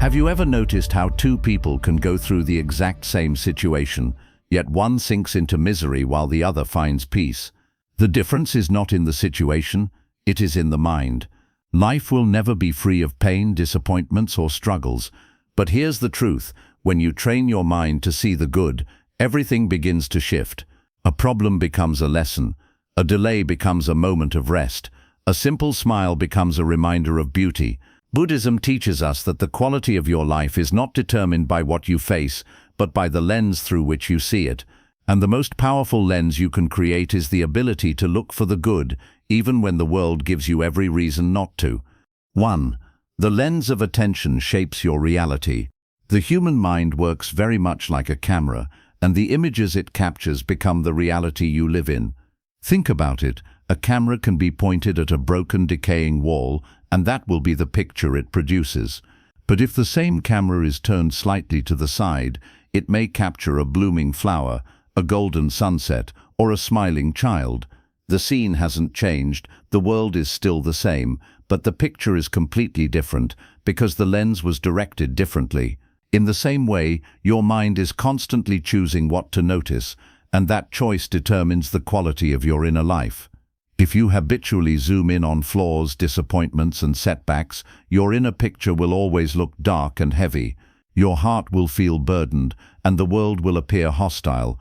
Have you ever noticed how two people can go through the exact same situation, yet one sinks into misery while the other finds peace? The difference is not in the situation, it is in the mind. Life will never be free of pain, disappointments, or struggles. But here's the truth: when you train your mind to see the good, everything begins to shift. A problem becomes a lesson. A delay becomes a moment of rest. A simple smile becomes a reminder of beauty. Buddhism teaches us that the quality of your life is not determined by what you face, but by the lens through which you see it. And the most powerful lens you can create is the ability to look for the good, even when the world gives you every reason not to. 1. The lens of attention shapes your reality. The human mind works very much like a camera, and the images it captures become the reality you live in. Think about it. A camera can be pointed at a broken, decaying wall, and that will be the picture it produces. But if the same camera is turned slightly to the side, it may capture a blooming flower, a golden sunset, or a smiling child. The scene hasn't changed, the world is still the same, but the picture is completely different because the lens was directed differently. In the same way, your mind is constantly choosing what to notice, and that choice determines the quality of your inner life. If you habitually zoom in on flaws, disappointments, and setbacks, your inner picture will always look dark and heavy. Your heart will feel burdened, and the world will appear hostile.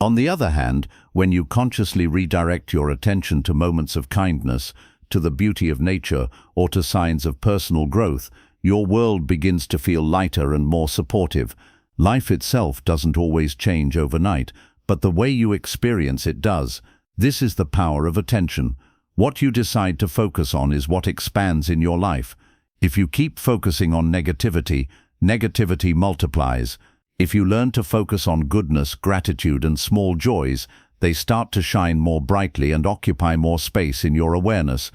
On the other hand, when you consciously redirect your attention to moments of kindness, to the beauty of nature, or to signs of personal growth, your world begins to feel lighter and more supportive. Life itself doesn't always change overnight, but the way you experience it does. This is the power of attention. What you decide to focus on is what expands in your life. If you keep focusing on negativity, negativity multiplies. If you learn to focus on goodness, gratitude, and small joys, they start to shine more brightly and occupy more space in your awareness.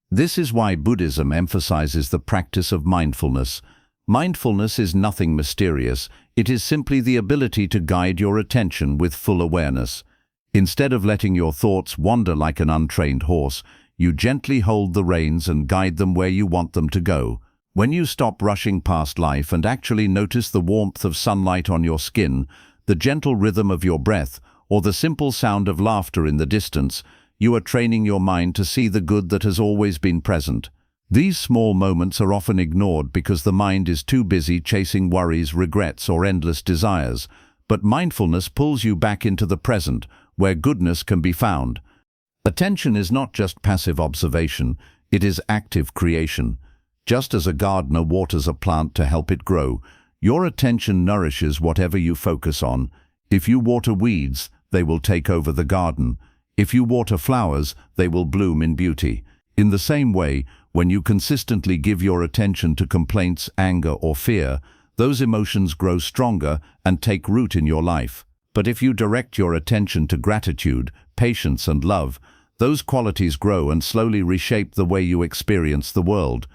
This is why Buddhism emphasizes the practice of mindfulness. Mindfulness is nothing mysterious. It is simply the ability to guide your attention with full awareness. Instead of letting your thoughts wander like an untrained horse, you gently hold the reins and guide them where you want them to go. When you stop rushing past life and actually notice the warmth of sunlight on your skin, the gentle rhythm of your breath, or the simple sound of laughter in the distance, you are training your mind to see the good that has always been present. These small moments are often ignored because the mind is too busy chasing worries, regrets, or endless desires. But mindfulness pulls you back into the present, where goodness can be found. Attention is not just passive observation, it is active creation. Just as a gardener waters a plant to help it grow, your attention nourishes whatever you focus on. If you water weeds, they will take over the garden. If you water flowers, they will bloom in beauty. In the same way, when you consistently give your attention to complaints, anger, or fear, those emotions grow stronger and take root in your life. But if you direct your attention to gratitude, patience, and love, those qualities grow and slowly reshape the way you experience the world.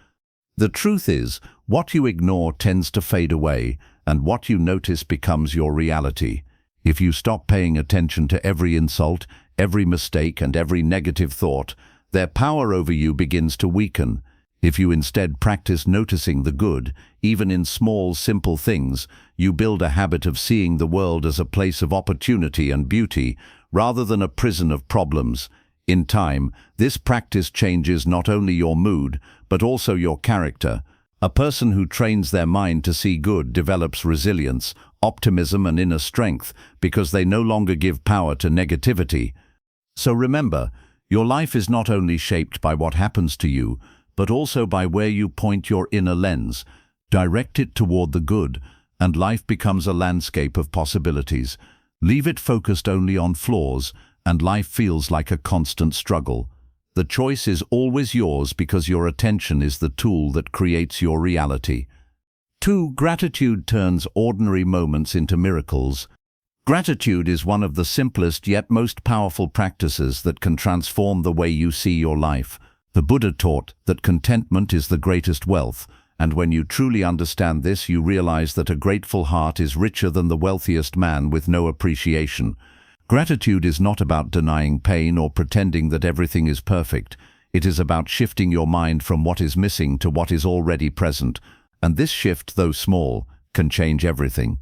The truth is, what you ignore tends to fade away, and what you notice becomes your reality. If you stop paying attention to every insult, every mistake, and every negative thought, their power over you begins to weaken. If you instead practice noticing the good, even in small, simple things, you build a habit of seeing the world as a place of opportunity and beauty, rather than a prison of problems. In time, this practice changes not only your mood, but also your character. A person who trains their mind to see good develops resilience, optimism, and inner strength because they no longer give power to negativity. So remember, your life is not only shaped by what happens to you, but also by where you point your inner lens. Direct it toward the good, and life becomes a landscape of possibilities. Leave it focused only on flaws, and life feels like a constant struggle. The choice is always yours because your attention is the tool that creates your reality. 2. Gratitude turns ordinary moments into miracles. Gratitude is one of the simplest yet most powerful practices that can transform the way you see your life. The Buddha taught that contentment is the greatest wealth, and when you truly understand this, you realize that a grateful heart is richer than the wealthiest man with no appreciation. Gratitude is not about denying pain or pretending that everything is perfect. It is about shifting your mind from what is missing to what is already present. And this shift, though small, can change everything.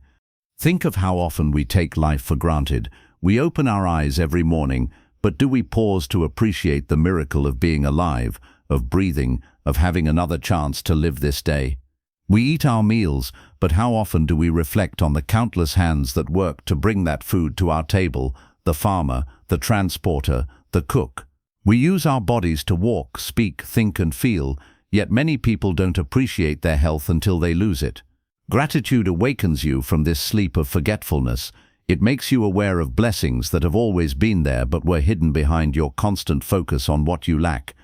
Think of how often we take life for granted. We open our eyes every morning, but do we pause to appreciate the miracle of being alive, of breathing, of having another chance to live this day? We eat our meals, but how often do we reflect on the countless hands that work to bring that food to our table, the farmer, the transporter, the cook? We use our bodies to walk, speak, think and feel, yet many people don't appreciate their health until they lose it. Gratitude awakens you from this sleep of forgetfulness. It makes you aware of blessings that have always been there but were hidden behind your constant focus on what you lack.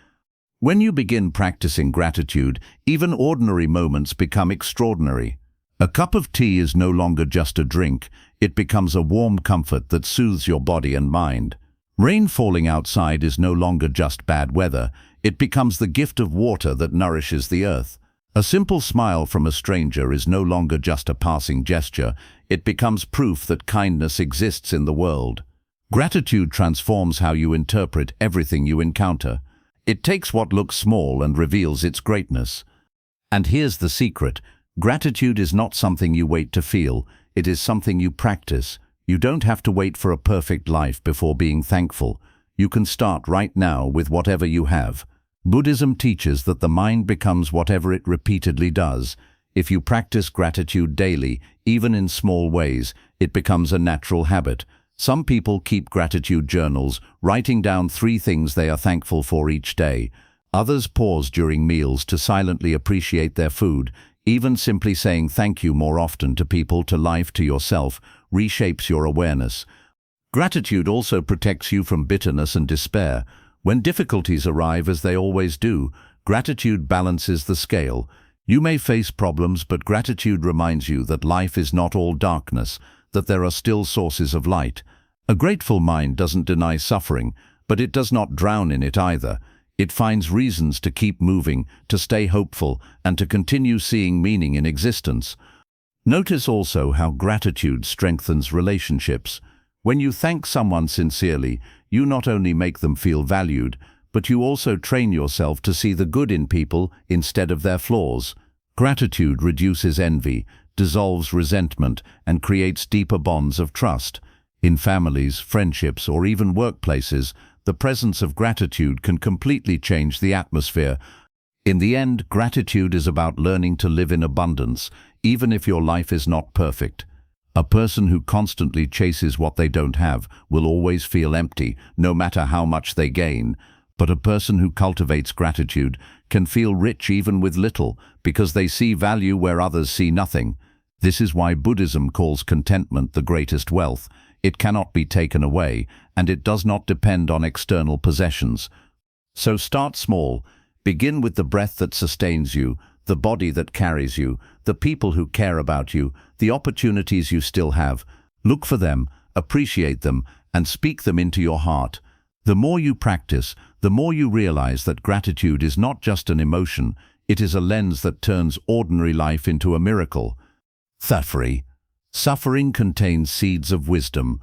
When you begin practicing gratitude, even ordinary moments become extraordinary. A cup of tea is no longer just a drink, it becomes a warm comfort that soothes your body and mind. Rain falling outside is no longer just bad weather, it becomes the gift of water that nourishes the earth. A simple smile from a stranger is no longer just a passing gesture, it becomes proof that kindness exists in the world. Gratitude transforms how you interpret everything you encounter. It takes what looks small and reveals its greatness. And here's the secret: gratitude is not something you wait to feel, it is something you practice. You don't have to wait for a perfect life before being thankful. You can start right now with whatever you have. Buddhism teaches that the mind becomes whatever it repeatedly does. If you practice gratitude daily, even in small ways, it becomes a natural habit. Some people keep gratitude journals, writing down 3 things they are thankful for each day. Others pause during meals to silently appreciate their food. Even simply saying thank you more often to people, to life, to yourself, reshapes your awareness. Gratitude also protects you from bitterness and despair. When difficulties arrive, as they always do, gratitude balances the scale. You may face problems, but gratitude reminds you that life is not all darkness, that there are still sources of light. A grateful mind doesn't deny suffering, but it does not drown in it either. It finds reasons to keep moving, to stay hopeful, and to continue seeing meaning in existence. Notice also how gratitude strengthens relationships. When you thank someone sincerely, you not only make them feel valued, but you also train yourself to see the good in people instead of their flaws. Gratitude reduces envy, dissolves resentment, and creates deeper bonds of trust. In families, friendships, or even workplaces, the presence of gratitude can completely change the atmosphere. In the end, gratitude is about learning to live in abundance, even if your life is not perfect. A person who constantly chases what they don't have will always feel empty, no matter how much they gain. But a person who cultivates gratitude can feel rich even with little, because they see value where others see nothing. This is why Buddhism calls contentment the greatest wealth. It cannot be taken away, and it does not depend on external possessions. So start small. Begin with the breath that sustains you, the body that carries you, the people who care about you, the opportunities you still have. Look for them, appreciate them, and speak them into your heart. The more you practice, the more you realize that gratitude is not just an emotion, it is a lens that turns ordinary life into a miracle. Suffering contains seeds of wisdom.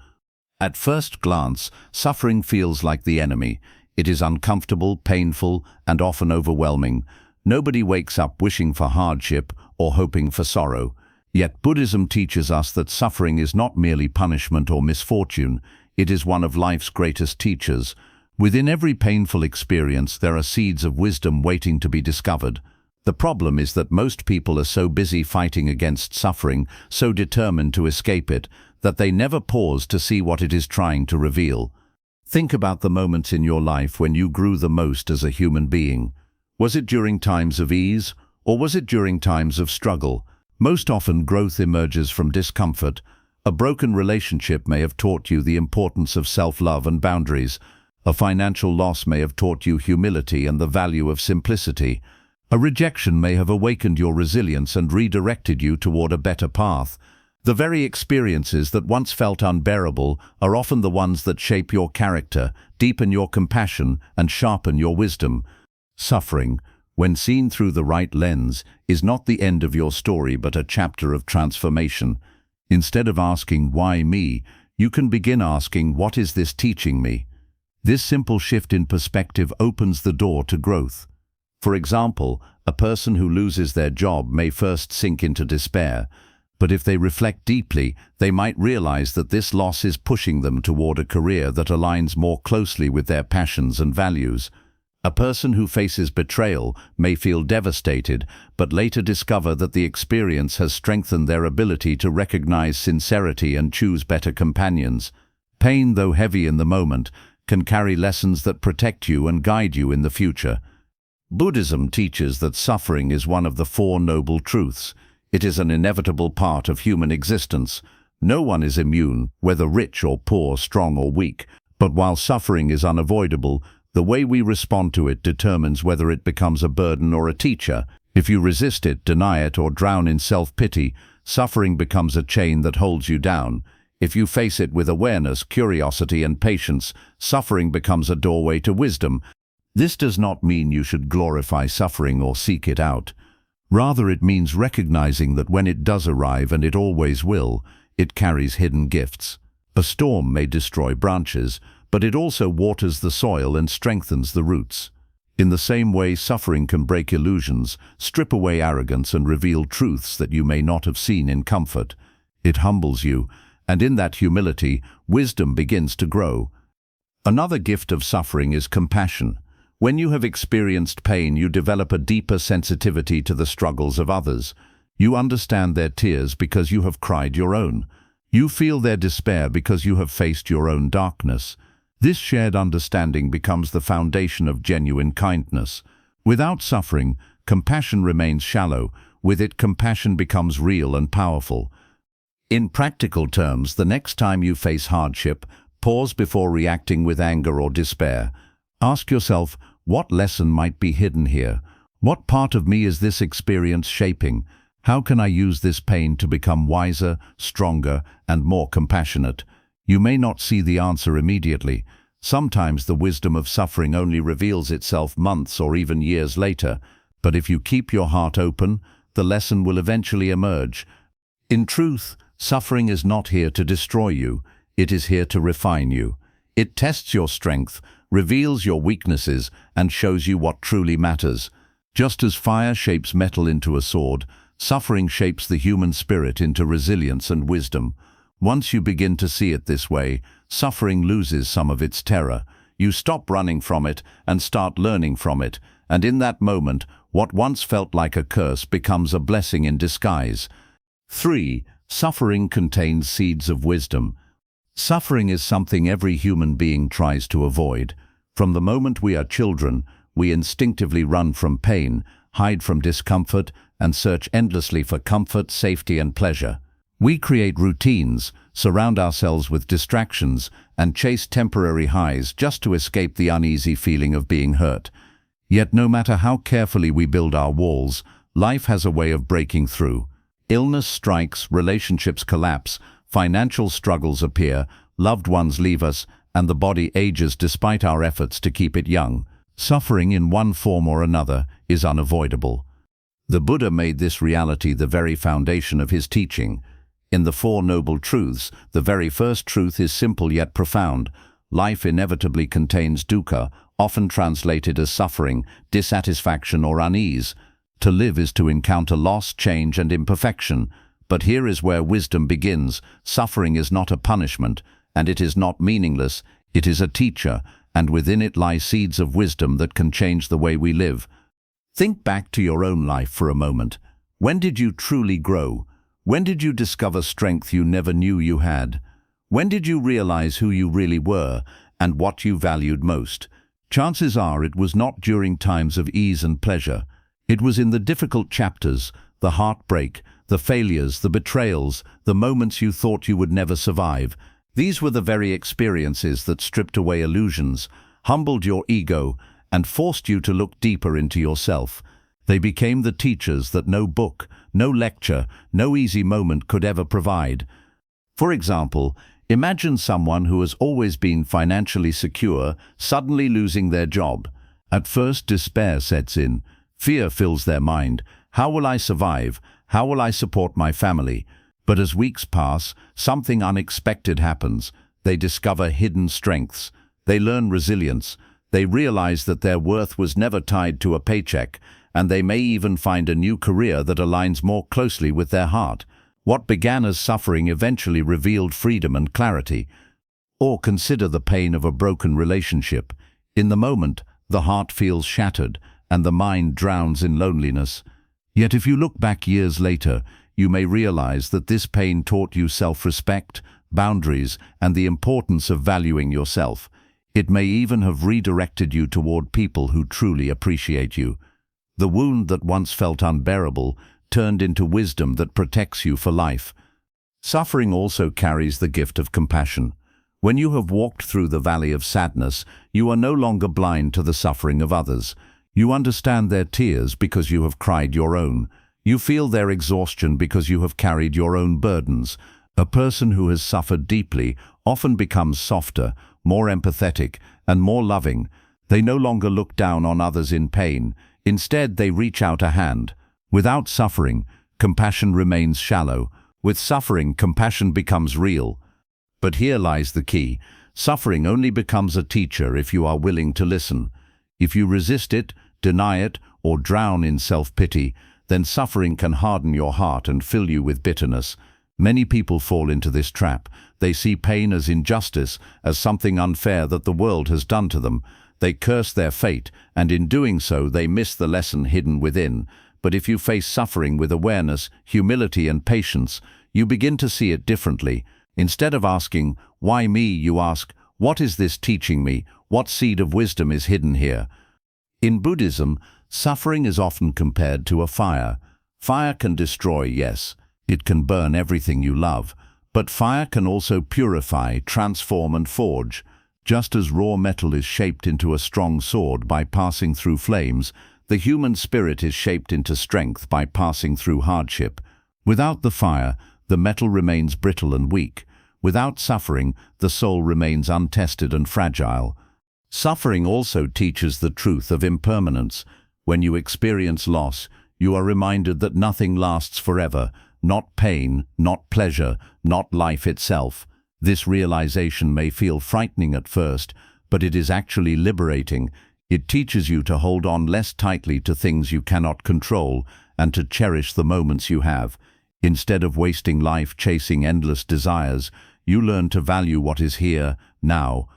At first glance, suffering feels like the enemy. It is uncomfortable, painful, and often overwhelming. Nobody wakes up wishing for hardship or hoping for sorrow. Yet Buddhism teaches us that suffering is not merely punishment or misfortune, it is one of life's greatest teachers. Within every painful experience there are seeds of wisdom waiting to be discovered. The problem is that most people are so busy fighting against suffering, so determined to escape it, that they never pause to see what it is trying to reveal. Think about the moments in your life when you grew the most as a human being. Was it during times of ease, or was it during times of struggle? Most often growth emerges from discomfort. A broken relationship may have taught you the importance of self-love and boundaries. A financial loss may have taught you humility and the value of simplicity. A rejection may have awakened your resilience and redirected you toward a better path. The very experiences that once felt unbearable are often the ones that shape your character, deepen your compassion, and sharpen your wisdom. Suffering, when seen through the right lens, is not the end of your story but a chapter of transformation. Instead of asking, "Why me?" you can begin asking, "What is this teaching me?" This simple shift in perspective opens the door to growth. For example, a person who loses their job may first sink into despair, but if they reflect deeply, they might realize that this loss is pushing them toward a career that aligns more closely with their passions and values. A person who faces betrayal may feel devastated, but later discover that the experience has strengthened their ability to recognize sincerity and choose better companions. Pain, though heavy in the moment, can carry lessons that protect you and guide you in the future. Buddhism teaches that suffering is one of the Four Noble Truths. It is an inevitable part of human existence. No one is immune, whether rich or poor, strong or weak. But while suffering is unavoidable, the way we respond to it determines whether it becomes a burden or a teacher. If you resist it, deny it, or drown in self-pity, suffering becomes a chain that holds you down. If you face it with awareness, curiosity, and patience, suffering becomes a doorway to wisdom. This does not mean you should glorify suffering or seek it out. Rather, it means recognizing that when it does arrive, and it always will, it carries hidden gifts. A storm may destroy branches, but it also waters the soil and strengthens the roots. In the same way, suffering can break illusions, strip away arrogance, and reveal truths that you may not have seen in comfort. It humbles you, and in that humility, wisdom begins to grow. Another gift of suffering is compassion. When you have experienced pain, you develop a deeper sensitivity to the struggles of others. You understand their tears because you have cried your own. You feel their despair because you have faced your own darkness. This shared understanding becomes the foundation of genuine kindness. Without suffering, compassion remains shallow. With it, compassion becomes real and powerful. In practical terms, the next time you face hardship, pause before reacting with anger or despair. Ask yourself, what lesson might be hidden here? What part of me is this experience shaping? How can I use this pain to become wiser, stronger, and more compassionate? You may not see the answer immediately. Sometimes the wisdom of suffering only reveals itself months or even years later. But if you keep your heart open, the lesson will eventually emerge. In truth, suffering is not here to destroy you. It is here to refine you. It tests your strength, reveals your weaknesses, and shows you what truly matters. Just as fire shapes metal into a sword, suffering shapes the human spirit into resilience and wisdom. Once you begin to see it this way, suffering loses some of its terror. You stop running from it and start learning from it, and in that moment, what once felt like a curse becomes a blessing in disguise. 3. Suffering contains seeds of wisdom. Suffering is something every human being tries to avoid. From the moment we are children, we instinctively run from pain, hide from discomfort, and search endlessly for comfort, safety, and pleasure. We create routines, surround ourselves with distractions, and chase temporary highs just to escape the uneasy feeling of being hurt. Yet no matter how carefully we build our walls, life has a way of breaking through. Illness strikes, relationships collapse, financial struggles appear, loved ones leave us, and the body ages despite our efforts to keep it young. Suffering in one form or another is unavoidable. The Buddha made this reality the very foundation of his teaching. In the Four Noble Truths, the very first truth is simple yet profound. Life inevitably contains dukkha, often translated as suffering, dissatisfaction, or unease. To live is to encounter loss, change, and imperfection. But here is where wisdom begins. Suffering is not a punishment, and it is not meaningless. It is a teacher, and within it lie seeds of wisdom that can change the way we live. Think back to your own life for a moment. When did you truly grow? When did you discover strength you never knew you had? When did you realize who you really were and what you valued most? Chances are it was not during times of ease and pleasure. It was in the difficult chapters, the heartbreak, the failures, the betrayals, the moments you thought you would never survive. These were the very experiences that stripped away illusions, humbled your ego, and forced you to look deeper into yourself. They became the teachers that no book, no lecture, no easy moment could ever provide. For example, imagine someone who has always been financially secure suddenly losing their job. At first, despair sets in. Fear fills their mind. How will I survive? How will I support my family? But as weeks pass, something unexpected happens. They discover hidden strengths. They learn resilience. They realize that their worth was never tied to a paycheck, and they may even find a new career that aligns more closely with their heart. What began as suffering eventually revealed freedom and clarity. Or consider the pain of a broken relationship. In the moment, the heart feels shattered, and the mind drowns in loneliness. Yet if you look back years later, you may realize that this pain taught you self-respect, boundaries, and the importance of valuing yourself. It may even have redirected you toward people who truly appreciate you. The wound that once felt unbearable turned into wisdom that protects you for life. Suffering also carries the gift of compassion. When you have walked through the valley of sadness, you are no longer blind to the suffering of others. You understand their tears because you have cried your own. You feel their exhaustion because you have carried your own burdens. A person who has suffered deeply often becomes softer, more empathetic, and more loving. They no longer look down on others in pain. Instead, they reach out a hand. Without suffering, compassion remains shallow. With suffering, compassion becomes real. But here lies the key. Suffering only becomes a teacher if you are willing to listen. If you resist it, deny it, or drown in self-pity, then suffering can harden your heart and fill you with bitterness. Many people fall into this trap. They see pain as injustice, as something unfair that the world has done to them. They curse their fate, and in doing so they miss the lesson hidden within. But if you face suffering with awareness, humility, and patience, you begin to see it differently. Instead of asking, "Why me?" you ask, "What is this teaching me? What seed of wisdom is hidden here?" In Buddhism, suffering is often compared to a fire. Fire can destroy, yes. It can burn everything you love. But fire can also purify, transform, and forge. Just as raw metal is shaped into a strong sword by passing through flames, the human spirit is shaped into strength by passing through hardship. Without the fire, the metal remains brittle and weak. Without suffering, the soul remains untested and fragile. Suffering also teaches the truth of impermanence. When you experience loss, you are reminded that nothing lasts forever, not pain, not pleasure, not life itself. This realization may feel frightening at first, but it is actually liberating. It teaches you to hold on less tightly to things you cannot control and to cherish the moments you have. Instead of wasting life chasing endless desires, you learn to value what is here, now.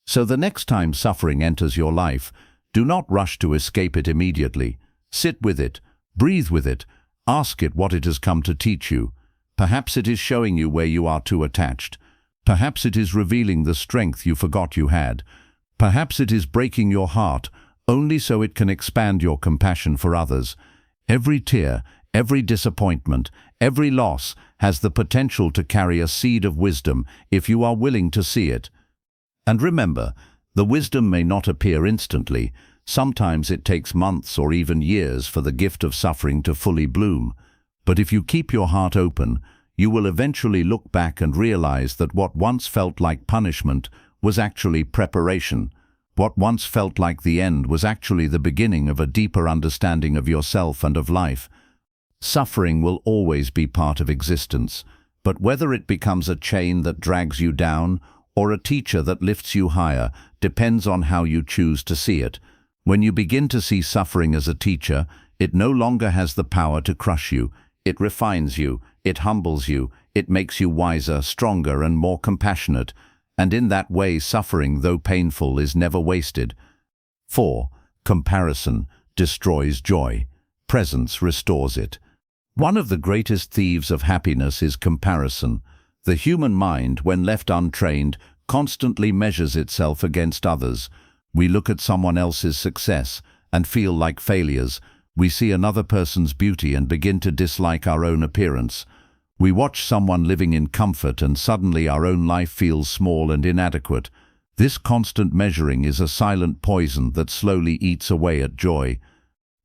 So the next time suffering enters your life, do not rush to escape it immediately. Sit with it, breathe with it, ask it what it has come to teach you. Perhaps it is showing you where you are too attached. Perhaps it is revealing the strength you forgot you had. Perhaps it is breaking your heart, only so it can expand your compassion for others. Every tear, every disappointment, every loss has the potential to carry a seed of wisdom if you are willing to see it. And remember, the wisdom may not appear instantly. Sometimes it takes months or even years for the gift of suffering to fully bloom. But if you keep your heart open, you will eventually look back and realize that what once felt like punishment was actually preparation. What once felt like the end was actually the beginning of a deeper understanding of yourself and of life. Suffering will always be part of existence, but whether it becomes a chain that drags you down or a teacher that lifts you higher depends on how you choose to see it. When you begin to see suffering as a teacher, it no longer has the power to crush you. It refines you, it humbles you, it makes you wiser, stronger, and more compassionate. And in that way, suffering, though painful, is never wasted. 4. Comparison destroys joy. Presence restores it. One of the greatest thieves of happiness is comparison. The human mind, when left untrained, constantly measures itself against others. We look at someone else's success and feel like failures. We see another person's beauty and begin to dislike our own appearance. We watch someone living in comfort and suddenly our own life feels small and inadequate. This constant measuring is a silent poison that slowly eats away at joy.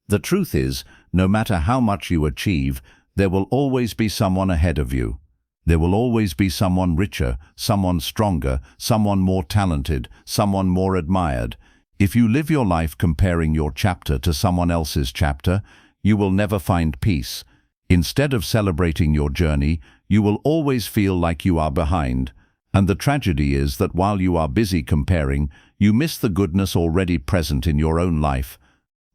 The truth is, no matter how much you achieve, there will always be someone ahead of you. There will always be someone richer, someone stronger, someone more talented, someone more admired. If you live your life comparing your chapter to someone else's chapter, you will never find peace. Instead of celebrating your journey, you will always feel like you are behind. And the tragedy is that while you are busy comparing, you miss the goodness already present in your own life.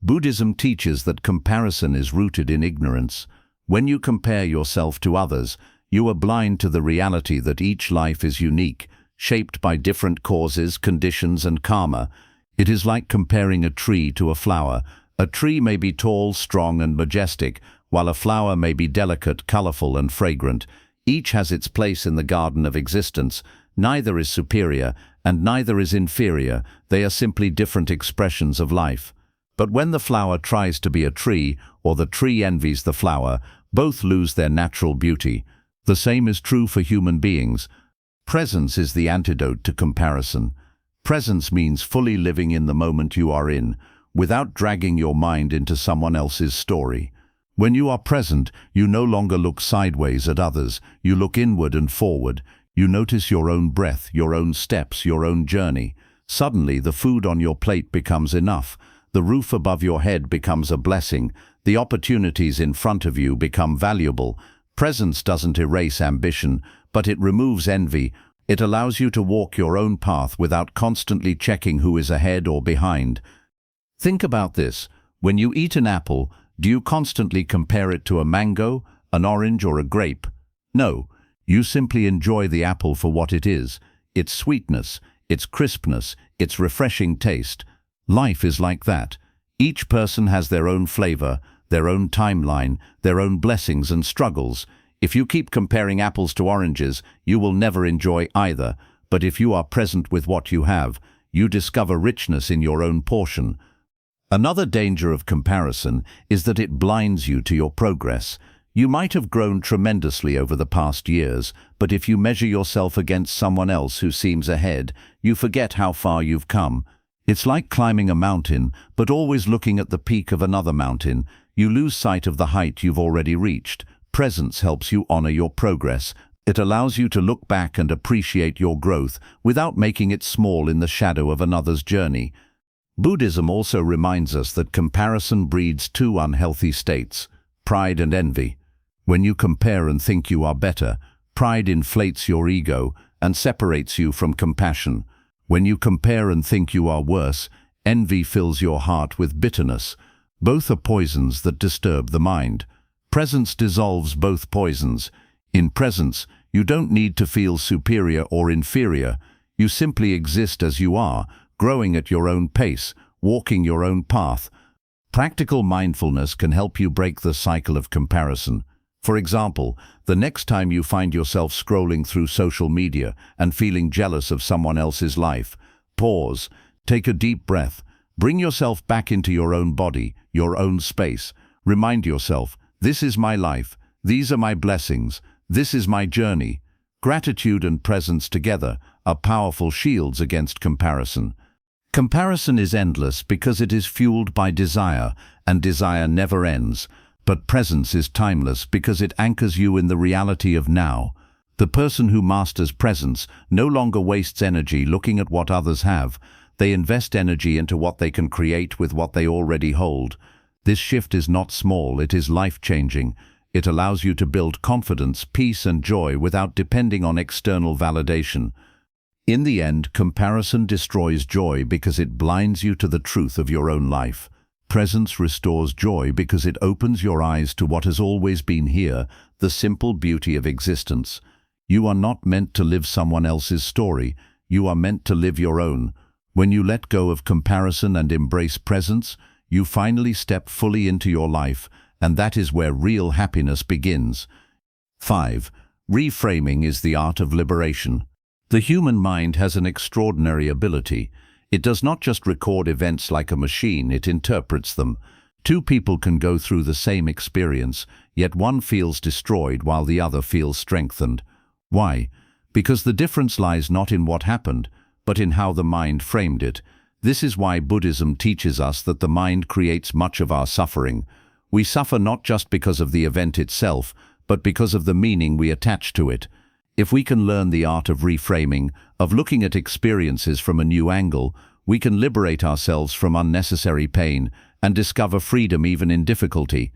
Buddhism teaches that comparison is rooted in ignorance. When you compare yourself to others, you are blind to the reality that each life is unique, shaped by different causes, conditions, and karma. It is like comparing a tree to a flower. A tree may be tall, strong, and majestic, while a flower may be delicate, colorful, and fragrant. Each has its place in the garden of existence. Neither is superior, and neither is inferior. They are simply different expressions of life. But when the flower tries to be a tree, or the tree envies the flower, both lose their natural beauty. The same is true for human beings. Presence is the antidote to comparison. Presence means fully living in the moment you are in, without dragging your mind into someone else's story. When you are present, you no longer look sideways at others, you look inward and forward. You notice your own breath, your own steps, your own journey. Suddenly, the food on your plate becomes enough. The roof above your head becomes a blessing. The opportunities in front of you become valuable. Presence doesn't erase ambition, but it removes envy. It allows you to walk your own path without constantly checking who is ahead or behind. Think about this. When you eat an apple, do you constantly compare it to a mango, an orange, or a grape? No. You simply enjoy the apple for what it is, its sweetness, its crispness, its refreshing taste. Life is like that. Each person has their own flavor, their own timeline, their own blessings and struggles. If you keep comparing apples to oranges, you will never enjoy either. But if you are present with what you have, you discover richness in your own portion. Another danger of comparison is that it blinds you to your progress. You might have grown tremendously over the past years, but if you measure yourself against someone else who seems ahead, you forget how far you've come. It's like climbing a mountain, but always looking at the peak of another mountain. You lose sight of the height you've already reached. Presence helps you honor your progress. It allows you to look back and appreciate your growth without making it small in the shadow of another's journey. Buddhism also reminds us that comparison breeds two unhealthy states: pride and envy. When you compare and think you are better, pride inflates your ego and separates you from compassion. When you compare and think you are worse, envy fills your heart with bitterness. Both are poisons that disturb the mind. Presence dissolves both poisons. In presence, you don't need to feel superior or inferior. You simply exist as you are, growing at your own pace, walking your own path. Practical mindfulness can help you break the cycle of comparison. For example, the next time you find yourself scrolling through social media and feeling jealous of someone else's life, pause, take a deep breath, bring yourself back into your own body, your own space. Remind yourself, this is my life, these are my blessings, this is my journey. Gratitude and presence together are powerful shields against comparison. Comparison is endless because it is fueled by desire, and desire never ends. But presence is timeless because it anchors you in the reality of now. The person who masters presence no longer wastes energy looking at what others have. They invest energy into what they can create with what they already hold. This shift is not small, it is life-changing. It allows you to build confidence, peace, and joy without depending on external validation. In the end, comparison destroys joy because it blinds you to the truth of your own life. Presence restores joy because it opens your eyes to what has always been here, the simple beauty of existence. You are not meant to live someone else's story. You are meant to live your own. When you let go of comparison and embrace presence, you finally step fully into your life, and that is where real happiness begins. 5. Reframing is the art of liberation. The human mind has an extraordinary ability. It does not just record events like a machine, it interprets them. Two people can go through the same experience, yet one feels destroyed while the other feels strengthened. Why? Because the difference lies not in what happened, but in how the mind framed it. This is why Buddhism teaches us that the mind creates much of our suffering. We suffer not just because of the event itself, but because of the meaning we attach to it. If we can learn the art of reframing, of looking at experiences from a new angle, we can liberate ourselves from unnecessary pain and discover freedom even in difficulty.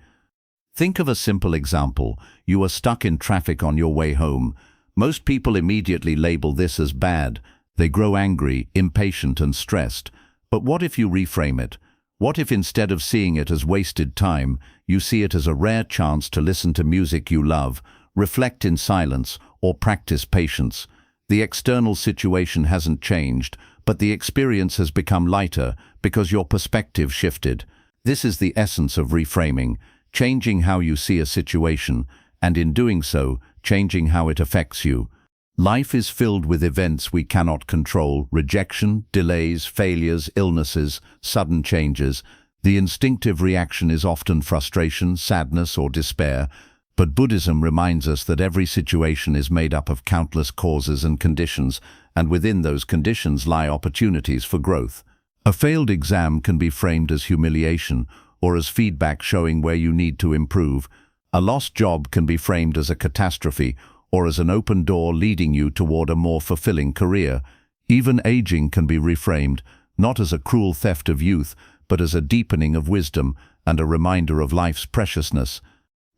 Think of a simple example. You are stuck in traffic on your way home. Most people immediately label this as bad. They grow angry, impatient, and stressed. But what if you reframe it? What if instead of seeing it as wasted time, you see it as a rare chance to listen to music you love, reflect in silence, or practice patience? The external situation hasn't changed, but the experience has become lighter because your perspective shifted. This is the essence of reframing, changing how you see a situation, and in doing so, changing how it affects you. Life is filled with events we cannot control: rejection, delays, failures, illnesses, sudden changes. The instinctive reaction is often frustration, sadness, or despair. But Buddhism reminds us that every situation is made up of countless causes and conditions, and within those conditions lie opportunities for growth. A failed exam can be framed as humiliation, or as feedback showing where you need to improve. A lost job can be framed as a catastrophe, or as an open door leading you toward a more fulfilling career. Even aging can be reframed, not as a cruel theft of youth, but as a deepening of wisdom and a reminder of life's preciousness.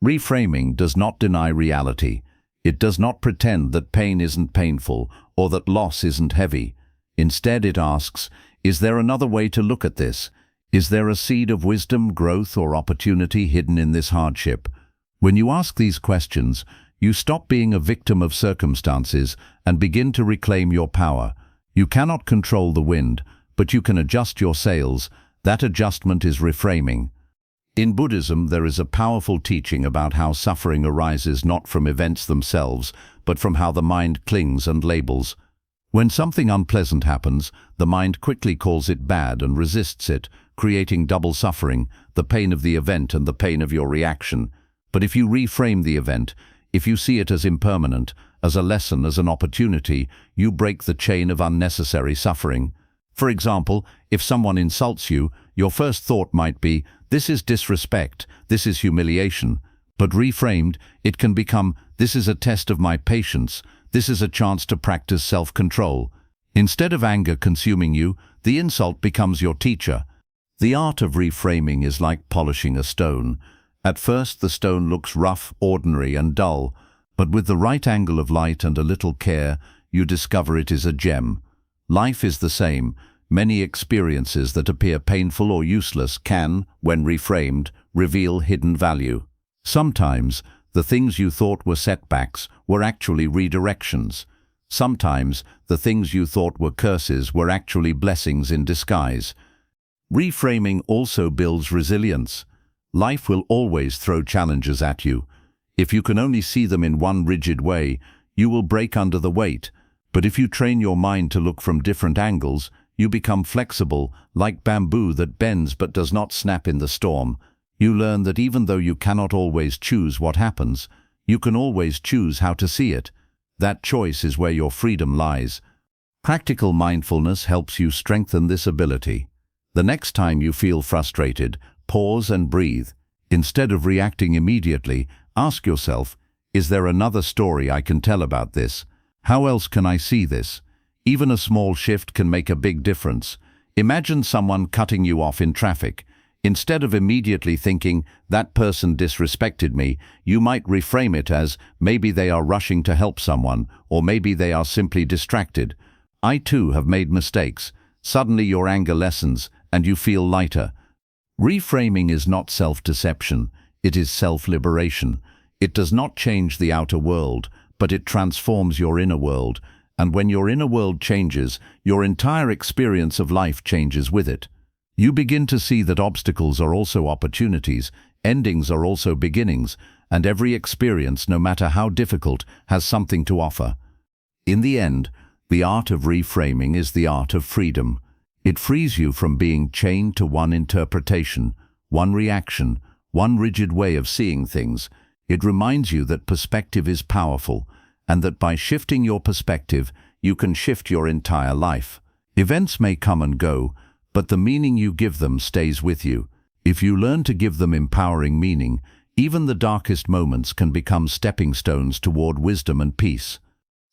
Reframing does not deny reality. It does not pretend that pain isn't painful or that loss isn't heavy. Instead, it asks, is there another way to look at this? Is there a seed of wisdom, growth, or opportunity hidden in this hardship? When you ask these questions, you stop being a victim of circumstances and begin to reclaim your power. You cannot control the wind, but you can adjust your sails. That adjustment is reframing. In Buddhism, there is a powerful teaching about how suffering arises not from events themselves, but from how the mind clings and labels. When something unpleasant happens, the mind quickly calls it bad and resists it, creating double suffering, the pain of the event and the pain of your reaction. But if you reframe the event, if you see it as impermanent, as a lesson, as an opportunity, you break the chain of unnecessary suffering. For example, if someone insults you, your first thought might be, this is disrespect, this is humiliation. But reframed, it can become, this is a test of my patience, this is a chance to practice self-control. Instead of anger consuming you, the insult becomes your teacher. The art of reframing is like polishing a stone. At first, the stone looks rough, ordinary, and dull, but with the right angle of light and a little care, you discover it is a gem. Life is the same. Many experiences that appear painful or useless can, when reframed, reveal hidden value. Sometimes, the things you thought were setbacks were actually redirections. Sometimes, the things you thought were curses were actually blessings in disguise. Reframing also builds resilience. Life will always throw challenges at you. If you can only see them in one rigid way, you will break under the weight. But if you train your mind to look from different angles, you become flexible, like bamboo that bends but does not snap in the storm. You learn that even though you cannot always choose what happens, you can always choose how to see it. That choice is where your freedom lies. Practical mindfulness helps you strengthen this ability. The next time you feel frustrated, pause and breathe. Instead of reacting immediately, ask yourself, is there another story I can tell about this? How else can I see this? Even a small shift can make a big difference. Imagine someone cutting you off in traffic. Instead of immediately thinking, that person disrespected me, you might reframe it as, maybe they are rushing to help someone, or maybe they are simply distracted. I too have made mistakes. Suddenly your anger lessens, and you feel lighter. Reframing is not self-deception, it is self-liberation. It does not change the outer world, but it transforms your inner world. And when your inner world changes, your entire experience of life changes with it. You begin to see that obstacles are also opportunities, endings are also beginnings, and every experience, no matter how difficult, has something to offer. In the end, the art of reframing is the art of freedom. It frees you from being chained to one interpretation, one reaction, one rigid way of seeing things. It reminds you that perspective is powerful, and that by shifting your perspective, you can shift your entire life. Events may come and go, but the meaning you give them stays with you. If you learn to give them empowering meaning, even the darkest moments can become stepping stones toward wisdom and peace.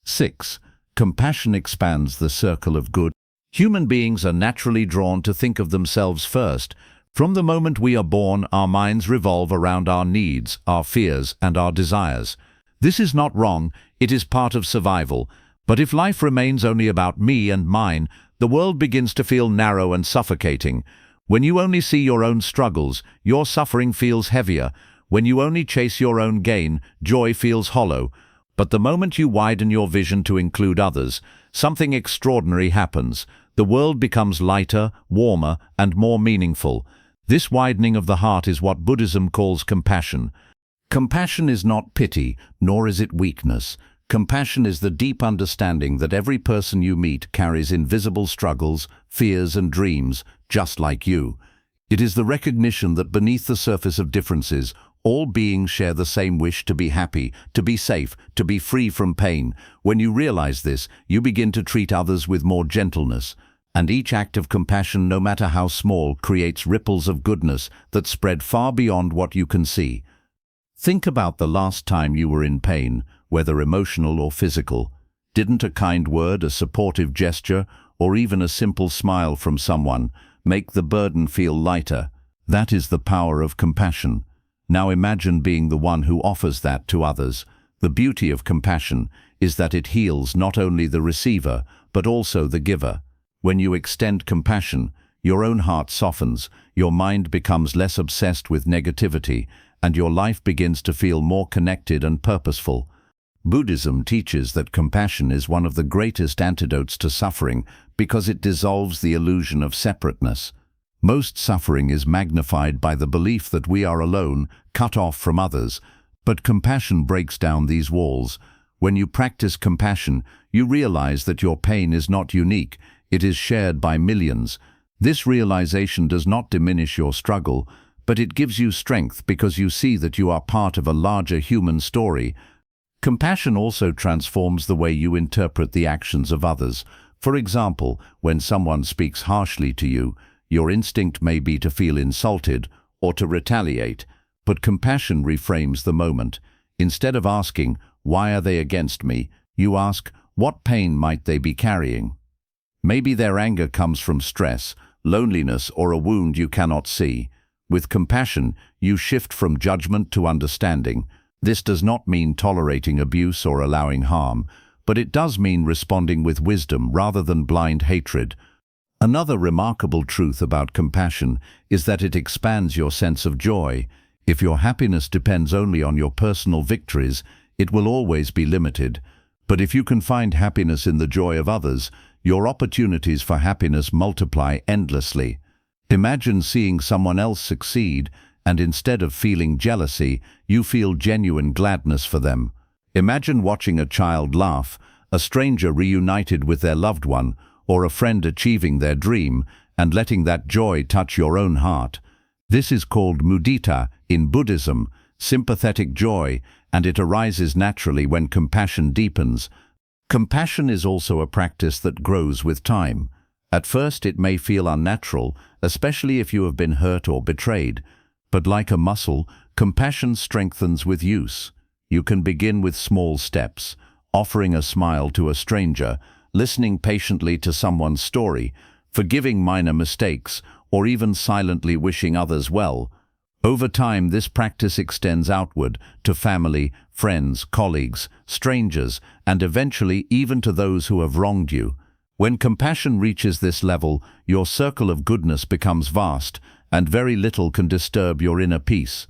6. Compassion expands the circle of good. Human beings are naturally drawn to think of themselves first. From the moment we are born, our minds revolve around our needs, our fears, and our desires. This is not wrong, it is part of survival. But if life remains only about me and mine, the world begins to feel narrow and suffocating. When you only see your own struggles, your suffering feels heavier. When you only chase your own gain, joy feels hollow. But the moment you widen your vision to include others, something extraordinary happens. The world becomes lighter, warmer, and more meaningful. This widening of the heart is what Buddhism calls compassion. Compassion is not pity, nor is it weakness. Compassion is the deep understanding that every person you meet carries invisible struggles, fears, and dreams, just like you. It is the recognition that beneath the surface of differences, all beings share the same wish to be happy, to be safe, to be free from pain. When you realize this, you begin to treat others with more gentleness. And each act of compassion, no matter how small, creates ripples of goodness that spread far beyond what you can see. Think about the last time you were in pain, whether emotional or physical. Didn't a kind word, a supportive gesture, or even a simple smile from someone make the burden feel lighter? That is the power of compassion. Now imagine being the one who offers that to others. The beauty of compassion is that it heals not only the receiver, but also the giver. When you extend compassion, your own heart softens, your mind becomes less obsessed with negativity, and your life begins to feel more connected and purposeful. Buddhism teaches that compassion is one of the greatest antidotes to suffering because it dissolves the illusion of separateness. Most suffering is magnified by the belief that we are alone, cut off from others, but compassion breaks down these walls. When you practice compassion, you realize that your pain is not unique, it is shared by millions. This realization does not diminish your struggle, but it gives you strength because you see that you are part of a larger human story. Compassion also transforms the way you interpret the actions of others. For example, when someone speaks harshly to you, your instinct may be to feel insulted or to retaliate, but compassion reframes the moment. Instead of asking, "Why are they against me?" you ask, "What pain might they be carrying?" Maybe their anger comes from stress, loneliness, or a wound you cannot see. With compassion, you shift from judgment to understanding. This does not mean tolerating abuse or allowing harm, but it does mean responding with wisdom rather than blind hatred. Another remarkable truth about compassion is that it expands your sense of joy. If your happiness depends only on your personal victories, it will always be limited. But if you can find happiness in the joy of others, your opportunities for happiness multiply endlessly. Imagine seeing someone else succeed, and instead of feeling jealousy, you feel genuine gladness for them. Imagine watching a child laugh, a stranger reunited with their loved one, or a friend achieving their dream, and letting that joy touch your own heart. This is called mudita in Buddhism, sympathetic joy, and it arises naturally when compassion deepens. Compassion is also a practice that grows with time. At first it may feel unnatural, especially if you have been hurt or betrayed. But like a muscle, compassion strengthens with use. You can begin with small steps, offering a smile to a stranger, listening patiently to someone's story, forgiving minor mistakes, or even silently wishing others well. Over time, this practice extends outward to family, friends, colleagues, strangers, and eventually even to those who have wronged you. When compassion reaches this level, your circle of goodness becomes vast, and very little can disturb your inner peace.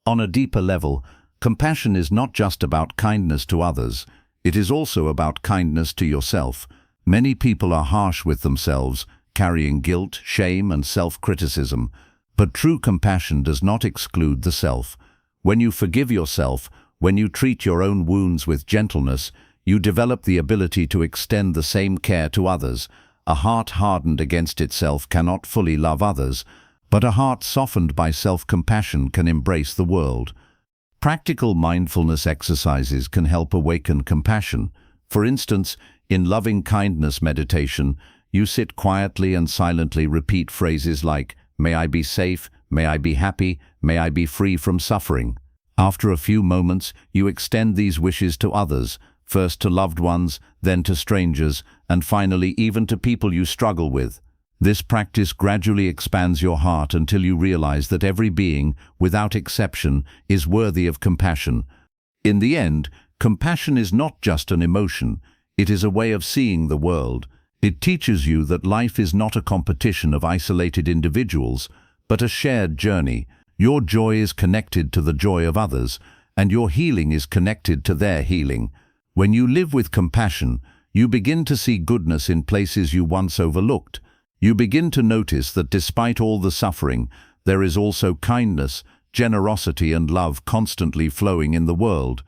On a deeper level, compassion is not just about kindness to others, it is also about kindness to yourself. Many people are harsh with themselves, carrying guilt, shame, and self-criticism. But true compassion does not exclude the self. When you forgive yourself, when you treat your own wounds with gentleness, you develop the ability to extend the same care to others. A heart hardened against itself cannot fully love others, but a heart softened by self-compassion can embrace the world. Practical mindfulness exercises can help awaken compassion. For instance, in loving kindness meditation, you sit quietly and silently repeat phrases like, "May I be safe, may I be happy, may I be free from suffering." After a few moments, you extend these wishes to others, first to loved ones, then to strangers, and finally even to people you struggle with. This practice gradually expands your heart until you realize that every being, without exception, is worthy of compassion. In the end, compassion is not just an emotion, it is a way of seeing the world. It teaches you that life is not a competition of isolated individuals, but a shared journey. Your joy is connected to the joy of others, and your healing is connected to their healing. When you live with compassion, you begin to see goodness in places you once overlooked. You begin to notice that despite all the suffering, there is also kindness, generosity and love constantly flowing in the world.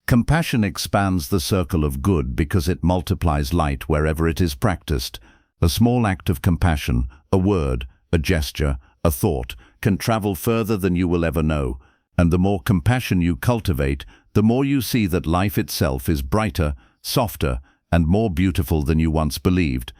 Compassion expands the circle of good because it multiplies light wherever it is practiced. A small act of compassion, a word, a gesture, a thought, can travel further than you will ever know. And the more compassion you cultivate, the more you see that life itself is brighter, softer, and more beautiful than you once believed.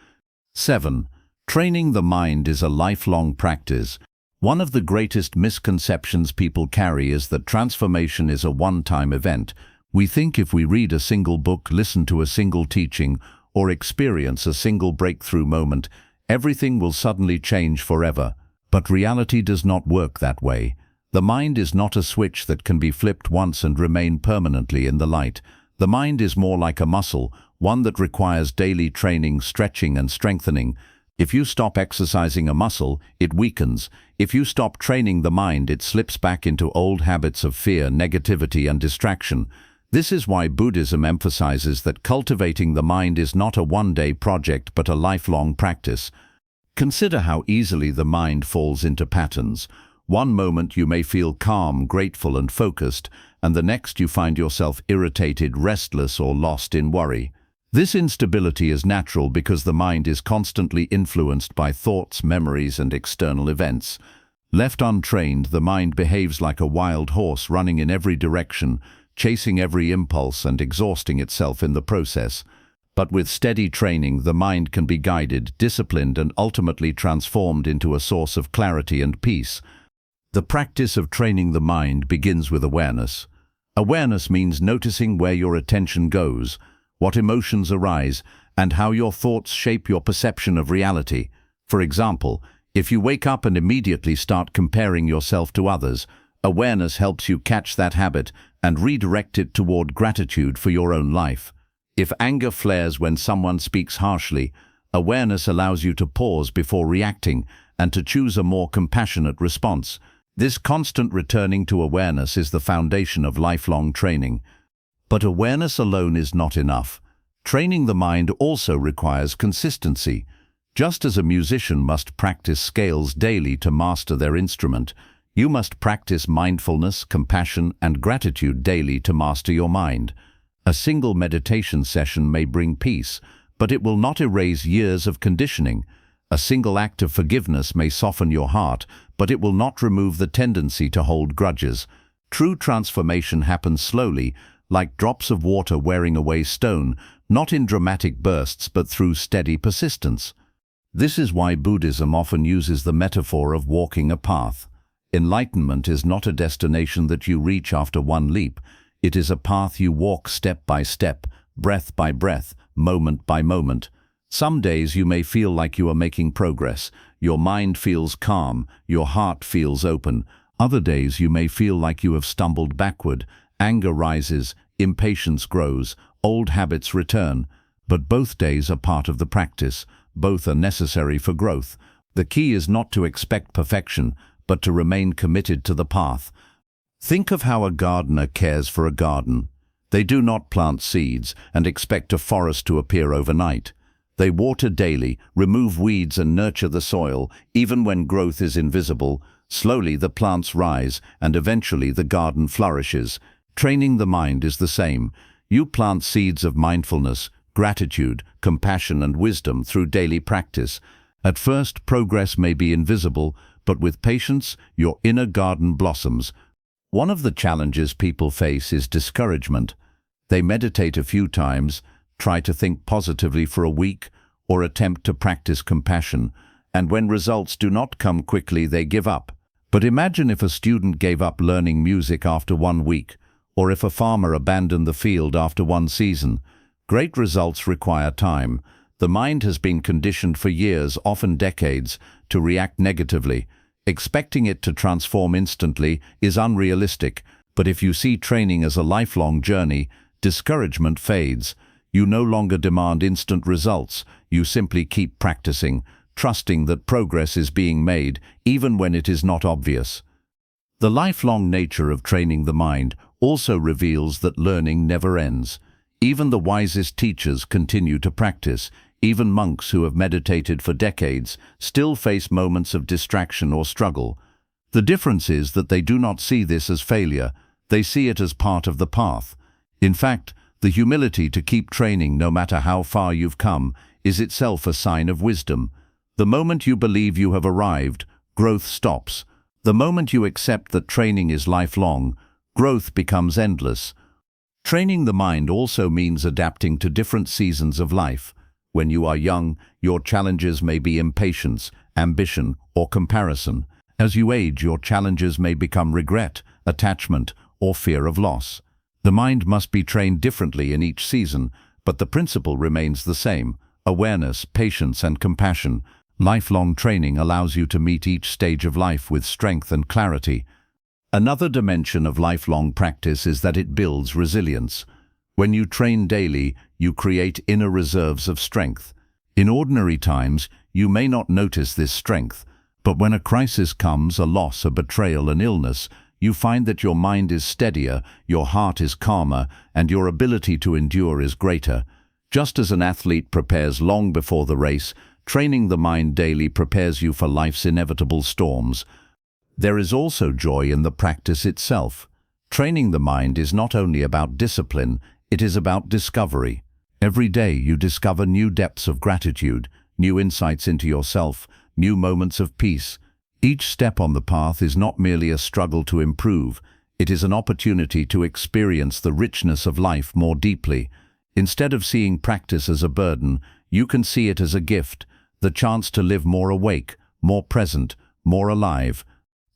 7. Training the mind is a lifelong practice. One of the greatest misconceptions people carry is that transformation is a one-time event. We think if we read a single book, listen to a single teaching, or experience a single breakthrough moment, everything will suddenly change forever. But reality does not work that way. The mind is not a switch that can be flipped once and remain permanently in the light. The mind is more like a muscle, one that requires daily training, stretching and strengthening. If you stop exercising a muscle, it weakens. If you stop training the mind, it slips back into old habits of fear, negativity and distraction. This is why Buddhism emphasizes that cultivating the mind is not a one-day project but a lifelong practice. Consider how easily the mind falls into patterns. One moment you may feel calm, grateful and focused, and the next you find yourself irritated, restless or lost in worry. This instability is natural because the mind is constantly influenced by thoughts, memories and external events. Left untrained, the mind behaves like a wild horse running in every direction, chasing every impulse and exhausting itself in the process. But with steady training, the mind can be guided, disciplined and ultimately transformed into a source of clarity and peace. The practice of training the mind begins with awareness. Awareness means noticing where your attention goes, what emotions arise, and how your thoughts shape your perception of reality. For example, if you wake up and immediately start comparing yourself to others, awareness helps you catch that habit and redirect it toward gratitude for your own life. If anger flares when someone speaks harshly, awareness allows you to pause before reacting and to choose a more compassionate response. This constant returning to awareness is the foundation of lifelong training. But awareness alone is not enough. Training the mind also requires consistency. Just as a musician must practice scales daily to master their instrument, you must practice mindfulness, compassion, and gratitude daily to master your mind. A single meditation session may bring peace, but it will not erase years of conditioning. A single act of forgiveness may soften your heart, but it will not remove the tendency to hold grudges. True transformation happens slowly, like drops of water wearing away stone, not in dramatic bursts but through steady persistence. This is why Buddhism often uses the metaphor of walking a path. Enlightenment is not a destination that you reach after one leap. It is a path you walk step by step, breath by breath, moment by moment. Some days you may feel like you are making progress. Your mind feels calm, your heart feels open. Other days you may feel like you have stumbled backward. Anger rises, impatience grows, old habits return. But both days are part of the practice. Both are necessary for growth. The key is not to expect perfection, but to remain committed to the path. Think of how a gardener cares for a garden. They do not plant seeds and expect a forest to appear overnight. They water daily, remove weeds and nurture the soil, even when growth is invisible. Slowly the plants rise, and eventually the garden flourishes. Training the mind is the same. You plant seeds of mindfulness, gratitude, compassion and wisdom through daily practice. At first, progress may be invisible, but with patience, your inner garden blossoms. One of the challenges people face is discouragement. They meditate a few times, try to think positively for a week, or attempt to practice compassion, and when results do not come quickly, they give up. But imagine if a student gave up learning music after 1 week, or if a farmer abandoned the field after 1 season. Great results require time. The mind has been conditioned for years, often decades, to react negatively. Expecting it to transform instantly is unrealistic. But if you see training as a lifelong journey, discouragement fades. You no longer demand instant results. You simply keep practicing, trusting that progress is being made, even when it is not obvious. The lifelong nature of training the mind also reveals that learning never ends. Even the wisest teachers continue to practice. Even monks who have meditated for decades still face moments of distraction or struggle. The difference is that they do not see this as failure. They see it as part of the path. In fact, the humility to keep training no matter how far you've come is itself a sign of wisdom. The moment you believe you have arrived, growth stops. The moment you accept that training is lifelong, growth becomes endless. Training the mind also means adapting to different seasons of life. When you are young, your challenges may be impatience, ambition, or comparison. As you age, your challenges may become regret, attachment, or fear of loss. The mind must be trained differently in each season, but the principle remains the same: awareness, patience, and compassion. Lifelong training allows you to meet each stage of life with strength and clarity. Another dimension of lifelong practice is that it builds resilience. When you train daily, you create inner reserves of strength. In ordinary times, you may not notice this strength, but when a crisis comes, a loss, a betrayal, an illness, you find that your mind is steadier, your heart is calmer, and your ability to endure is greater. Just as an athlete prepares long before the race, training the mind daily prepares you for life's inevitable storms. There is also joy in the practice itself. Training the mind is not only about discipline, it is about discovery. Every day you discover new depths of gratitude, new insights into yourself, new moments of peace. Each step on the path is not merely a struggle to improve, it is an opportunity to experience the richness of life more deeply. Instead of seeing practice as a burden, you can see it as a gift, the chance to live more awake, more present, more alive.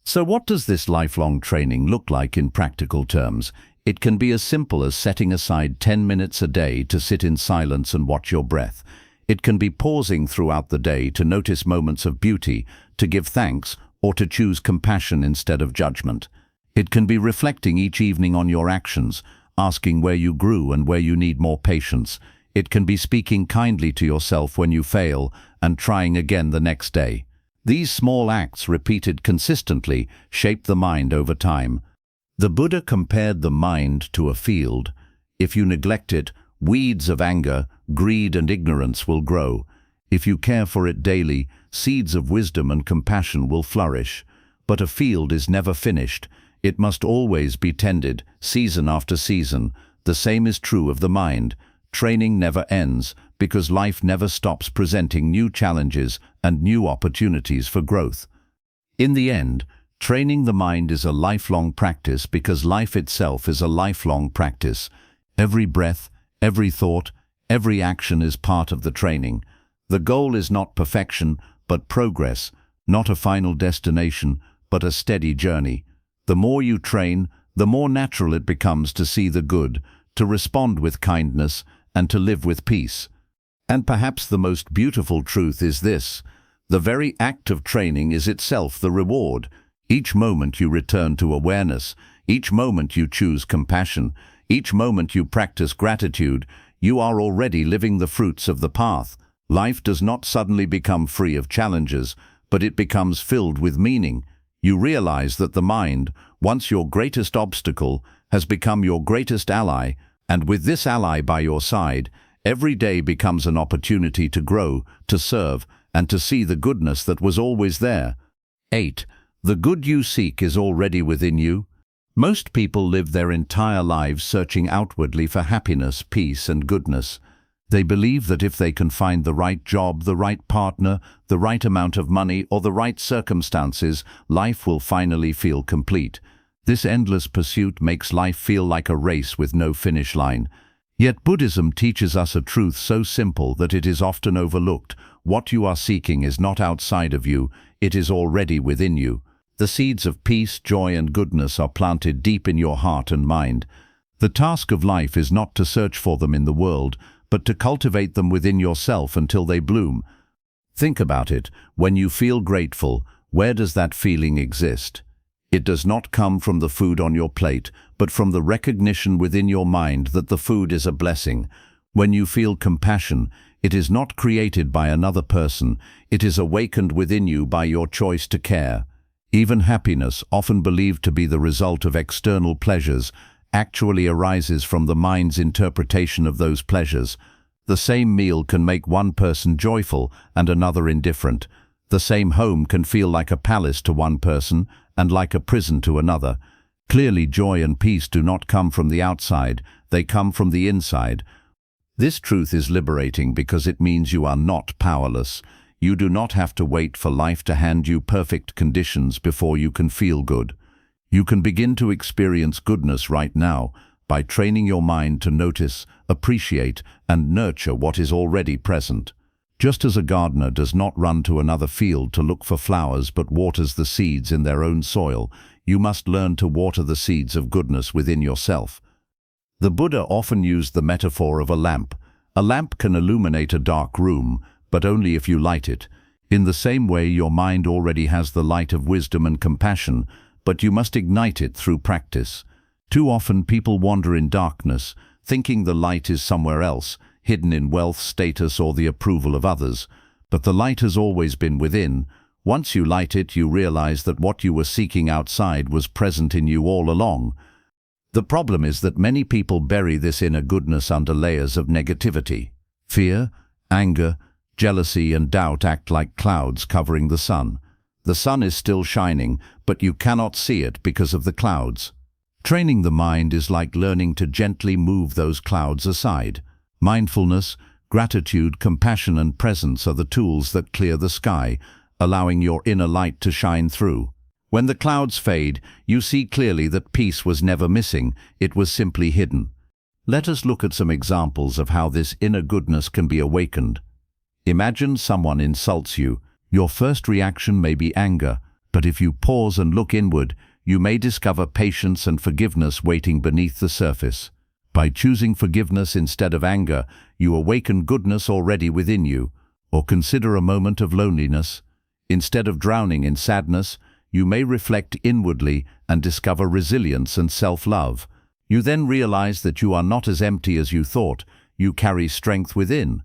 So what does this lifelong training look like in practical terms? It can be as simple as setting aside 10 minutes a day to sit in silence and watch your breath. It can be pausing throughout the day to notice moments of beauty, to give thanks, or to choose compassion instead of judgment. It can be reflecting each evening on your actions, asking where you grew and where you need more patience. It can be speaking kindly to yourself when you fail and trying again the next day. These small acts, repeated consistently, shape the mind over time. The Buddha compared the mind to a field. If you neglect it, weeds of anger, greed, and ignorance will grow. If you care for it daily, seeds of wisdom and compassion will flourish. But a field is never finished. It must always be tended, season after season. The same is true of the mind. Training never ends, because life never stops presenting new challenges and new opportunities for growth. In the end, training the mind is a lifelong practice because life itself is a lifelong practice. Every breath, every thought, every action is part of the training. The goal is not perfection, but progress, not a final destination, but a steady journey. The more you train, the more natural it becomes to see the good, to respond with kindness, and to live with peace. And perhaps the most beautiful truth is this: the very act of training is itself the reward. Each moment you return to awareness, each moment you choose compassion, each moment you practice gratitude, you are already living the fruits of the path. Life does not suddenly become free of challenges, but it becomes filled with meaning. You realize that the mind, once your greatest obstacle, has become your greatest ally, and with this ally by your side, every day becomes an opportunity to grow, to serve, and to see the goodness that was always there. 8. The good you seek is already within you. Most people live their entire lives searching outwardly for happiness, peace, and goodness. They believe that if they can find the right job, the right partner, the right amount of money, or the right circumstances, life will finally feel complete. This endless pursuit makes life feel like a race with no finish line. Yet Buddhism teaches us a truth so simple that it is often overlooked. What you are seeking is not outside of you, it is already within you. The seeds of peace, joy, and goodness are planted deep in your heart and mind. The task of life is not to search for them in the world, but to cultivate them within yourself until they bloom. Think about it. When you feel grateful, where does that feeling exist? It does not come from the food on your plate, but from the recognition within your mind that the food is a blessing. When you feel compassion, it is not created by another person, it is awakened within you by your choice to care. Even happiness, often believed to be the result of external pleasures, actually arises from the mind's interpretation of those pleasures. The same meal can make one person joyful and another indifferent. The same home can feel like a palace to one person and like a prison to another. Clearly, joy and peace do not come from the outside, they come from the inside. This truth is liberating because it means you are not powerless. You do not have to wait for life to hand you perfect conditions before you can feel good. You can begin to experience goodness right now by training your mind to notice, appreciate, and nurture what is already present. Just as a gardener does not run to another field to look for flowers but waters the seeds in their own soil, you must learn to water the seeds of goodness within yourself. The Buddha often used the metaphor of a lamp. A lamp can illuminate a dark room, but only if you light it. In the same way, your mind already has the light of wisdom and compassion, but you must ignite it through practice. Too often people wander in darkness, thinking the light is somewhere else, hidden in wealth, status, or the approval of others. But the light has always been within. Once you light it, you realize that what you were seeking outside was present in you all along. The problem is that many people bury this inner goodness under layers of negativity. Fear, anger, jealousy, and doubt act like clouds covering the sun. The sun is still shining, but you cannot see it because of the clouds. Training the mind is like learning to gently move those clouds aside. Mindfulness, gratitude, compassion, and presence are the tools that clear the sky, allowing your inner light to shine through. When the clouds fade, you see clearly that peace was never missing, it was simply hidden. Let us look at some examples of how this inner goodness can be awakened. Imagine someone insults you. Your first reaction may be anger, but if you pause and look inward, you may discover patience and forgiveness waiting beneath the surface. By choosing forgiveness instead of anger, you awaken goodness already within you. Or consider a moment of loneliness. Instead of drowning in sadness, you may reflect inwardly and discover resilience and self-love. You then realize that you are not as empty as you thought, you carry strength within.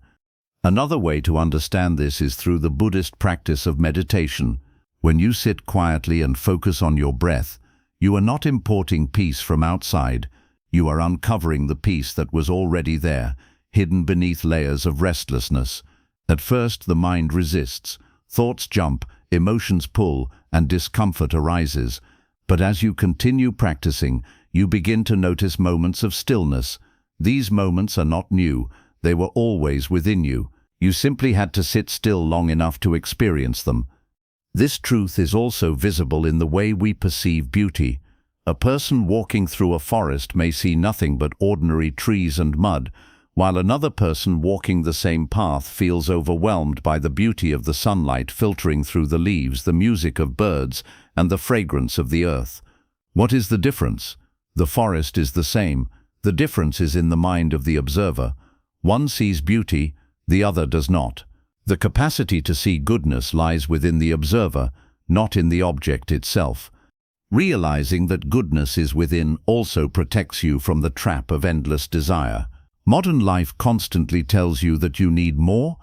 Another way to understand this is through the Buddhist practice of meditation. When you sit quietly and focus on your breath, you are not importing peace from outside, you are uncovering the peace that was already there, hidden beneath layers of restlessness. At first the mind resists, thoughts jump, emotions pull, and discomfort arises. But as you continue practicing, you begin to notice moments of stillness. These moments are not new, they were always within you. You simply had to sit still long enough to experience them. This truth is also visible in the way we perceive beauty. A person walking through a forest may see nothing but ordinary trees and mud, while another person walking the same path feels overwhelmed by the beauty of the sunlight filtering through the leaves, the music of birds, and the fragrance of the earth. What is the difference? The forest is the same. The difference is in the mind of the observer. One sees beauty, the other does not. The capacity to see goodness lies within the observer, not in the object itself. Realizing that goodness is within also protects you from the trap of endless desire. Modern life constantly tells you that you need more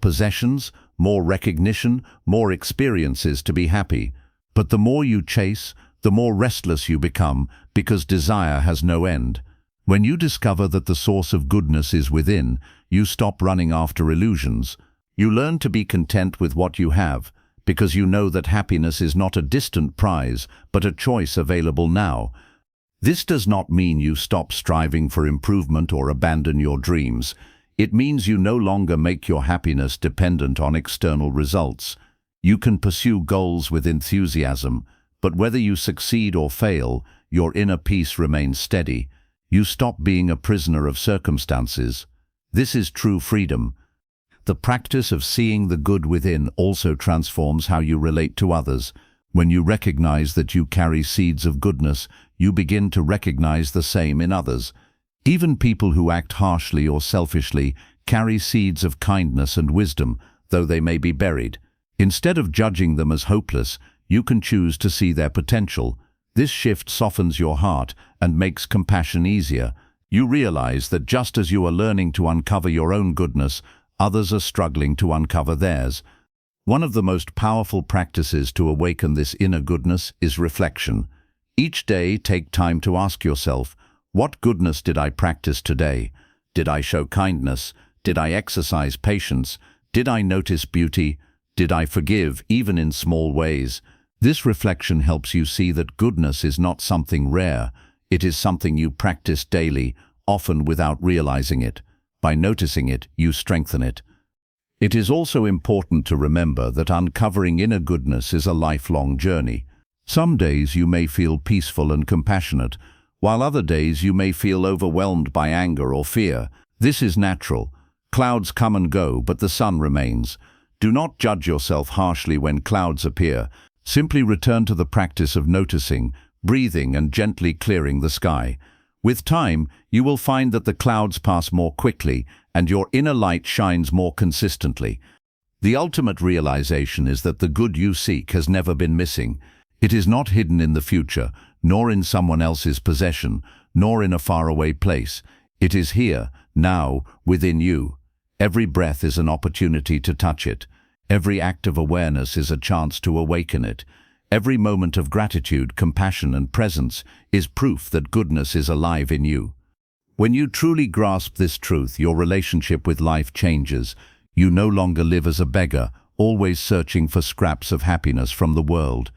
possessions, more recognition, more experiences to be happy. But the more you chase, the more restless you become, because desire has no end. When you discover that the source of goodness is within, you stop running after illusions. You learn to be content with what you have, because you know that happiness is not a distant prize, but a choice available now. This does not mean you stop striving for improvement or abandon your dreams. It means you no longer make your happiness dependent on external results. You can pursue goals with enthusiasm, but whether you succeed or fail, your inner peace remains steady. You stop being a prisoner of circumstances. This is true freedom. The practice of seeing the good within also transforms how you relate to others. When you recognize that you carry seeds of goodness, you begin to recognize the same in others. Even people who act harshly or selfishly carry seeds of kindness and wisdom, though they may be buried. Instead of judging them as hopeless, you can choose to see their potential. This shift softens your heart and makes compassion easier. You realize that just as you are learning to uncover your own goodness, others are struggling to uncover theirs. One of the most powerful practices to awaken this inner goodness is reflection. Each day, take time to ask yourself, what goodness did I practice today? Did I show kindness? Did I exercise patience? Did I notice beauty? Did I forgive, even in small ways? This reflection helps you see that goodness is not something rare. It is something you practice daily, often without realizing it. By noticing it, you strengthen it. It is also important to remember that uncovering inner goodness is a lifelong journey. Some days you may feel peaceful and compassionate, while other days you may feel overwhelmed by anger or fear. This is natural. Clouds come and go, but the sun remains. Do not judge yourself harshly when clouds appear. Simply return to the practice of noticing, breathing, and gently clearing the sky. With time, you will find that the clouds pass more quickly and your inner light shines more consistently. The ultimate realization is that the good you seek has never been missing. It is not hidden in the future, nor in someone else's possession, nor in a faraway place. It is here, now, within you. Every breath is an opportunity to touch it. Every act of awareness is a chance to awaken it. Every moment of gratitude, compassion, and presence is proof that goodness is alive in you. When you truly grasp this truth, your relationship with life changes. You no longer live as a beggar, always searching for scraps of happiness from the world.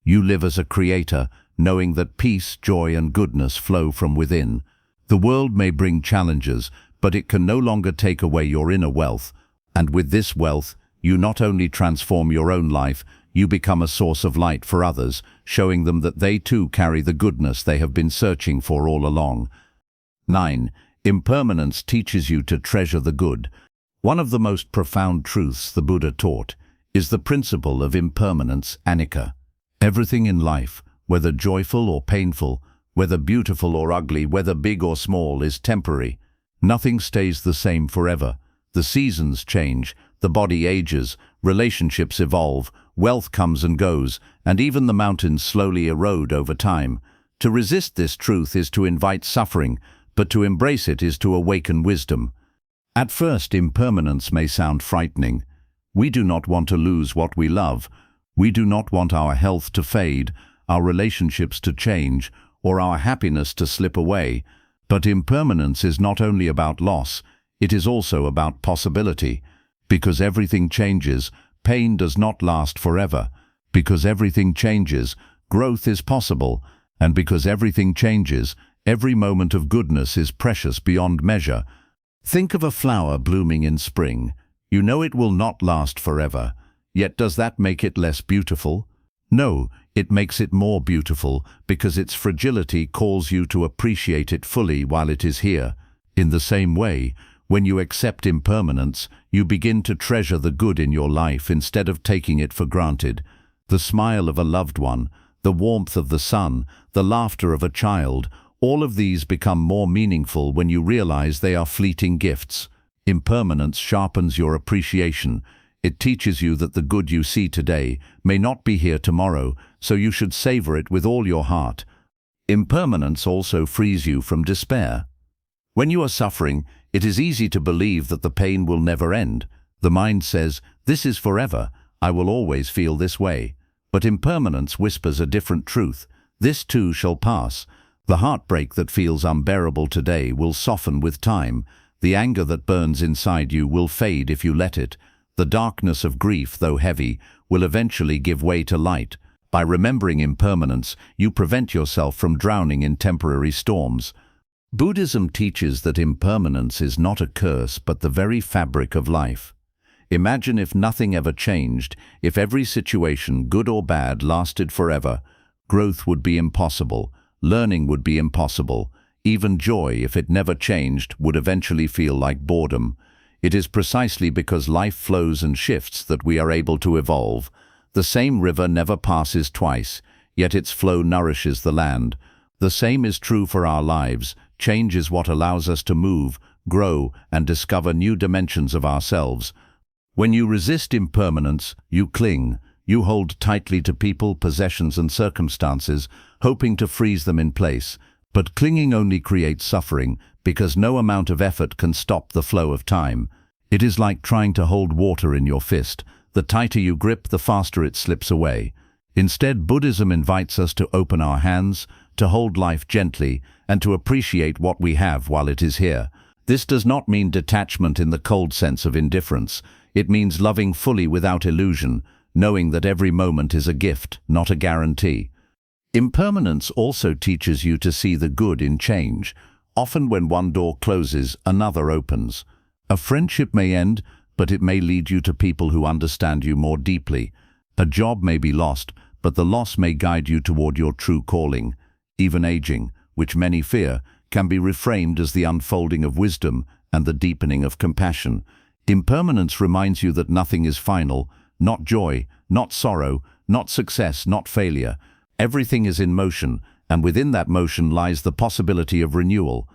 You live as a creator, knowing that peace, joy, and goodness flow from within. The world may bring challenges, but it can no longer take away your inner wealth. And with this wealth, you not only transform your own life, you become a source of light for others, showing them that they too carry the goodness they have been searching for all along. 9. Impermanence teaches you to treasure the good. One of the most profound truths the Buddha taught is the principle of impermanence, anicca. Everything in life, whether joyful or painful, whether beautiful or ugly, whether big or small, is temporary. Nothing stays the same forever. The seasons change, the body ages, relationships evolve, wealth comes and goes, and even the mountains slowly erode over time. To resist this truth is to invite suffering, but to embrace it is to awaken wisdom. At first, impermanence may sound frightening. We do not want to lose what we love. We do not want our health to fade, our relationships to change, or our happiness to slip away. But impermanence is not only about loss, it is also about possibility. Because everything changes, pain does not last forever. Because everything changes, growth is possible. And because everything changes, every moment of goodness is precious beyond measure. Think of a flower blooming in spring. You know it will not last forever. Yet does that make it less beautiful? No, it makes it more beautiful because its fragility calls you to appreciate it fully while it is here. In the same way, when you accept impermanence, you begin to treasure the good in your life instead of taking it for granted. The smile of a loved one, the warmth of the sun, the laughter of a child, all of these become more meaningful when you realize they are fleeting gifts. Impermanence sharpens your appreciation. It teaches you that the good you see today may not be here tomorrow, so you should savor it with all your heart. Impermanence also frees you from despair. When you are suffering, it is easy to believe that the pain will never end. The mind says, "This is forever. I will always feel this way." But impermanence whispers a different truth. This too shall pass. The heartbreak that feels unbearable today will soften with time. The anger that burns inside you will fade if you let it. The darkness of grief, though heavy, will eventually give way to light. By remembering impermanence, you prevent yourself from drowning in temporary storms. Buddhism teaches that impermanence is not a curse but the very fabric of life. Imagine if nothing ever changed, if every situation, good or bad, lasted forever. Growth would be impossible. Learning would be impossible. Even joy, if it never changed, would eventually feel like boredom. It is precisely because life flows and shifts that we are able to evolve. The same river never passes twice, yet its flow nourishes the land. The same is true for our lives. Change is what allows us to move, grow, and discover new dimensions of ourselves. When you resist impermanence, you cling. You hold tightly to people, possessions and circumstances, hoping to freeze them in place. But clinging only creates suffering, because no amount of effort can stop the flow of time. It is like trying to hold water in your fist. The tighter you grip, the faster it slips away. Instead, Buddhism invites us to open our hands, to hold life gently, and to appreciate what we have while it is here. This does not mean detachment in the cold sense of indifference. It means loving fully without illusion, knowing that every moment is a gift, not a guarantee. Impermanence also teaches you to see the good in change. Often when one door closes, another opens. A friendship may end, but it may lead you to people who understand you more deeply. A job may be lost, but the loss may guide you toward your true calling. Even aging, which many fear, can be reframed as the unfolding of wisdom and the deepening of compassion. Impermanence reminds you that nothing is final, not joy, not sorrow, not success, not failure. Everything is in motion, and within that motion lies the possibility of renewal.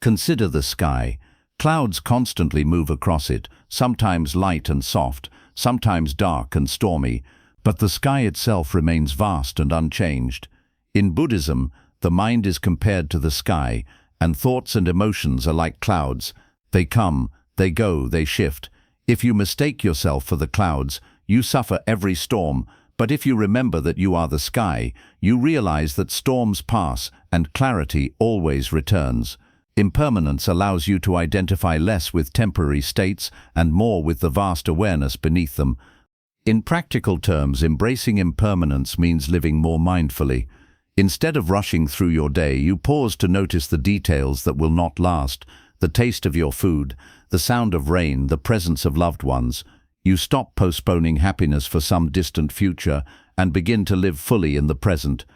Consider the sky. Clouds constantly move across it, sometimes light and soft, sometimes dark and stormy, but the sky itself remains vast and unchanged. In Buddhism, the mind is compared to the sky, and thoughts and emotions are like clouds. They come, they go, they shift. If you mistake yourself for the clouds, you suffer every storm, but if you remember that you are the sky, you realize that storms pass and clarity always returns. Impermanence allows you to identify less with temporary states and more with the vast awareness beneath them. In practical terms, embracing impermanence means living more mindfully. Instead of rushing through your day, you pause to notice the details that will not last, the taste of your food, the sound of rain, the presence of loved ones. You stop postponing happiness for some distant future and begin to live fully in the present.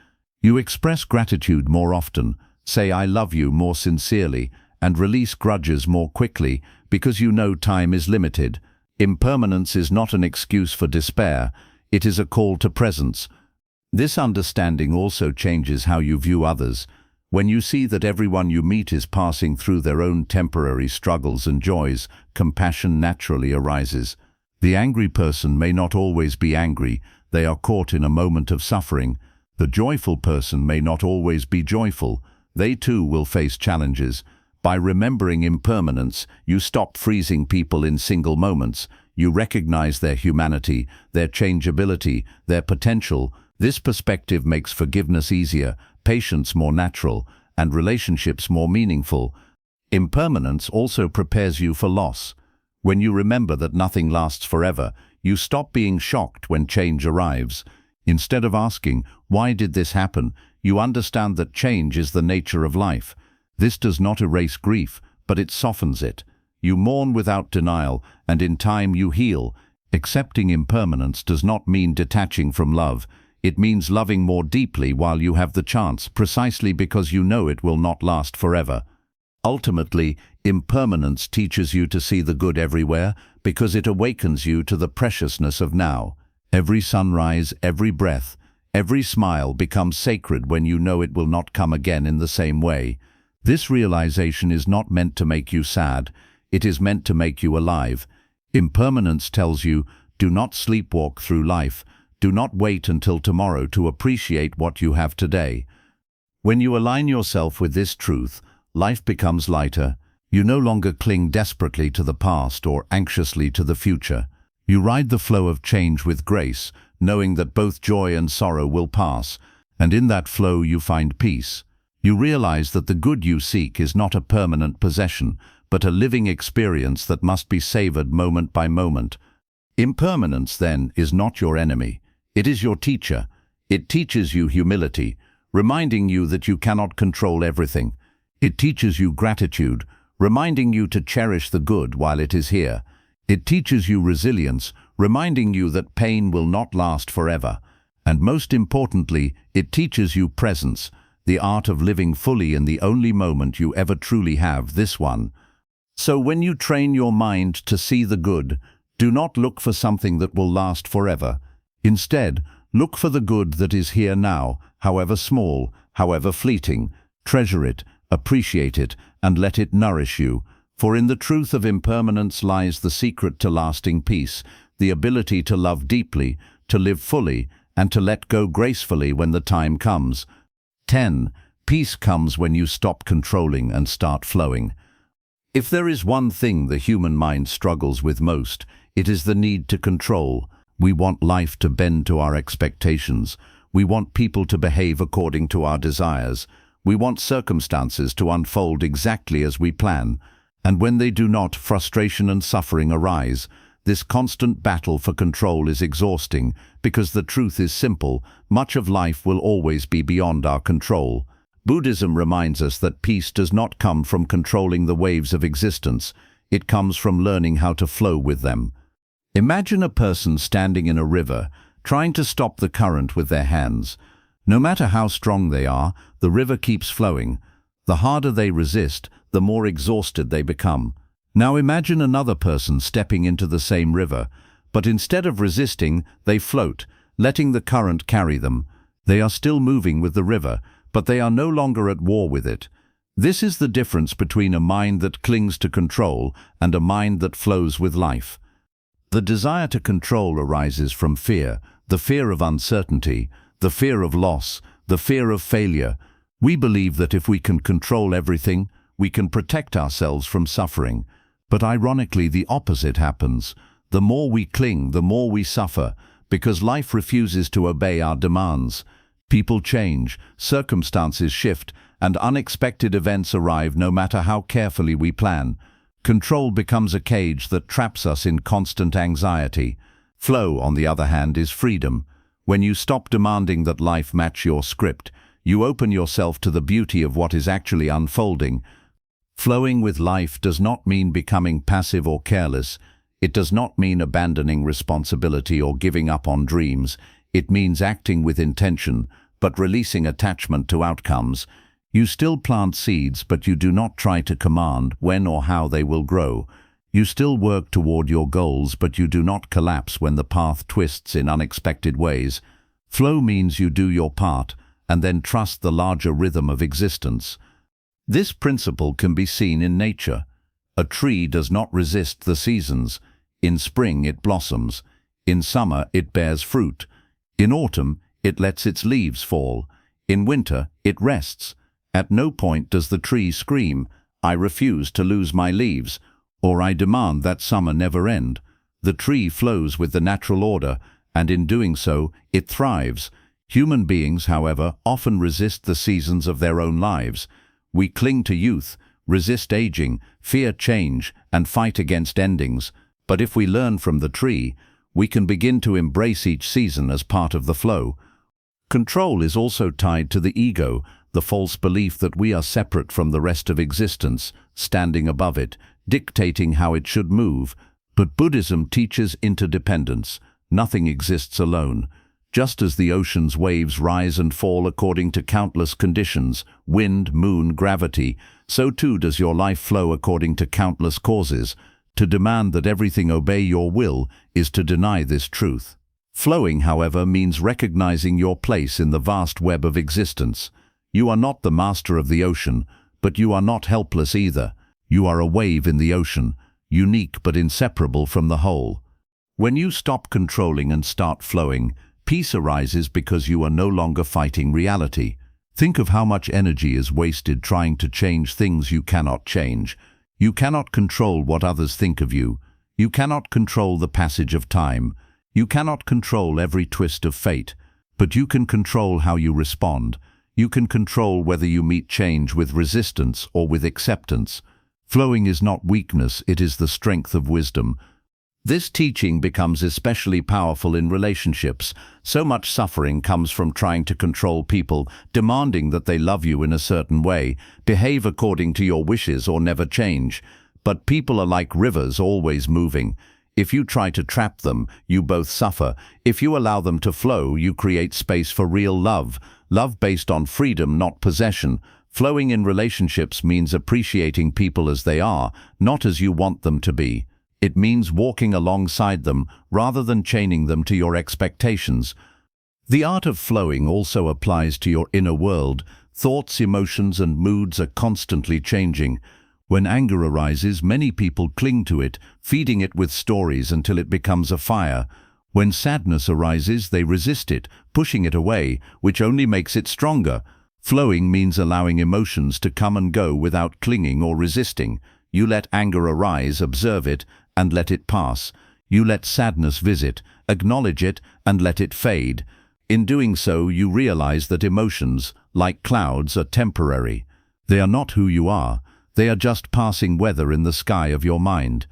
You express gratitude more often, say "I love you" more sincerely, and release grudges more quickly because you know time is limited. Impermanence is not an excuse for despair, it is a call to presence. This understanding also changes how you view others. When you see that everyone you meet is passing through their own temporary struggles and joys, compassion naturally arises. The angry person may not always be angry, they are caught in a moment of suffering. The joyful person may not always be joyful, they too will face challenges. By remembering impermanence, you stop freezing people in single moments. You recognize their humanity, their changeability, their potential. This perspective makes forgiveness easier, patience more natural, and relationships more meaningful. Impermanence also prepares you for loss. When you remember that nothing lasts forever, you stop being shocked when change arrives. Instead of asking, "Why did this happen?" you understand that change is the nature of life. This does not erase grief, but it softens it. You mourn without denial, and in time you heal. Accepting impermanence does not mean detaching from love. It means loving more deeply while you have the chance, precisely because you know it will not last forever. Ultimately, impermanence teaches you to see the good everywhere because it awakens you to the preciousness of now. Every sunrise, every breath, every smile becomes sacred when you know it will not come again in the same way. This realization is not meant to make you sad, it is meant to make you alive. Impermanence tells you, do not sleepwalk through life, do not wait until tomorrow to appreciate what you have today. When you align yourself with this truth, life becomes lighter. You no longer cling desperately to the past or anxiously to the future. You ride the flow of change with grace, knowing that both joy and sorrow will pass, and in that flow you find peace. You realize that the good you seek is not a permanent possession, but a living experience that must be savored moment by moment. Impermanence, then, is not your enemy. It is your teacher. It teaches you humility, reminding you that you cannot control everything. It teaches you gratitude, reminding you to cherish the good while it is here. It teaches you resilience, reminding you that pain will not last forever. And most importantly, it teaches you presence, the art of living fully in the only moment you ever truly have, this one. So when you train your mind to see the good, do not look for something that will last forever. Instead, look for the good that is here now, however small, however fleeting. Treasure it, appreciate it, and let it nourish you. For in the truth of impermanence lies the secret to lasting peace, the ability to love deeply, to live fully, and to let go gracefully when the time comes. 10. Peace comes when you stop controlling and start flowing. If there is one thing the human mind struggles with most, it is the need to control. We want life to bend to our expectations. We want people to behave according to our desires. We want circumstances to unfold exactly as we plan. And when they do not, frustration and suffering arise. This constant battle for control is exhausting, because the truth is simple: much of life will always be beyond our control. Buddhism reminds us that peace does not come from controlling the waves of existence. It comes from learning how to flow with them. Imagine a person standing in a river, trying to stop the current with their hands. No matter how strong they are, the river keeps flowing. The harder they resist, the more exhausted they become. Now imagine another person stepping into the same river, but instead of resisting, they float, letting the current carry them. They are still moving with the river, but they are no longer at war with it. This is the difference between a mind that clings to control and a mind that flows with life. The desire to control arises from fear, the fear of uncertainty, the fear of loss, the fear of failure. We believe that if we can control everything, we can protect ourselves from suffering. But ironically, the opposite happens. The more we cling, the more we suffer, because life refuses to obey our demands. People change, circumstances shift, and unexpected events arrive no matter how carefully we plan. Control becomes a cage that traps us in constant anxiety. Flow, on the other hand, is freedom. When you stop demanding that life match your script, you open yourself to the beauty of what is actually unfolding. Flowing with life does not mean becoming passive or careless. It does not mean abandoning responsibility or giving up on dreams. It means acting with intention, but releasing attachment to outcomes. You still plant seeds, but you do not try to command when or how they will grow. You still work toward your goals, but you do not collapse when the path twists in unexpected ways. Flow means you do your part, and then trust the larger rhythm of existence. This principle can be seen in nature. A tree does not resist the seasons. In spring it blossoms. In summer it bears fruit. In autumn it lets its leaves fall. In winter it rests. At no point does the tree scream, "I refuse to lose my leaves," or "I demand that summer never end." The tree flows with the natural order, and in doing so, it thrives. Human beings, however, often resist the seasons of their own lives. We cling to youth, resist aging, fear change, and fight against endings. But if we learn from the tree, we can begin to embrace each season as part of the flow. Control is also tied to the ego, the false belief that we are separate from the rest of existence, standing above it, dictating how it should move. But Buddhism teaches interdependence. Nothing exists alone. Just as the ocean's waves rise and fall according to countless conditions, wind, moon, gravity, so too does your life flow according to countless causes. To demand that everything obey your will is to deny this truth. Flowing, however, means recognizing your place in the vast web of existence. You are not the master of the ocean, but you are not helpless either. You are a wave in the ocean, unique but inseparable from the whole. When you stop controlling and start flowing, peace arises because you are no longer fighting reality. Think of how much energy is wasted trying to change things you cannot change. You cannot control what others think of you. You cannot control the passage of time. You cannot control every twist of fate. But you can control how you respond. You can control whether you meet change with resistance or with acceptance. Flowing is not weakness, it is the strength of wisdom. This teaching becomes especially powerful in relationships. So much suffering comes from trying to control people, demanding that they love you in a certain way, behave according to your wishes, or never change. But people are like rivers, always moving. If you try to trap them, you both suffer. If you allow them to flow, you create space for real love. Love based on freedom, not possession. Flowing in relationships means appreciating people as they are, not as you want them to be. It means walking alongside them rather than chaining them to your expectations. The art of flowing also applies to your inner world. Thoughts, emotions, and moods are constantly changing. When anger arises, many people cling to it, feeding it with stories until it becomes a fire. When sadness arises, they resist it, pushing it away, which only makes it stronger. Flowing means allowing emotions to come and go without clinging or resisting. You let anger arise, observe it, and let it pass. You let sadness visit, acknowledge it, and let it fade. In doing so, you realize that emotions, like clouds, are temporary. They are not who you are. They are just passing weather in the sky of your mind.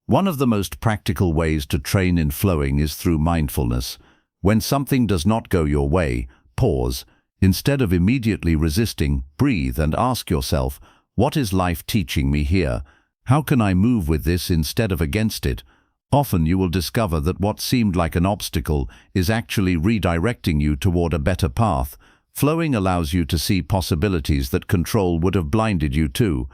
One of the most practical ways to train in flowing is through mindfulness. When something does not go your way, pause. Instead of immediately resisting, breathe and ask yourself, what is life teaching me here? How can I move with this instead of against it? Often you will discover that what seemed like an obstacle is actually redirecting you toward a better path. Flowing allows you to see possibilities that control would have blinded you to.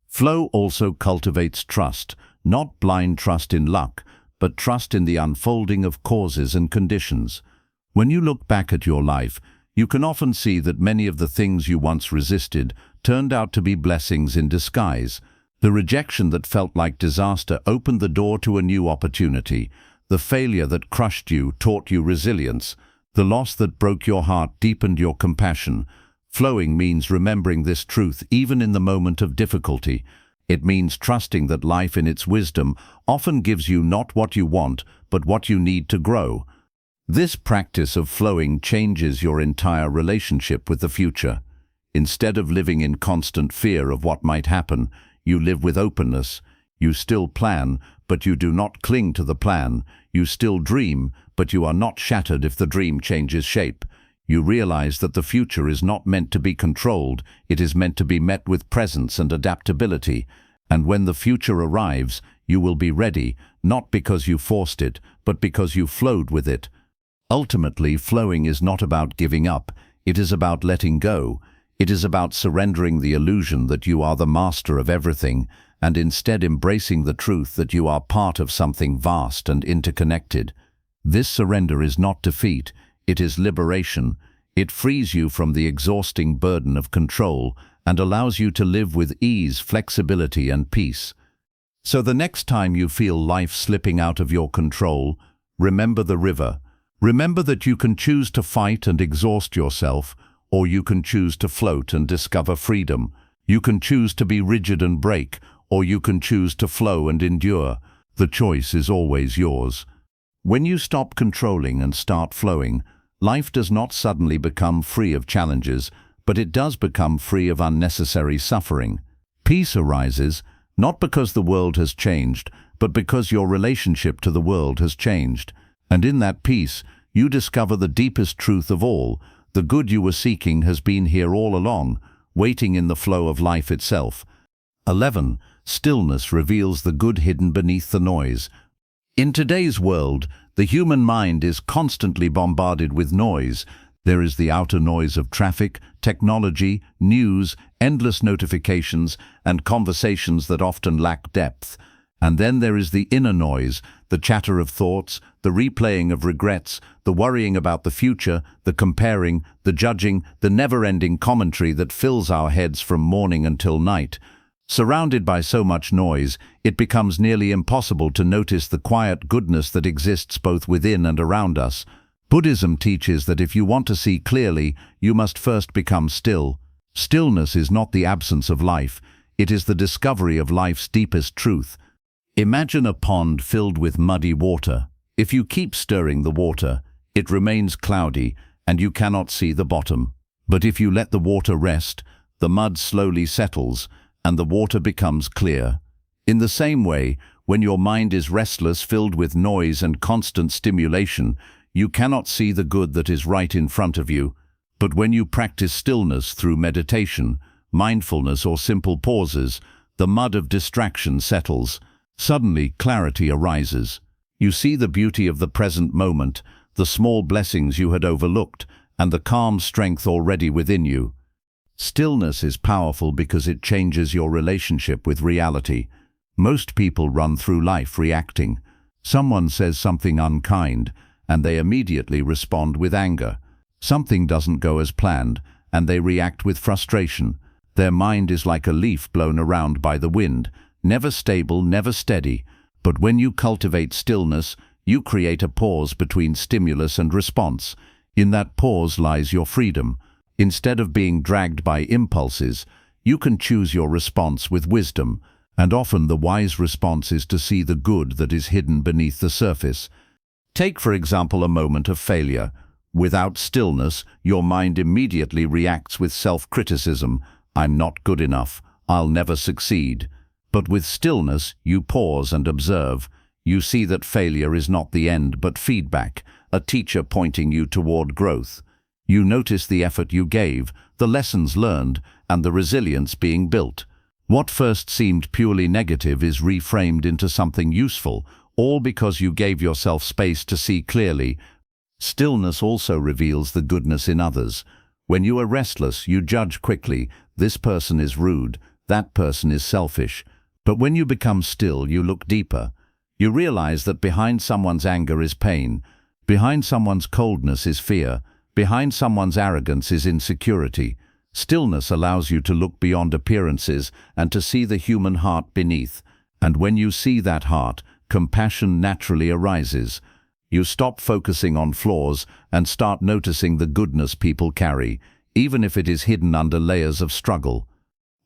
Flow also cultivates trust, not blind trust in luck, but trust in the unfolding of causes and conditions. When you look back at your life, you can often see that many of the things you once resisted turned out to be blessings in disguise. The rejection that felt like disaster opened the door to a new opportunity. The failure that crushed you taught you resilience. The loss that broke your heart deepened your compassion. Flowing means remembering this truth even in the moment of difficulty. It means trusting that life in its wisdom often gives you not what you want, but what you need to grow. This practice of flowing changes your entire relationship with the future. Instead of living in constant fear of what might happen, you live with openness. You still plan, but you do not cling to the plan. You still dream, but you are not shattered if the dream changes shape. You realize that the future is not meant to be controlled, it is meant to be met with presence and adaptability. And when the future arrives, you will be ready, not because you forced it, but because you flowed with it. Ultimately, flowing is not about giving up, it is about letting go. It is about surrendering the illusion that you are the master of everything, and instead embracing the truth that you are part of something vast and interconnected. This surrender is not defeat, it is liberation. It frees you from the exhausting burden of control and allows you to live with ease, flexibility, and peace. So the next time you feel life slipping out of your control, remember the river. Remember that you can choose to fight and exhaust yourself, or you can choose to float and discover freedom. You can choose to be rigid and break, or you can choose to flow and endure. The choice is always yours. When you stop controlling and start flowing, life does not suddenly become free of challenges, but it does become free of unnecessary suffering. Peace arises, not because the world has changed, but because your relationship to the world has changed. And in that peace, you discover the deepest truth of all. The good you were seeking has been here all along, waiting in the flow of life itself. 11. Stillness reveals the good hidden beneath the noise. In today's world, the human mind is constantly bombarded with noise. There is the outer noise of traffic, technology, news, endless notifications, and conversations that often lack depth. And then there is the inner noise, the chatter of thoughts, the replaying of regrets, the worrying about the future, the comparing, the judging, the never-ending commentary that fills our heads from morning until night. Surrounded by so much noise, it becomes nearly impossible to notice the quiet goodness that exists both within and around us. Buddhism teaches that if you want to see clearly, you must first become still. Stillness is not the absence of life, it is the discovery of life's deepest truth. Imagine a pond filled with muddy water. If you keep stirring the water, it remains cloudy and you cannot see the bottom. But if you let the water rest, the mud slowly settles and the water becomes clear. In the same way, when your mind is restless, filled with noise and constant stimulation, you cannot see the good that is right in front of you. But when you practice stillness through meditation, mindfulness, or simple pauses, the mud of distraction settles. Suddenly, clarity arises. You see the beauty of the present moment, the small blessings you had overlooked, and the calm strength already within you. Stillness is powerful because it changes your relationship with reality. Most people run through life reacting. Someone says something unkind, and they immediately respond with anger. Something doesn't go as planned, and they react with frustration. Their mind is like a leaf blown around by the wind, never stable, never steady. But when you cultivate stillness, You create a pause between stimulus and response. In that pause lies your freedom. Instead of being dragged by impulses, you can choose your response with wisdom, and often the wise response is to see the good that is hidden beneath the surface. Take, for example, a moment of failure. Without stillness, your mind immediately reacts with self-criticism. I'm not good enough. I'll never succeed. But with stillness, you pause and observe. You see that failure is not the end, but feedback, a teacher pointing you toward growth. You notice the effort you gave, the lessons learned, and the resilience being built. What first seemed purely negative is reframed into something useful, all because you gave yourself space to see clearly. Stillness also reveals the goodness in others. When you are restless, you judge quickly. This person is rude, that person is selfish. But when you become still, you look deeper. You realize that behind someone's anger is pain, behind someone's coldness is fear, behind someone's arrogance is insecurity. Stillness allows you to look beyond appearances and to see the human heart beneath. And when you see that heart, compassion naturally arises. You stop focusing on flaws and start noticing the goodness people carry, even if it is hidden under layers of struggle.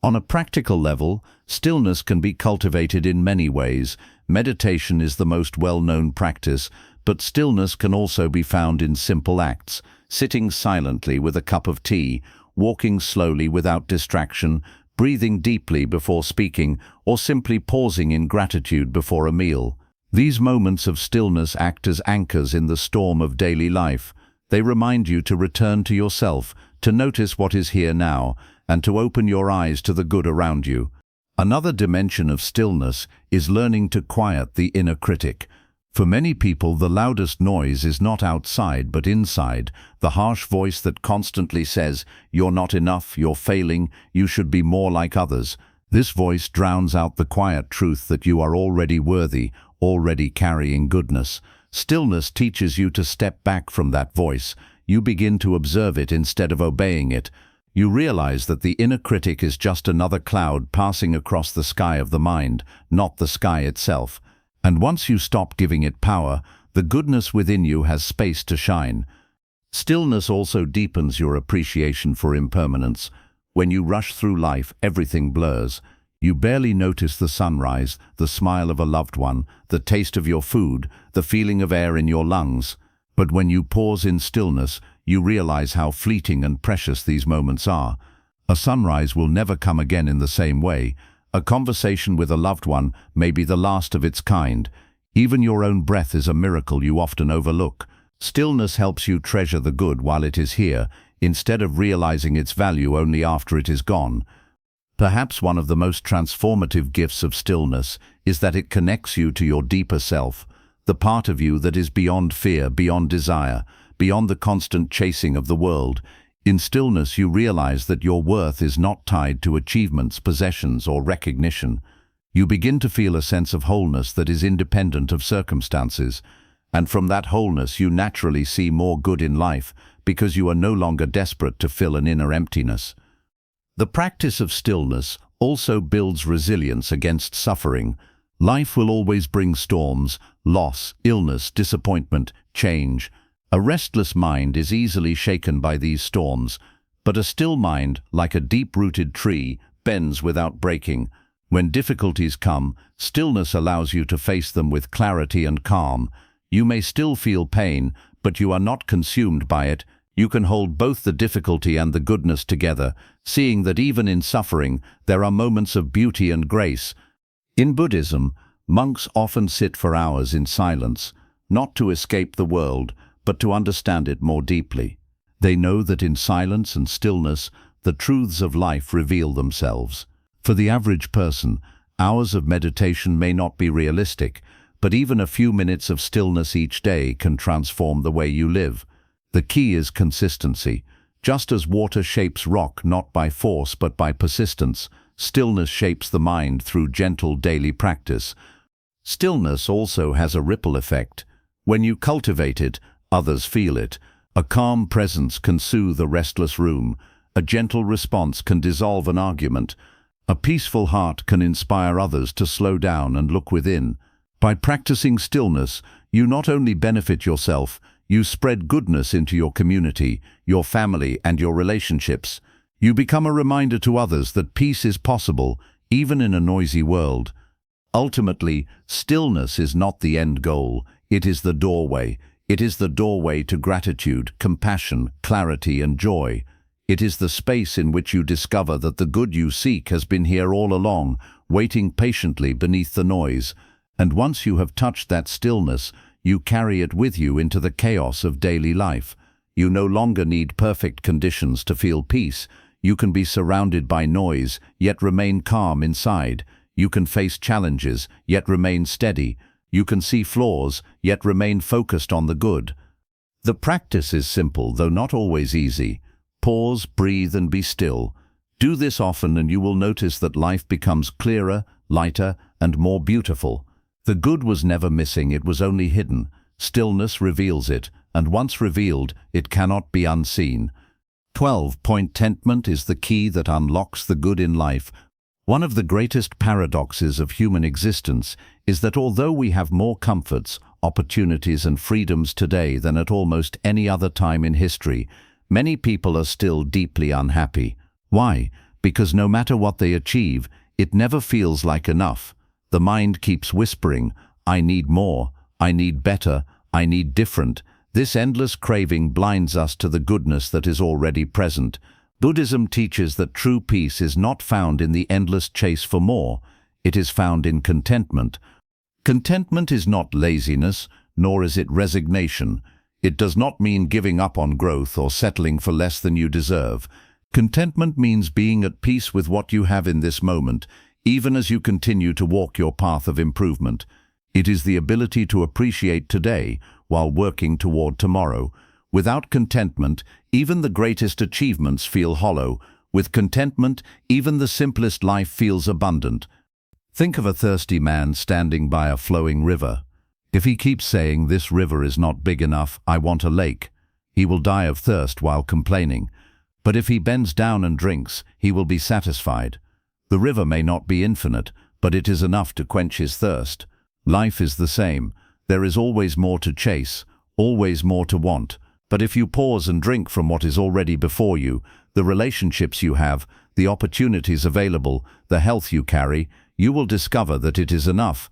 On a practical level, stillness can be cultivated in many ways. Meditation is the most well-known practice, but stillness can also be found in simple acts: sitting silently with a cup of tea, walking slowly without distraction, breathing deeply before speaking, or simply pausing in gratitude before a meal. These moments of stillness act as anchors in the storm of daily life. They remind you to return to yourself, to notice what is here now, and to open your eyes to the good around you. Another dimension of stillness is learning to quiet the inner critic. For many people, the loudest noise is not outside but inside, the harsh voice that constantly says, "You're not enough, you're failing, you should be more like others." This voice drowns out the quiet truth that you are already worthy, already carrying goodness. Stillness teaches you to step back from that voice. You begin to observe it instead of obeying it. You realize that the inner critic is just another cloud passing across the sky of the mind, not the sky itself. And once you stop giving it power, the goodness within you has space to shine. Stillness also deepens your appreciation for impermanence. When you rush through life, everything blurs. You barely notice the sunrise, the smile of a loved one, the taste of your food, the feeling of air in your lungs. But when you pause in stillness, you realize how fleeting and precious these moments are. A sunrise will never come again in the same way. A conversation with a loved one may be the last of its kind. Even your own breath is a miracle you often overlook. Stillness helps you treasure the good while it is here, instead of realizing its value only after it is gone. Perhaps one of the most transformative gifts of stillness is that it connects you to your deeper self, the part of you that is beyond fear, beyond desire, beyond the constant chasing of the world. In stillness, you realize that your worth is not tied to achievements, possessions, or recognition. You begin to feel a sense of wholeness that is independent of circumstances. And from that wholeness, you naturally see more good in life because you are no longer desperate to fill an inner emptiness. The practice of stillness also builds resilience against suffering. Life will always bring storms, loss, illness, disappointment, change. A restless mind is easily shaken by these storms, but a still mind, like a deep-rooted tree, bends without breaking. When difficulties come, stillness allows you to face them with clarity and calm. You may still feel pain, but you are not consumed by it. You can hold both the difficulty and the goodness together, seeing that even in suffering, there are moments of beauty and grace. In Buddhism, monks often sit for hours in silence, not to escape the world, but to understand it more deeply. They know that in silence and stillness, the truths of life reveal themselves. For the average person, hours of meditation may not be realistic, but even a few minutes of stillness each day can transform the way you live. The key is consistency. Just as water shapes rock not by force but by persistence, stillness shapes the mind through gentle daily practice. Stillness also has a ripple effect. When you cultivate it, others feel it. A calm presence can soothe a restless room. A gentle response can dissolve an argument. A peaceful heart can inspire others to slow down and look within. By practicing stillness, you not only benefit yourself, you spread goodness into your community, your family, and your relationships. You become a reminder to others that peace is possible, even in a noisy world. Ultimately, stillness is not the end goal, it is the doorway. It is the doorway to gratitude, compassion, clarity, and joy. It is the space in which you discover that the good you seek has been here all along, waiting patiently beneath the noise. And once you have touched that stillness, you carry it with you into the chaos of daily life. You no longer need perfect conditions to feel peace. You can be surrounded by noise, yet remain calm inside. You can face challenges, yet remain steady. You can see flaws, yet remain focused on the good. The practice is simple, though not always easy. Pause, breathe, and be still. Do this often and you will notice that life becomes clearer, lighter, and more beautiful. The good was never missing, it was only hidden. Stillness reveals it, and once revealed, it cannot be unseen. 12. Contentment is the key that unlocks the good in life. One of the greatest paradoxes of human existence is that although we have more comforts, opportunities, and freedoms today than at almost any other time in history, many people are still deeply unhappy. Why? Because no matter what they achieve, it never feels like enough. The mind keeps whispering, "I need more, I need better, I need different." This endless craving blinds us to the goodness that is already present. Buddhism teaches that true peace is not found in the endless chase for more. It is found in contentment. Contentment is not laziness, nor is it resignation. It does not mean giving up on growth or settling for less than you deserve. Contentment means being at peace with what you have in this moment, even as you continue to walk your path of improvement. It is the ability to appreciate today while working toward tomorrow. Without contentment, even the greatest achievements feel hollow. With contentment, even the simplest life feels abundant. Think of a thirsty man standing by a flowing river. If he keeps saying, "This river is not big enough, I want a lake," he will die of thirst while complaining. But if he bends down and drinks, he will be satisfied. The river may not be infinite, but it is enough to quench his thirst. Life is the same. There is always more to chase, always more to want. But if you pause and drink from what is already before you, the relationships you have, the opportunities available, the health you carry, you will discover that it is enough.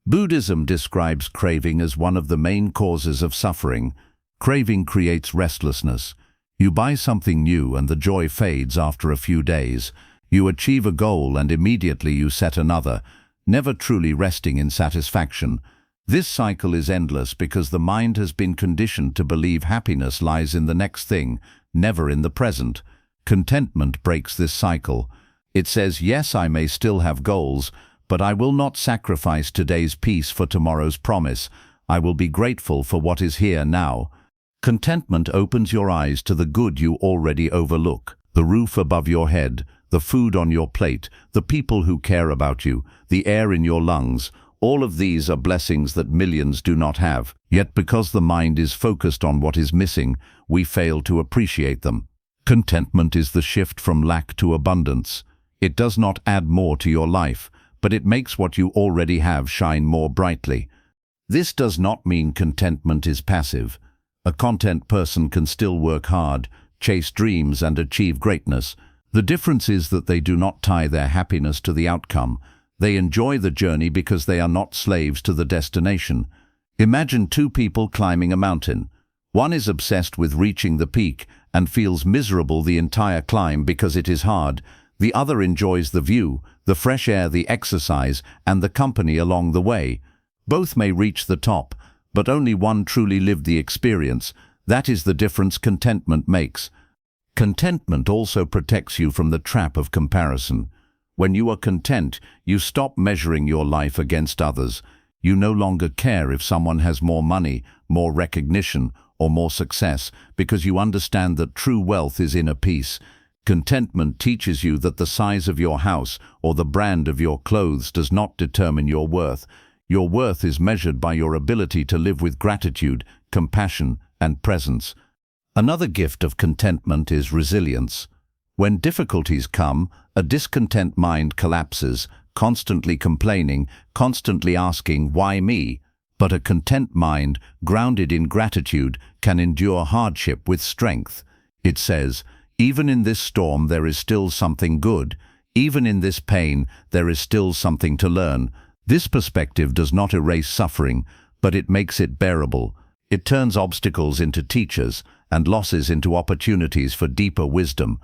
Buddhism describes craving as one of the main causes of suffering. Craving creates restlessness. You buy something new and the joy fades after a few days. You achieve a goal and immediately you set another, never truly resting in satisfaction. This cycle is endless because the mind has been conditioned to believe happiness lies in the next thing, never in the present. Contentment breaks this cycle. It says, yes, I may still have goals, but I will not sacrifice today's peace for tomorrow's promise. I will be grateful for what is here now. Contentment opens your eyes to the good you already overlook. The roof above your head, the food on your plate, the people who care about you, the air in your lungs. All of these are blessings that millions do not have. Yet because the mind is focused on what is missing, we fail to appreciate them. Contentment is the shift from lack to abundance. It does not add more to your life, but it makes what you already have shine more brightly. This does not mean contentment is passive. A content person can still work hard, chase dreams, and achieve greatness. The difference is that they do not tie their happiness to the outcome. They enjoy the journey because they are not slaves to the destination. Imagine two people climbing a mountain. One is obsessed with reaching the peak and feels miserable the entire climb because it is hard. The other enjoys the view, the fresh air, the exercise, and the company along the way. Both may reach the top, but only one truly lived the experience. That is the difference contentment makes. Contentment also protects you from the trap of comparison. When you are content, you stop measuring your life against others. You no longer care if someone has more money, more recognition, or more success, because you understand that true wealth is inner peace. Contentment teaches you that the size of your house or the brand of your clothes does not determine your worth. Your worth is measured by your ability to live with gratitude, compassion, and presence. Another gift of contentment is resilience. When difficulties come, a discontent mind collapses, constantly complaining, constantly asking, "Why me?" But a content mind, grounded in gratitude, can endure hardship with strength. It says, even in this storm there is still something good. Even in this pain there is still something to learn. This perspective does not erase suffering, but it makes it bearable. It turns obstacles into teachers and losses into opportunities for deeper wisdom.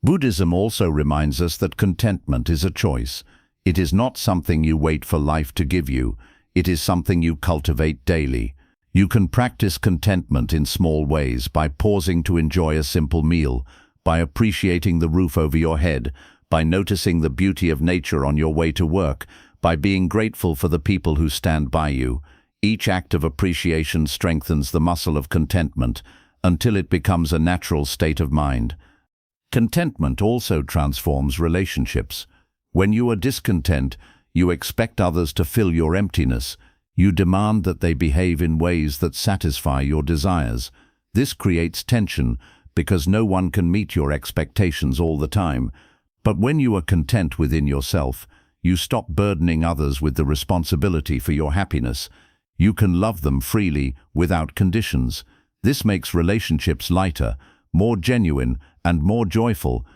Buddhism also reminds us that contentment is a choice. It is not something you wait for life to give you. It is something you cultivate daily. You can practice contentment in small ways by pausing to enjoy a simple meal, by appreciating the roof over your head, by noticing the beauty of nature on your way to work, by being grateful for the people who stand by you. Each act of appreciation strengthens the muscle of contentment until it becomes a natural state of mind. Contentment also transforms relationships. When you are discontent, you expect others to fill your emptiness. You demand that they behave in ways that satisfy your desires. This creates tension because no one can meet your expectations all the time. But when you are content within yourself, you stop burdening others with the responsibility for your happiness. You can love them freely, without conditions. This makes relationships lighter, more genuine, and more joyful.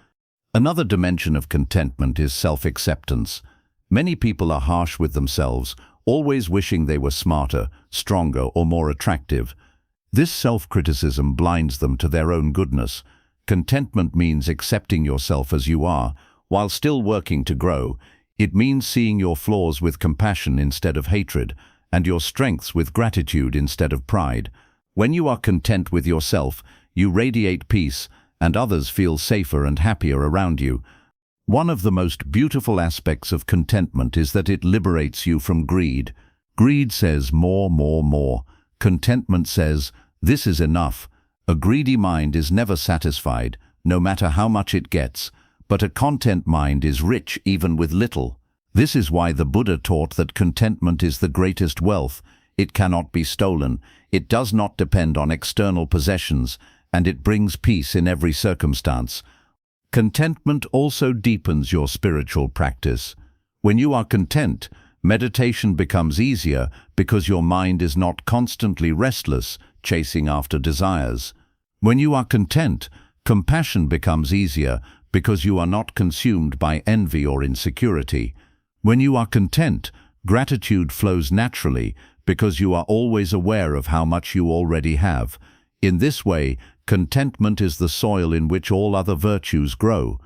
Another dimension of contentment is self-acceptance. Many people are harsh with themselves, always wishing they were smarter, stronger, or more attractive. This self-criticism blinds them to their own goodness. Contentment means accepting yourself as you are, while still working to grow. It means seeing your flaws with compassion instead of hatred, and your strengths with gratitude instead of pride. When you are content with yourself, you radiate peace, and others feel safer and happier around you. One of the most beautiful aspects of contentment is that it liberates you from greed. Greed says more, more, more. Contentment says, this is enough. A greedy mind is never satisfied, no matter how much it gets, but a content mind is rich even with little. This is why the Buddha taught that contentment is the greatest wealth. It cannot be stolen, it does not depend on external possessions, and it brings peace in every circumstance. Contentment also deepens your spiritual practice. When you are content, meditation becomes easier because your mind is not constantly restless, chasing after desires. When you are content, compassion becomes easier because you are not consumed by envy or insecurity. When you are content, gratitude flows naturally because you are always aware of how much you already have. In this way, contentment is the soil in which all other virtues grow.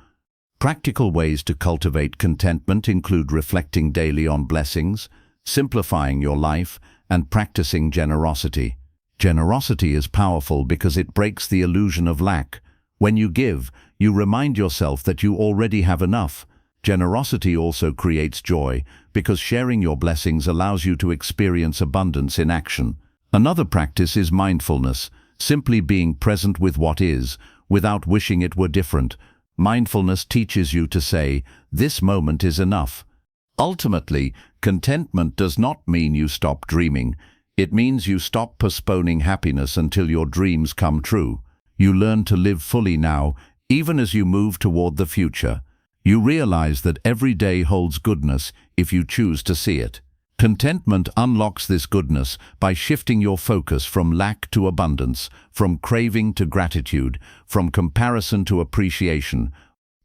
Practical ways to cultivate contentment include reflecting daily on blessings, simplifying your life, and practicing generosity. Generosity is powerful because it breaks the illusion of lack. When you give, you remind yourself that you already have enough. Generosity also creates joy because sharing your blessings allows you to experience abundance in action. Another practice is mindfulness, simply being present with what is, without wishing it were different. Mindfulness teaches you to say, this moment is enough. Ultimately, contentment does not mean you stop dreaming. It means you stop postponing happiness until your dreams come true. You learn to live fully now, even as you move toward the future. You realize that every day holds goodness if you choose to see it. Contentment unlocks this goodness by shifting your focus from lack to abundance, from craving to gratitude, from comparison to appreciation.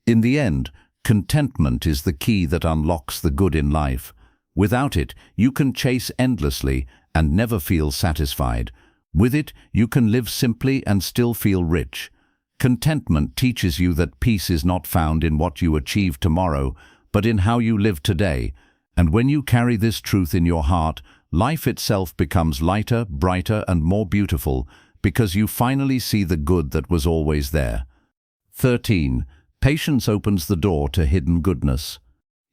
In the end, contentment is the key that unlocks the good in life. Without it, you can chase endlessly and never feel satisfied. With it, you can live simply and still feel rich. Contentment teaches you that peace is not found in what you achieve tomorrow, but in how you live today. And when you carry this truth in your heart, life itself becomes lighter, brighter, and more beautiful because you finally see the good that was always there. 13. Patience opens the door to hidden goodness.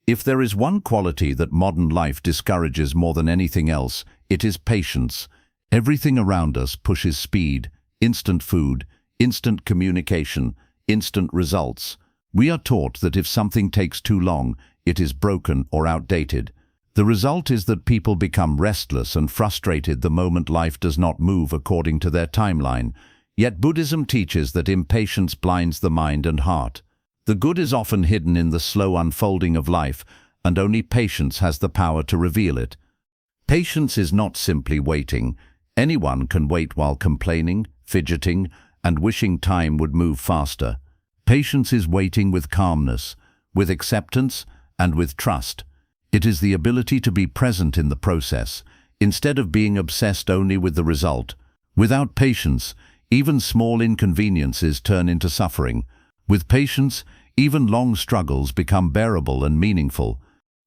If there is one quality that modern life discourages more than anything else, it is patience. Everything around us pushes speed, instant food, instant communication, instant results. We are taught that if something takes too long, it is broken or outdated. The result is that people become restless and frustrated the moment life does not move according to their timeline. Yet Buddhism teaches that impatience blinds the mind and heart. The good is often hidden in the slow unfolding of life, and only patience has the power to reveal it. Patience is not simply waiting. Anyone can wait while complaining, fidgeting, and wishing time would move faster. Patience is waiting with calmness, with acceptance, and with trust. It is the ability to be present in the process, instead of being obsessed only with the result. Without patience, even small inconveniences turn into suffering. With patience, even long struggles become bearable and meaningful.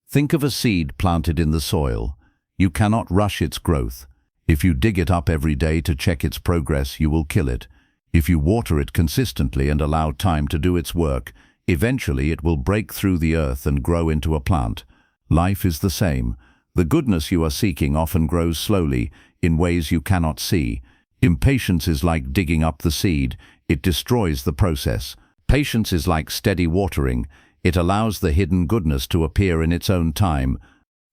Think of a seed planted in the soil. You cannot rush its growth. If you dig it up every day to check its progress, you will kill it. If you water it consistently and allow time to do its work, eventually it will break through the earth and grow into a plant. Life is the same. The goodness you are seeking often grows slowly, in ways you cannot see. Impatience is like digging up the seed. It destroys the process. Patience is like steady watering. It allows the hidden goodness to appear in its own time.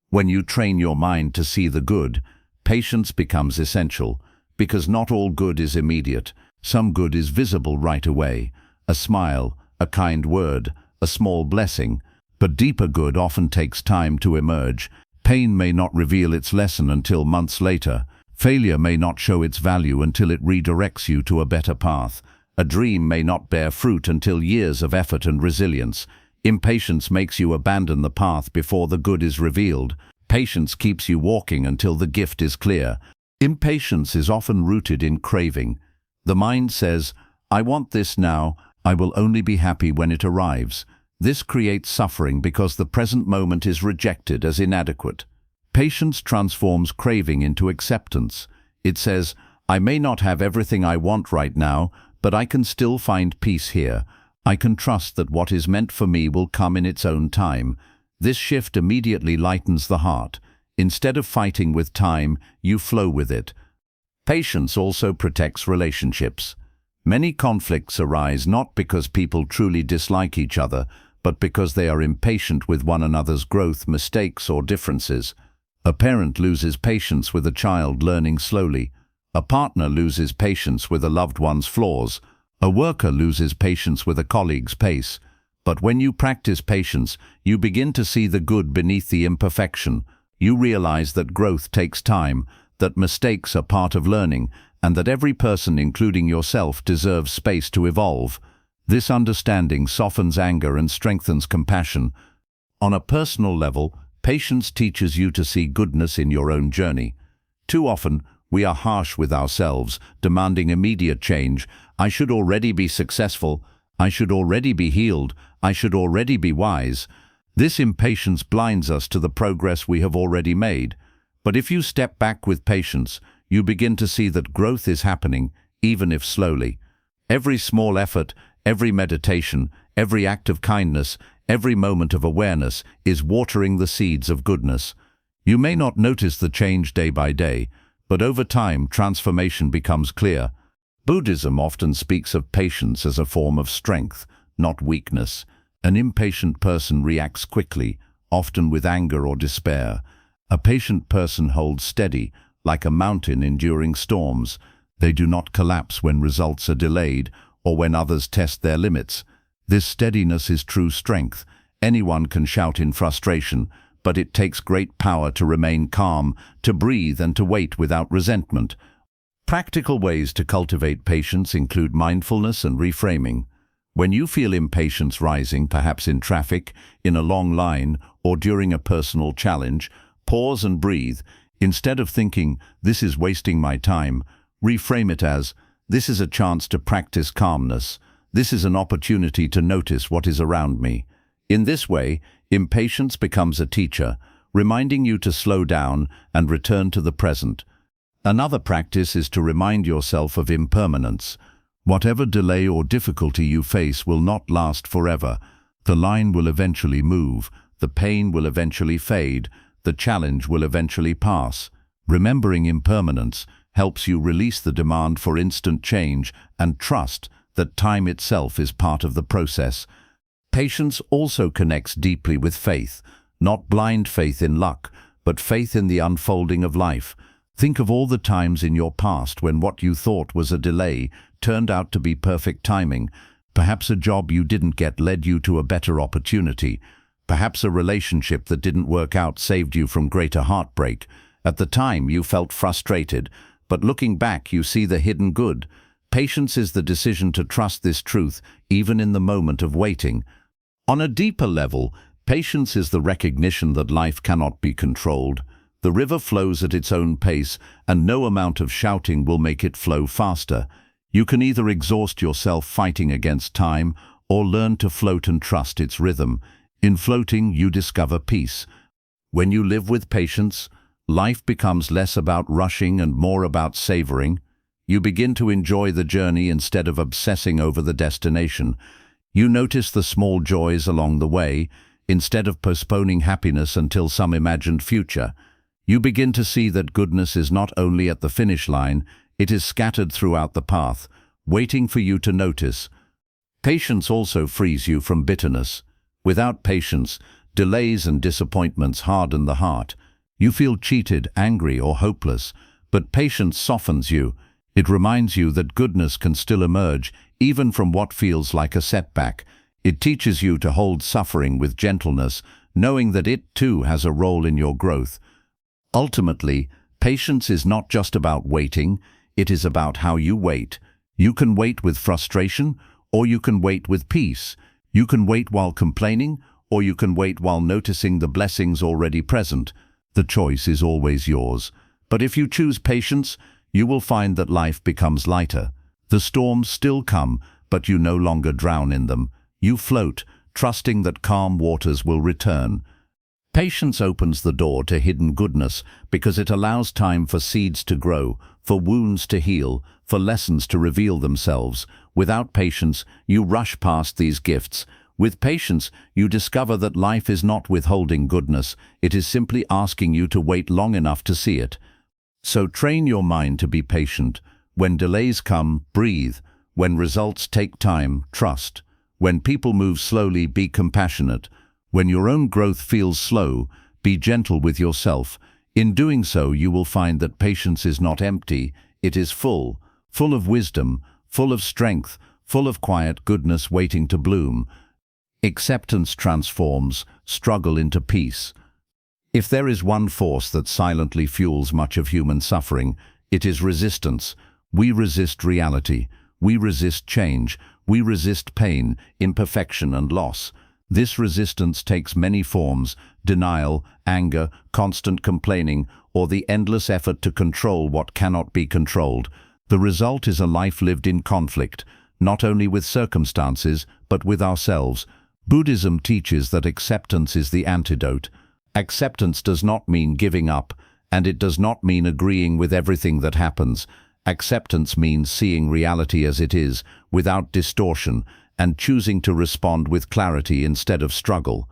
When you train your mind to see the good, patience becomes essential, because not all good is immediate. Some good is visible right away. A smile, a kind word, a small blessing. But deeper good often takes time to emerge. Pain may not reveal its lesson until months later. Failure may not show its value until it redirects you to a better path. A dream may not bear fruit until years of effort and resilience. Impatience makes you abandon the path before the good is revealed. Patience keeps you walking until the gift is clear. Impatience is often rooted in craving. The mind says, "I want this now. I will only be happy when it arrives." This creates suffering because the present moment is rejected as inadequate. Patience transforms craving into acceptance. It says, "I may not have everything I want right now, but I can still find peace here. I can trust that what is meant for me will come in its own time." This shift immediately lightens the heart. Instead of fighting with time, you flow with it. Patience also protects relationships. Many conflicts arise not because people truly dislike each other, but because they are impatient with one another's growth, mistakes, or differences. A parent loses patience with a child learning slowly. A partner loses patience with a loved one's flaws. A worker loses patience with a colleague's pace. But when you practice patience, you begin to see the good beneath the imperfection. You realize that growth takes time, that mistakes are part of learning, and that every person, including yourself, deserves space to evolve. This understanding softens anger and strengthens compassion. On a personal level, patience teaches you to see goodness in your own journey. Too often, we are harsh with ourselves, demanding immediate change. "I should already be successful. I should already be healed. I should already be wise." This impatience blinds us to the progress we have already made. But if you step back with patience, you begin to see that growth is happening, even if slowly. Every small effort, every meditation, every act of kindness, every moment of awareness is watering the seeds of goodness. You may not notice the change day by day, but over time transformation becomes clear. Buddhism often speaks of patience as a form of strength, not weakness. An impatient person reacts quickly, often with anger or despair. A patient person holds steady, like a mountain enduring storms. They do not collapse when results are delayed or when others test their limits. This steadiness is true strength. Anyone can shout in frustration, but it takes great power to remain calm, to breathe, and to wait without resentment. Practical ways to cultivate patience include mindfulness and reframing. When you feel impatience rising, perhaps in traffic, in a long line, or during a personal challenge, pause and breathe. Instead of thinking, "This is wasting my time," reframe it as, "This is a chance to practice calmness. This is an opportunity to notice what is around me." In this way, impatience becomes a teacher, reminding you to slow down and return to the present. Another practice is to remind yourself of impermanence. Whatever delay or difficulty you face will not last forever. The line will eventually move, the pain will eventually fade, the challenge will eventually pass. Remembering impermanence helps you release the demand for instant change and trust that time itself is part of the process. Patience also connects deeply with faith, not blind faith in luck, but faith in the unfolding of life. Think of all the times in your past when what you thought was a delay turned out to be perfect timing. Perhaps a job you didn't get led you to a better opportunity. Perhaps a relationship that didn't work out saved you from greater heartbreak. At the time, you felt frustrated, but looking back, you see the hidden good. Patience is the decision to trust this truth, even in the moment of waiting. On a deeper level, patience is the recognition that life cannot be controlled. The river flows at its own pace, and no amount of shouting will make it flow faster. You can either exhaust yourself fighting against time, or learn to float and trust its rhythm. In floating, you discover peace. When you live with patience, life becomes less about rushing and more about savoring. You begin to enjoy the journey instead of obsessing over the destination. You notice the small joys along the way, instead of postponing happiness until some imagined future. You begin to see that goodness is not only at the finish line, it is scattered throughout the path, waiting for you to notice. Patience also frees you from bitterness. Without patience, delays and disappointments harden the heart. You feel cheated, angry, or hopeless, but patience softens you. It reminds you that goodness can still emerge, even from what feels like a setback. It teaches you to hold suffering with gentleness, knowing that it too has a role in your growth. Ultimately, patience is not just about waiting, it is about how you wait. You can wait with frustration, or you can wait with peace. You can wait while complaining, or you can wait while noticing the blessings already present. The choice is always yours. But if you choose patience, you will find that life becomes lighter. The storms still come, but you no longer drown in them. You float, trusting that calm waters will return. Patience opens the door to hidden goodness because it allows time for seeds to grow, for wounds to heal, for lessons to reveal themselves. Without patience, you rush past these gifts. With patience, you discover that life is not withholding goodness, it is simply asking you to wait long enough to see it. So train your mind to be patient. When delays come, breathe. When results take time, trust. When people move slowly, be compassionate. When your own growth feels slow, be gentle with yourself. In doing so, you will find that patience is not empty, it is full of wisdom, full of strength, full of quiet goodness waiting to bloom. Acceptance transforms struggle into peace. If there is one force that silently fuels much of human suffering, it is resistance. We resist reality. We resist change. We resist pain, imperfection, and loss. This resistance takes many forms: denial, anger, constant complaining, or the endless effort to control what cannot be controlled. The result is a life lived in conflict, not only with circumstances, but with ourselves. Buddhism teaches that acceptance is the antidote. Acceptance does not mean giving up, and it does not mean agreeing with everything that happens. Acceptance means seeing reality as it is, without distortion, and choosing to respond with clarity instead of struggle.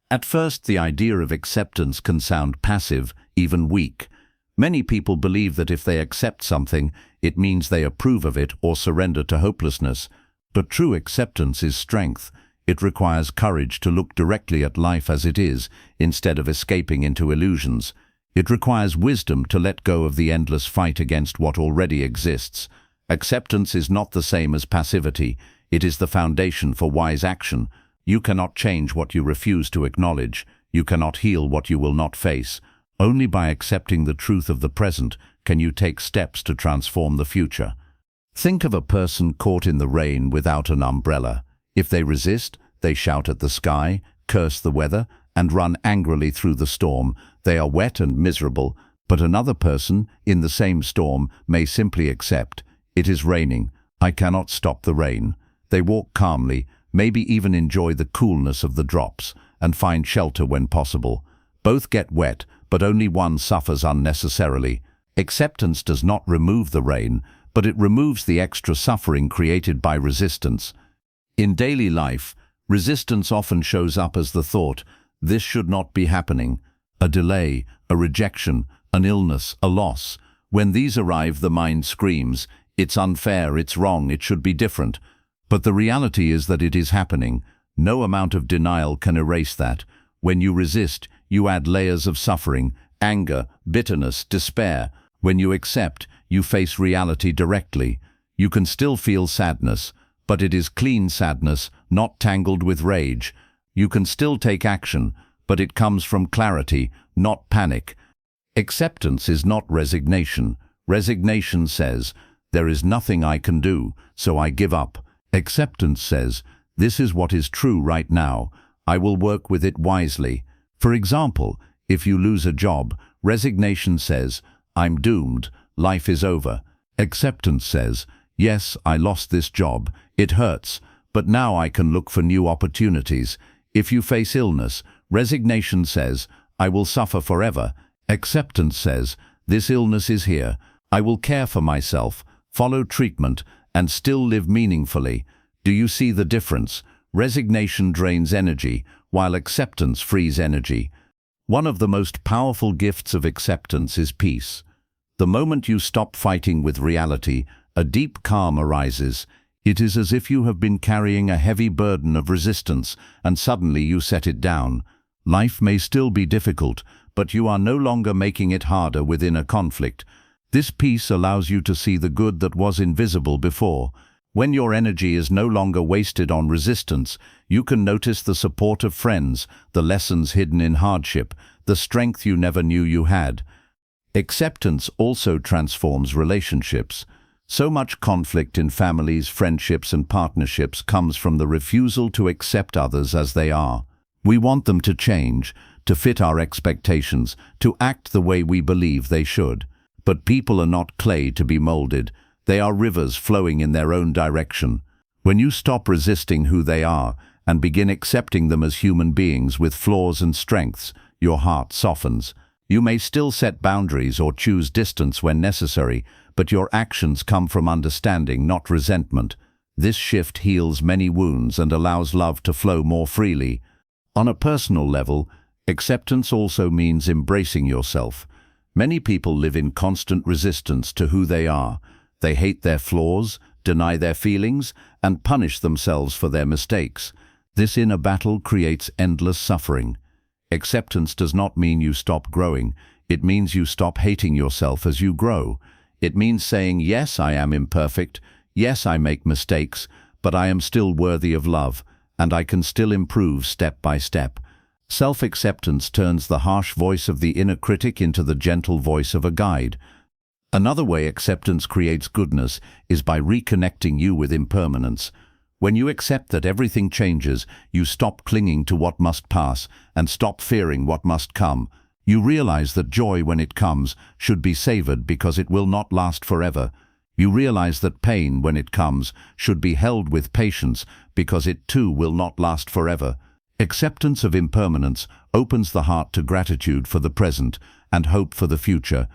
At first, the idea of acceptance can sound passive, even weak. Many people believe that if they accept something, it means they approve of it or surrender to hopelessness. But true acceptance is strength. It requires courage to look directly at life as it is, instead of escaping into illusions. It requires wisdom to let go of the endless fight against what already exists. Acceptance is not the same as passivity. It is the foundation for wise action. You cannot change what you refuse to acknowledge. You cannot heal what you will not face. Only by accepting the truth of the present can you take steps to transform the future. Think of a person caught in the rain without an umbrella. If they resist, they shout at the sky, curse the weather, and run angrily through the storm. They are wet and miserable, but another person, in the same storm, may simply accept. It is raining. I cannot stop the rain. They walk calmly, maybe even enjoy the coolness of the drops, and find shelter when possible. Both get wet, but only one suffers unnecessarily. Acceptance does not remove the rain, but it removes the extra suffering created by resistance. In daily life, resistance often shows up as the thought, "This should not be happening," a delay, a rejection, an illness, a loss. When these arrive, the mind screams, "It's unfair, it's wrong, it should be different." But the reality is that it is happening. No amount of denial can erase that. When you resist, you add layers of suffering, anger, bitterness, despair. When you accept, you face reality directly. You can still feel sadness, but it is clean sadness, not tangled with rage. You can still take action, but it comes from clarity, not panic. Acceptance is not resignation. Resignation says, "There is nothing I can do, so I give up." Acceptance says, "This is what is true right now. I will work with it wisely." For example, if you lose a job, resignation says, "I'm doomed, life is over." Acceptance says, "Yes, I lost this job. It hurts, but now I can look for new opportunities." If you face illness, resignation says, "I will suffer forever." Acceptance says, "This illness is here. I will care for myself, follow treatment, and still live meaningfully." Do you see the difference? Resignation drains energy, while acceptance frees energy. One of the most powerful gifts of acceptance is peace. The moment you stop fighting with reality, a deep calm arises. It is as if you have been carrying a heavy burden of resistance, and suddenly you set it down. Life may still be difficult, but you are no longer making it harder within a conflict. This peace allows you to see the good that was invisible before. When your energy is no longer wasted on resistance, you can notice the support of friends, the lessons hidden in hardship, the strength you never knew you had. Acceptance also transforms relationships. So much conflict in families, friendships, and partnerships comes from the refusal to accept others as they are. We want them to change, to fit our expectations, to act the way we believe they should. But people are not clay to be molded. They are rivers flowing in their own direction. When you stop resisting who they are and begin accepting them as human beings with flaws and strengths, your heart softens. You may still set boundaries or choose distance when necessary, but your actions come from understanding, not resentment. This shift heals many wounds and allows love to flow more freely. On a personal level, acceptance also means embracing yourself. Many people live in constant resistance to who they are. They hate their flaws, deny their feelings, and punish themselves for their mistakes. This inner battle creates endless suffering. Acceptance does not mean you stop growing. It means you stop hating yourself as you grow. It means saying, "Yes, I am imperfect. Yes, I make mistakes, but I am still worthy of love, and I can still improve step by step." Self-acceptance turns the harsh voice of the inner critic into the gentle voice of a guide. Another way acceptance creates goodness is by reconnecting you with impermanence. When you accept that everything changes, you stop clinging to what must pass and stop fearing what must come. You realize that joy, when it comes, should be savored because it will not last forever. You realize that pain, when it comes, should be held with patience because it too will not last forever. Acceptance of impermanence opens the heart to gratitude for the present and hope for the future.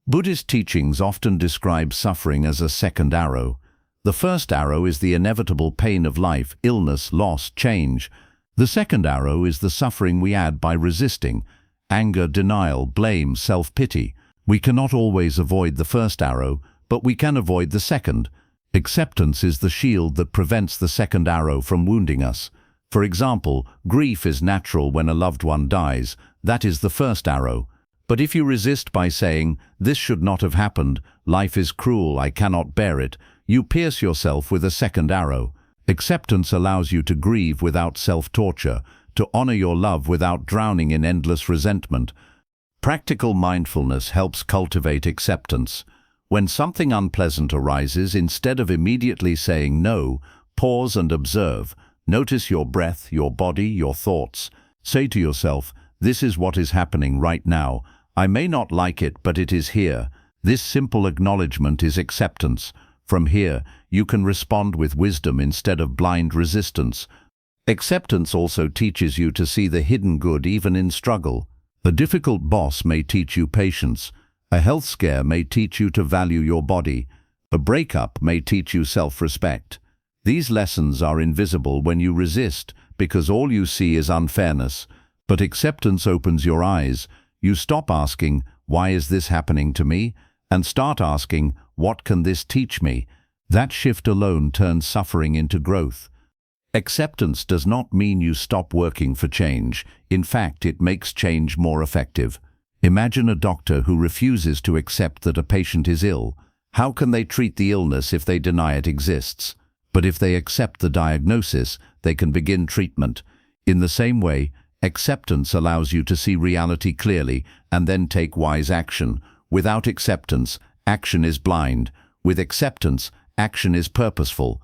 Buddhist teachings often describe suffering as a second arrow. The first arrow is the inevitable pain of life, illness, loss, change. The second arrow is the suffering we add by resisting: anger, denial, blame, self-pity. We cannot always avoid the first arrow, but we can avoid the second. Acceptance is the shield that prevents the second arrow from wounding us. For example, grief is natural when a loved one dies. That is the first arrow. But if you resist by saying, "This should not have happened, life is cruel, I cannot bear it," you pierce yourself with a second arrow. Acceptance allows you to grieve without self-torture, to honor your love without drowning in endless resentment. Practical mindfulness helps cultivate acceptance. When something unpleasant arises, instead of immediately saying no, pause and observe. Notice your breath, your body, your thoughts. Say to yourself, "This is what is happening right now. I may not like it, but it is here." This simple acknowledgement is acceptance. From here, you can respond with wisdom instead of blind resistance. Acceptance also teaches you to see the hidden good even in struggle. A difficult boss may teach you patience. A health scare may teach you to value your body. A breakup may teach you self-respect. These lessons are invisible when you resist, because all you see is unfairness. But acceptance opens your eyes. You stop asking, "Why is this happening to me?" and start asking, "What can this teach me?" That shift alone turns suffering into growth. Acceptance does not mean you stop working for change. In fact, it makes change more effective. Imagine a doctor who refuses to accept that a patient is ill. How can they treat the illness if they deny it exists? But if they accept the diagnosis, they can begin treatment. In the same way, Acceptance allows you to see reality clearly and then take wise action. Without acceptance, action is blind. With acceptance, action is purposeful.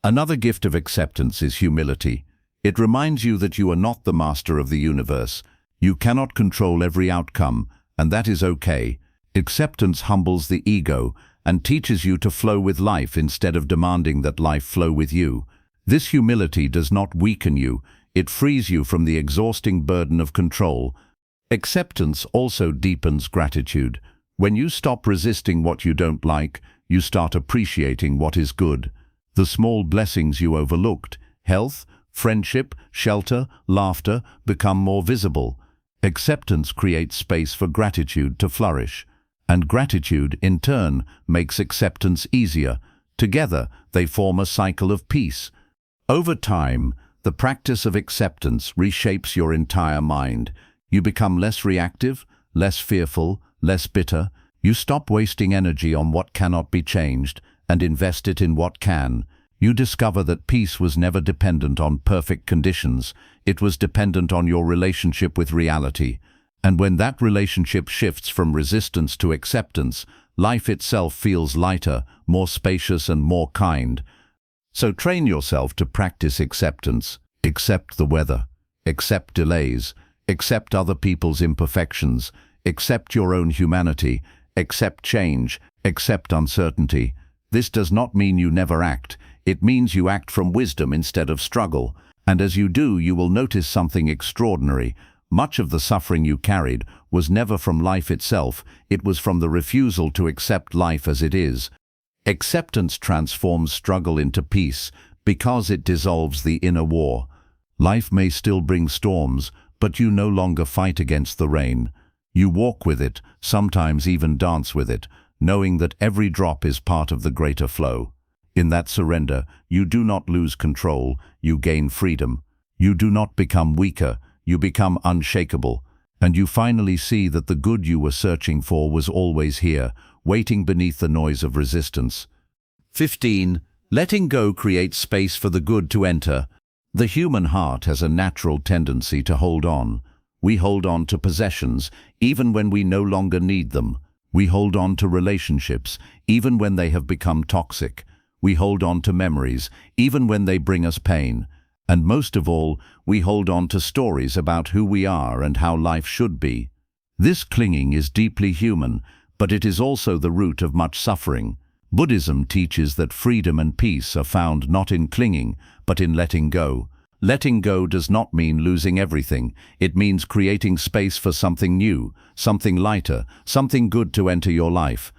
Another gift of acceptance is humility. It reminds you that you are not the master of the universe. You cannot control every outcome, and that is okay. Acceptance humbles the ego and teaches you to flow with life instead of demanding that life flow with you. This humility does not weaken you, it frees you from the exhausting burden of control. Acceptance also deepens gratitude. When you stop resisting what you don't like, you start appreciating what is good. The small blessings you overlooked, health, friendship, shelter, laughter, become more visible. Acceptance creates space for gratitude to flourish. And gratitude, in turn, makes acceptance easier. Together, they form a cycle of peace. Over time, the practice of acceptance reshapes your entire mind. You become less reactive, less fearful, less bitter. You stop wasting energy on what cannot be changed and invest it in what can. You discover that peace was never dependent on perfect conditions. It was dependent on your relationship with reality. And when that relationship shifts from resistance to acceptance, life itself feels lighter, more spacious and more kind. So train yourself to practice acceptance. Accept the weather. Accept delays. Accept other people's imperfections. Accept your own humanity. Accept change. Accept uncertainty. This does not mean you never act. It means you act from wisdom instead of struggle. And as you do, you will notice something extraordinary. Much of the suffering you carried was never from life itself. It was from the refusal to accept life as it is. Acceptance transforms struggle into peace because it dissolves the inner war. Life may still bring storms, but you no longer fight against the rain. You walk with it, sometimes even dance with it, knowing that every drop is part of the greater flow. In that surrender, you do not lose control, you gain freedom. You do not become weaker, you become unshakable. And you finally see that the good you were searching for was always here, waiting beneath the noise of resistance. 15. Letting go creates space for the good to enter. The human heart has a natural tendency to hold on. We hold on to possessions, even when we no longer need them. We hold on to relationships, even when they have become toxic. We hold on to memories, even when they bring us pain. And most of all, we hold on to stories about who we are and how life should be. This clinging is deeply human, but it is also the root of much suffering. Buddhism teaches that freedom and peace are found not in clinging, but in letting go. Letting go does not mean losing everything. It means creating space for something new, something lighter, something good to enter your life.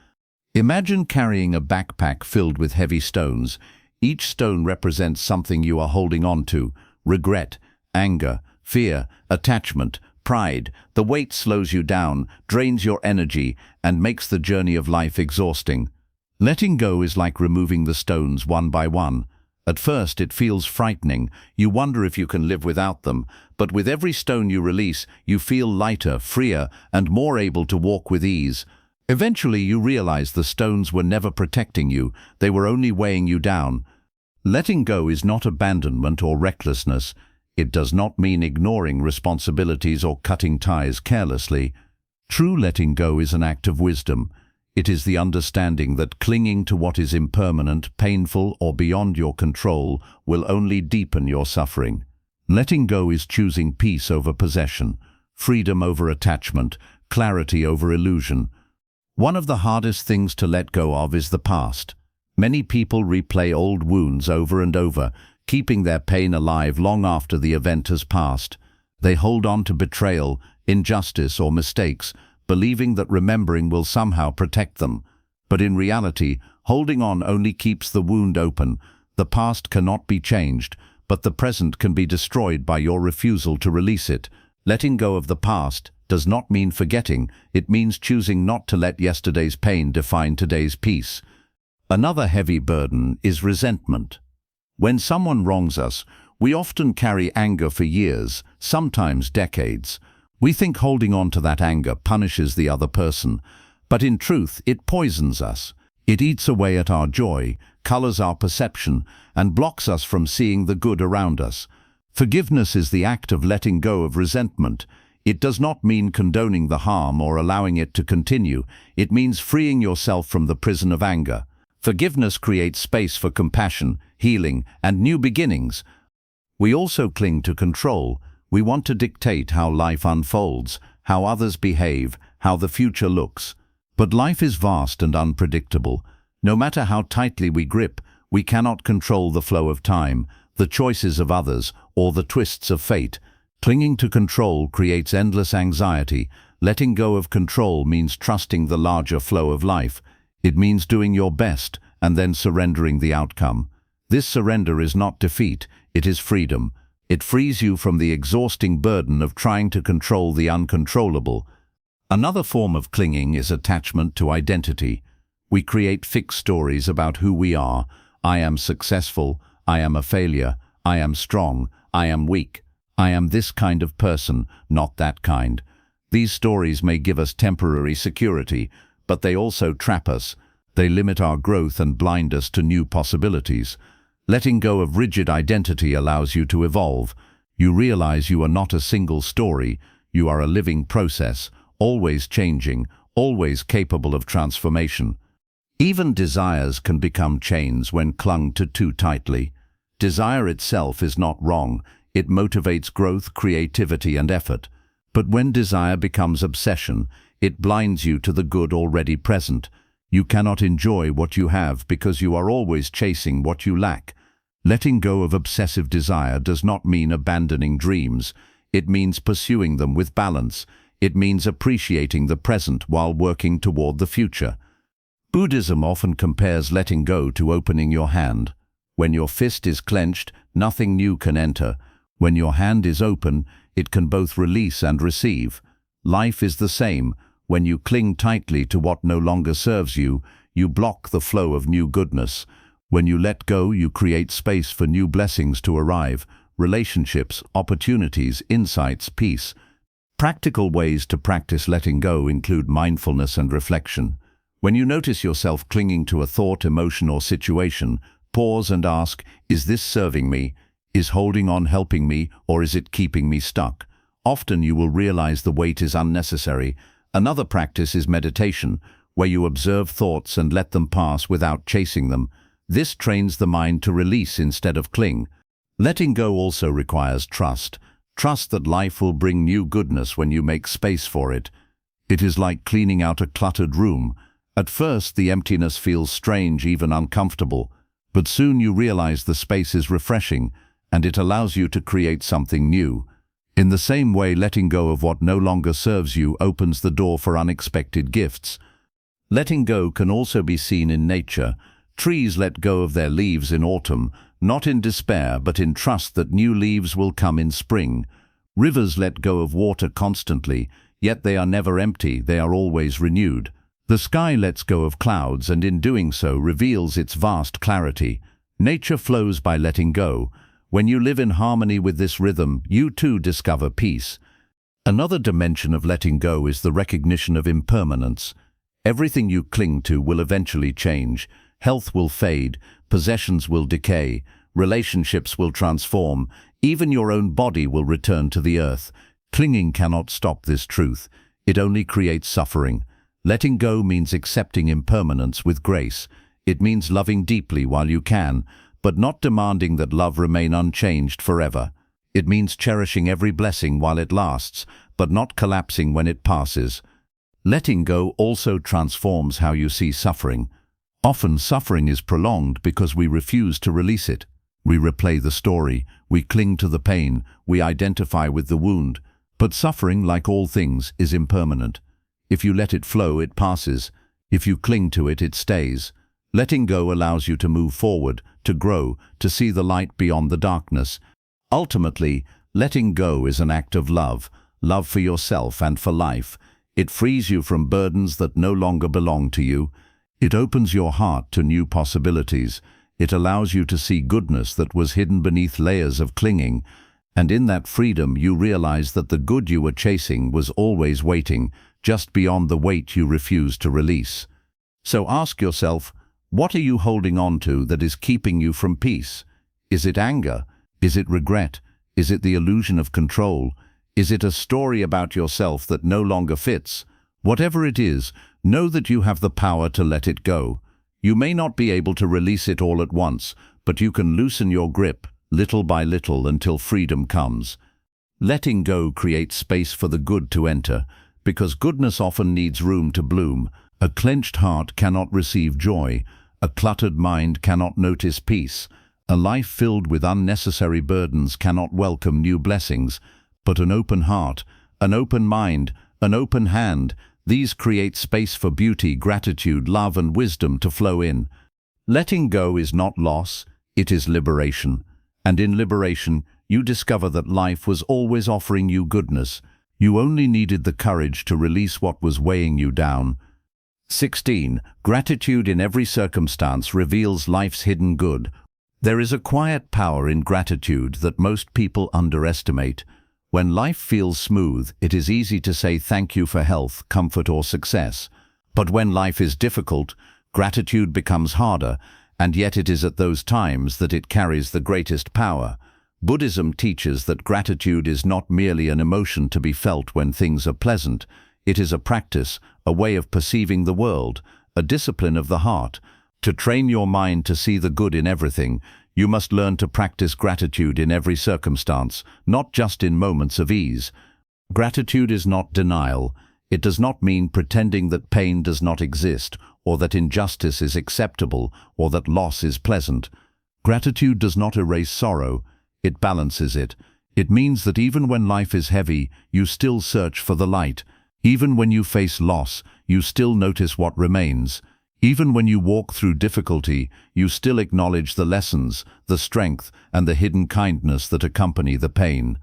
Imagine carrying a backpack filled with heavy stones. Each stone represents something you are holding on to: regret, anger, fear, attachment, pride. The weight slows you down, drains your energy, and makes the journey of life exhausting. Letting go is like removing the stones one by one. At first it feels frightening. You wonder if you can live without them. But with every stone you release, you feel lighter, freer, and more able to walk with ease. Eventually you realize the stones were never protecting you, they were only weighing you down. Letting go is not abandonment or recklessness. It does not mean ignoring responsibilities or cutting ties carelessly. True letting go is an act of wisdom. It is the understanding that clinging to what is impermanent, painful, or beyond your control will only deepen your suffering. Letting go is choosing peace over possession, freedom over attachment, clarity over illusion. One of the hardest things to let go of is the past. Many people replay old wounds over and over, keeping their pain alive long after the event has passed. They hold on to betrayal, injustice, or mistakes, believing that remembering will somehow protect them. But in reality, holding on only keeps the wound open. The past cannot be changed, but the present can be destroyed by your refusal to release it. Letting go of the past does not mean forgetting, it means choosing not to let yesterday's pain define today's peace. Another heavy burden is resentment. When someone wrongs us, we often carry anger for years, sometimes decades. We think holding on to that anger punishes the other person, but in truth it poisons us. It eats away at our joy, colors our perception, and blocks us from seeing the good around us. Forgiveness is the act of letting go of resentment. It does not mean condoning the harm or allowing it to continue. It means freeing yourself from the prison of anger. Forgiveness creates space for compassion, healing, and new beginnings. We also cling to control. We want to dictate how life unfolds, how others behave, how the future looks. But life is vast and unpredictable. No matter how tightly we grip, we cannot control the flow of time, the choices of others, or the twists of fate. Clinging to control creates endless anxiety. Letting go of control means trusting the larger flow of life. It means doing your best and then surrendering the outcome. This surrender is not defeat, it is freedom. It frees you from the exhausting burden of trying to control the uncontrollable. Another form of clinging is attachment to identity. We create fixed stories about who we are. I am successful, I am a failure, I am strong, I am weak. I am this kind of person, not that kind. These stories may give us temporary security, but they also trap us. They limit our growth and blind us to new possibilities. Letting go of rigid identity allows you to evolve. You realize you are not a single story. You are a living process, always changing, always capable of transformation. Even desires can become chains when clung to too tightly. Desire itself is not wrong. It motivates growth, creativity, and effort. But when desire becomes obsession, it blinds you to the good already present. You cannot enjoy what you have because you are always chasing what you lack. Letting go of obsessive desire does not mean abandoning dreams. It means pursuing them with balance. It means appreciating the present while working toward the future. Buddhism often compares letting go to opening your hand. When your fist is clenched, nothing new can enter. When your hand is open, it can both release and receive. Life is the same. When you cling tightly to what no longer serves you, you block the flow of new goodness. When you let go, you create space for new blessings to arrive, relationships, opportunities, insights, peace. Practical ways to practice letting go include mindfulness and reflection. When you notice yourself clinging to a thought, emotion, or situation, pause and ask, is this serving me? Is holding on helping me, or is it keeping me stuck? Often you will realize the weight is unnecessary. Another practice is meditation, where you observe thoughts and let them pass without chasing them. This trains the mind to release instead of cling. Letting go also requires trust. Trust that life will bring new goodness when you make space for it. It is like cleaning out a cluttered room. At first, the emptiness feels strange, even uncomfortable, but soon you realize the space is refreshing, and it allows you to create something new. In the same way, letting go of what no longer serves you opens the door for unexpected gifts. Letting go can also be seen in nature. Trees let go of their leaves in autumn, not in despair, but in trust that new leaves will come in spring. Rivers let go of water constantly, yet they are never empty, they are always renewed. The sky lets go of clouds, and in doing so reveals its vast clarity. Nature flows by letting go. When you live in harmony with this rhythm, you too discover peace. Another dimension of letting go is the recognition of impermanence. Everything you cling to will eventually change. Health will fade, possessions will decay, relationships will transform, even your own body will return to the earth. Clinging cannot stop this truth. It only creates suffering. Letting go means accepting impermanence with grace. It means loving deeply while you can, but not demanding that love remain unchanged forever. It means cherishing every blessing while it lasts, but not collapsing when it passes. Letting go also transforms how you see suffering. Often suffering is prolonged because we refuse to release it. We replay the story, we cling to the pain, we identify with the wound. But suffering, like all things, is impermanent. If you let it flow, it passes. If you cling to it, it stays. Letting go allows you to move forward, to grow, to see the light beyond the darkness. Ultimately, letting go is an act of love, love for yourself and for life. It frees you from burdens that no longer belong to you. It opens your heart to new possibilities. It allows you to see goodness that was hidden beneath layers of clinging. And in that freedom, you realize that the good you were chasing was always waiting, just beyond the weight you refused to release. So ask yourself, what are you holding on to that is keeping you from peace? Is it anger? Is it regret? Is it the illusion of control? Is it a story about yourself that no longer fits? Whatever it is, know that you have the power to let it go. You may not be able to release it all at once, but you can loosen your grip, little by little, until freedom comes. Letting go creates space for the good to enter, because goodness often needs room to bloom. A clenched heart cannot receive joy. A cluttered mind cannot notice peace. A life filled with unnecessary burdens cannot welcome new blessings. But an open heart, an open mind, an open hand, these create space for beauty, gratitude, love, and wisdom to flow in. Letting go is not loss, it is liberation. And in liberation, you discover that life was always offering you goodness. You only needed the courage to release what was weighing you down. 16. Gratitude in every circumstance reveals life's hidden good. There is a quiet power in gratitude that most people underestimate. When life feels smooth, it is easy to say thank you for health, comfort, or success. But when life is difficult, gratitude becomes harder, and yet it is at those times that it carries the greatest power. Buddhism teaches that gratitude is not merely an emotion to be felt when things are pleasant. It is a practice, a way of perceiving the world, a discipline of the heart. To train your mind to see the good in everything, you must learn to practice gratitude in every circumstance, not just in moments of ease. Gratitude is not denial. It does not mean pretending that pain does not exist, or that injustice is acceptable, or that loss is pleasant. Gratitude does not erase sorrow. It balances it. It means that even when life is heavy, you still search for the light. Even when you face loss, you still notice what remains. Even when you walk through difficulty, you still acknowledge the lessons, the strength, and the hidden kindness that accompany the pain.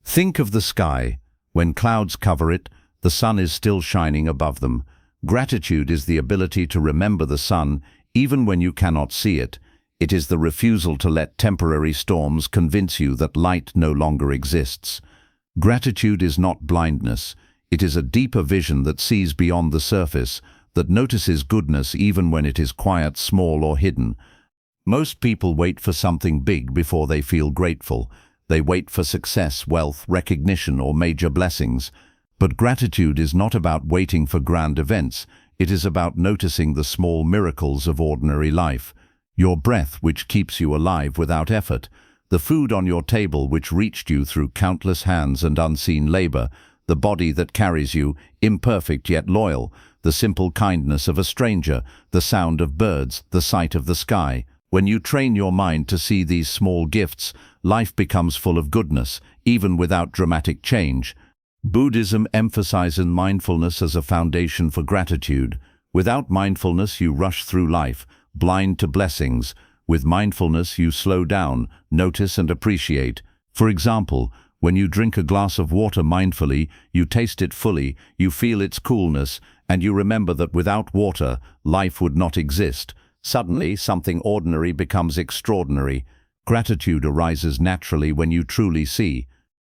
Think of the sky. When clouds cover it, the sun is still shining above them. Gratitude is the ability to remember the sun even when you cannot see it. It is the refusal to let temporary storms convince you that light no longer exists. Gratitude is not blindness. It is a deeper vision that sees beyond the surface, that notices goodness even when it is quiet, small, or hidden. Most people wait for something big before they feel grateful. They wait for success, wealth, recognition, or major blessings. But gratitude is not about waiting for grand events. It is about noticing the small miracles of ordinary life. Your breath, which keeps you alive without effort. The food on your table, which reached you through countless hands and unseen labor. The body that carries you, imperfect yet loyal. The simple kindness of a stranger, the sound of birds, the sight of the sky. When you train your mind to see these small gifts, life becomes full of goodness, even without dramatic change. Buddhism emphasizes mindfulness as a foundation for gratitude. Without mindfulness, you rush through life, blind to blessings. With mindfulness, you slow down, notice, and appreciate. For example, when you drink a glass of water mindfully, you taste it fully, you feel its coolness, and you remember that without water, life would not exist. Suddenly, something ordinary becomes extraordinary. Gratitude arises naturally when you truly see.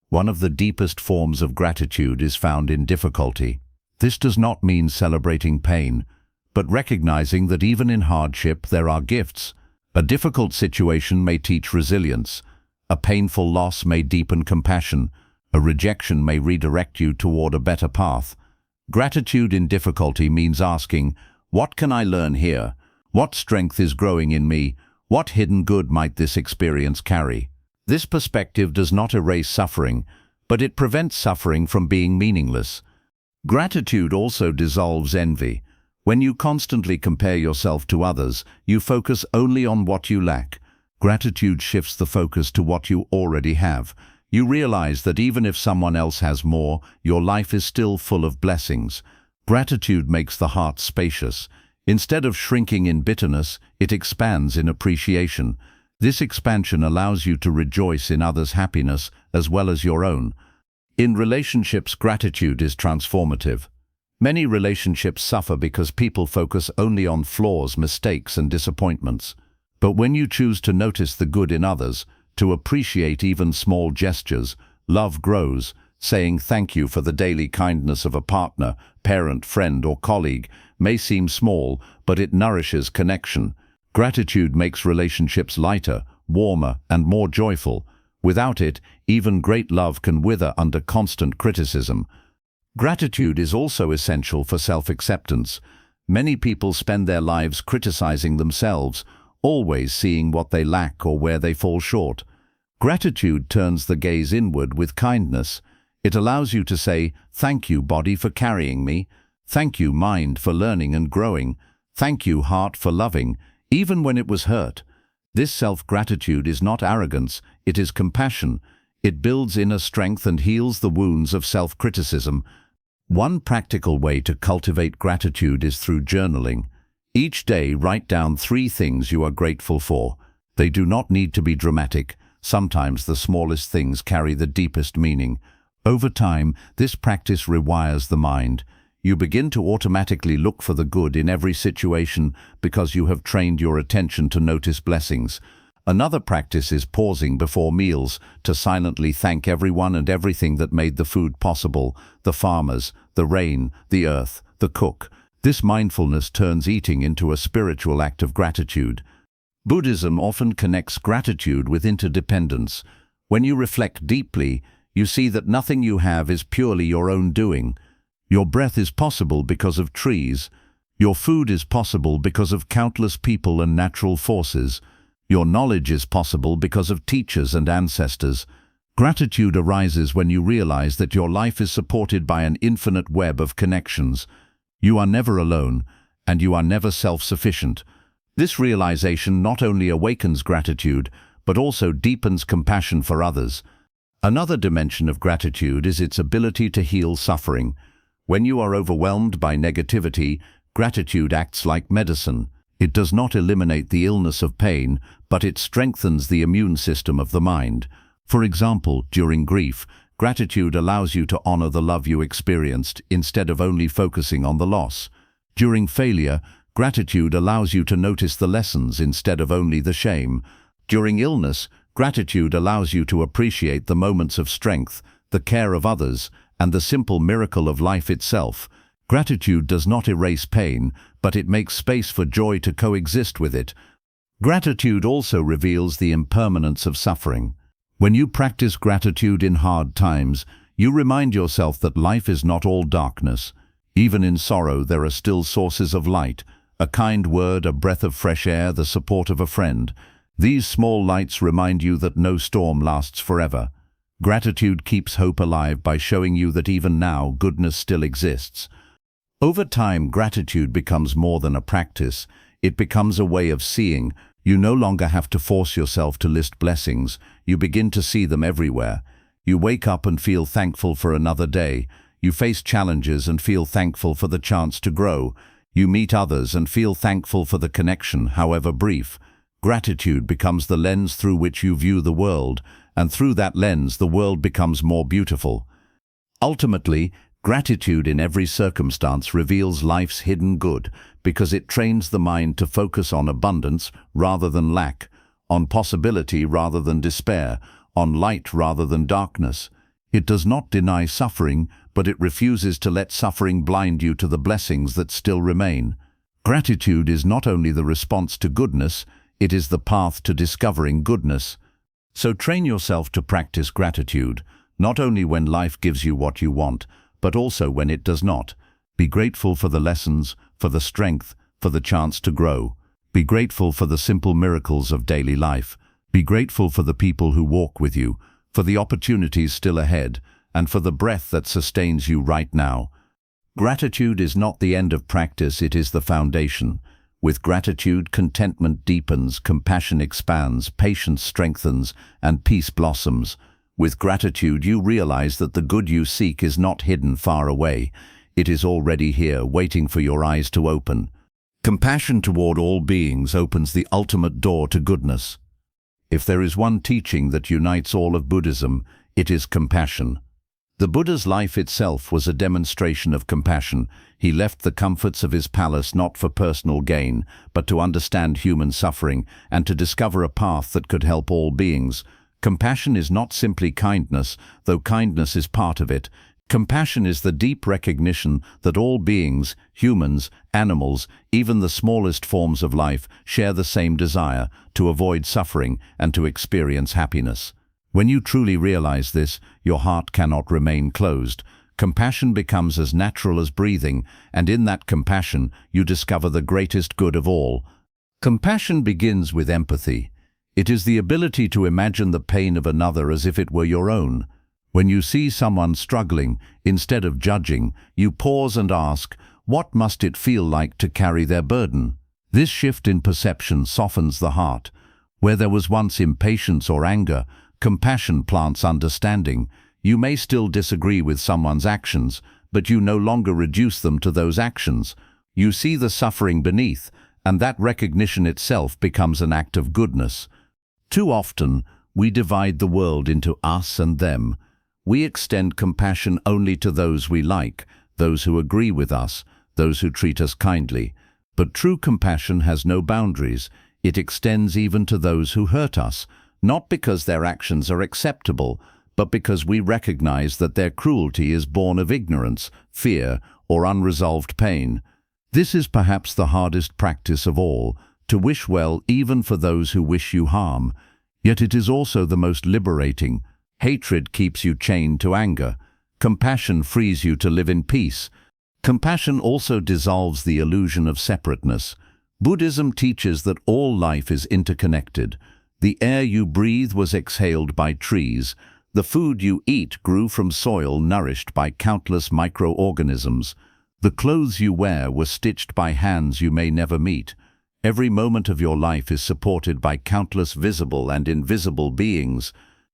One of the deepest forms of gratitude is found in difficulty. This does not mean celebrating pain, but recognizing that even in hardship there are gifts. A difficult situation may teach resilience. A painful loss may deepen compassion. A rejection may redirect you toward a better path. Gratitude in difficulty means asking, what can I learn here? What strength is growing in me? What hidden good might this experience carry? This perspective does not erase suffering, but it prevents suffering from being meaningless. Gratitude also dissolves envy. When you constantly compare yourself to others, you focus only on what you lack. Gratitude shifts the focus to what you already have. You realize that even if someone else has more, your life is still full of blessings. Gratitude makes the heart spacious. Instead of shrinking in bitterness, it expands in appreciation. This expansion allows you to rejoice in others' happiness as well as your own. In relationships, gratitude is transformative. Many relationships suffer because people focus only on flaws, mistakes, and disappointments. But when you choose to notice the good in others, to appreciate even small gestures, love grows. Saying thank you for the daily kindness of a partner, parent, friend, or colleague may seem small, but it nourishes connection. Gratitude makes relationships lighter, warmer, and more joyful. Without it, even great love can wither under constant criticism. Gratitude is also essential for self-acceptance. Many people spend their lives criticizing themselves, always seeing what they lack or where they fall short. Gratitude turns the gaze inward with kindness. It allows you to say, "Thank you, body, for carrying me. Thank you, mind, for learning and growing. Thank you, heart, for loving, even when it was hurt." This self-gratitude is not arrogance, it is compassion. It builds inner strength and heals the wounds of self-criticism. One practical way to cultivate gratitude is through journaling. Each day, write down 3 things you are grateful for. They do not need to be dramatic. Sometimes the smallest things carry the deepest meaning. Over time, this practice rewires the mind. You begin to automatically look for the good in every situation because you have trained your attention to notice blessings. Another practice is pausing before meals to silently thank everyone and everything that made the food possible: the farmers, the rain, the earth, the cook. This mindfulness turns eating into a spiritual act of gratitude. Buddhism often connects gratitude with interdependence. When you reflect deeply, you see that nothing you have is purely your own doing. Your breath is possible because of trees. Your food is possible because of countless people and natural forces. Your knowledge is possible because of teachers and ancestors. Gratitude arises when you realize that your life is supported by an infinite web of connections. You are never alone, and you are never self-sufficient. This realization not only awakens gratitude, but also deepens compassion for others. Another dimension of gratitude is its ability to heal suffering. When you are overwhelmed by negativity, gratitude acts like medicine. It does not eliminate the illness of pain, but it strengthens the immune system of the mind. For example, during grief, gratitude allows you to honor the love you experienced instead of only focusing on the loss. During failure, gratitude allows you to notice the lessons instead of only the shame. During illness, gratitude allows you to appreciate the moments of strength, the care of others, and the simple miracle of life itself. Gratitude does not erase pain, but it makes space for joy to coexist with it. Gratitude also reveals the impermanence of suffering. When you practice gratitude in hard times, you remind yourself that life is not all darkness. Even in sorrow, there are still sources of light: a kind word, a breath of fresh air, the support of a friend. These small lights remind you that no storm lasts forever. Gratitude keeps hope alive by showing you that even now, goodness still exists. Over time, gratitude becomes more than a practice. It becomes a way of seeing. You no longer have to force yourself to list blessings. You begin to see them everywhere. You wake up and feel thankful for another day. You face challenges and feel thankful for the chance to grow. You meet others and feel thankful for the connection, however brief. Gratitude becomes the lens through which you view the world, and through that lens, the world becomes more beautiful. Ultimately, gratitude in every circumstance reveals life's hidden good, because it trains the mind to focus on abundance rather than lack, on possibility rather than despair, on light rather than darkness. It does not deny suffering, but it refuses to let suffering blind you to the blessings that still remain. Gratitude is not only the response to goodness, it is the path to discovering goodness. So train yourself to practice gratitude, not only when life gives you what you want, but also when it does not. Be grateful for the lessons, for the strength, for the chance to grow. Be grateful for the simple miracles of daily life. Be grateful for the people who walk with you, for the opportunities still ahead, and for the breath that sustains you right now. Gratitude is not the end of practice, it is the foundation. With gratitude, contentment deepens, compassion expands, patience strengthens, and peace blossoms. With gratitude, you realize that the good you seek is not hidden far away. It is already here, waiting for your eyes to open. Compassion toward all beings opens the ultimate door to goodness. If there is one teaching that unites all of Buddhism, it is compassion. The Buddha's life itself was a demonstration of compassion. He left the comforts of his palace not for personal gain, but to understand human suffering and to discover a path that could help all beings. Compassion is not simply kindness, though kindness is part of it. Compassion is the deep recognition that all beings, humans, animals, even the smallest forms of life, share the same desire: to avoid suffering and to experience happiness. When you truly realize this, your heart cannot remain closed. Compassion becomes as natural as breathing, and in that compassion, you discover the greatest good of all. Compassion begins with empathy. It is the ability to imagine the pain of another as if it were your own. When you see someone struggling, instead of judging, you pause and ask, what must it feel like to carry their burden? This shift in perception softens the heart. Where there was once impatience or anger, compassion plants understanding. You may still disagree with someone's actions, but you no longer reduce them to those actions. You see the suffering beneath, and that recognition itself becomes an act of goodness. Too often, we divide the world into us and them. We extend compassion only to those we like, those who agree with us, those who treat us kindly. But true compassion has no boundaries. It extends even to those who hurt us, not because their actions are acceptable, but because we recognize that their cruelty is born of ignorance, fear, or unresolved pain. This is perhaps the hardest practice of all, to wish well even for those who wish you harm. Yet it is also the most liberating. Hatred keeps you chained to anger. Compassion frees you to live in peace. Compassion also dissolves the illusion of separateness. Buddhism teaches that all life is interconnected. The air you breathe was exhaled by trees. The food you eat grew from soil nourished by countless microorganisms. The clothes you wear were stitched by hands you may never meet. Every moment of your life is supported by countless visible and invisible beings.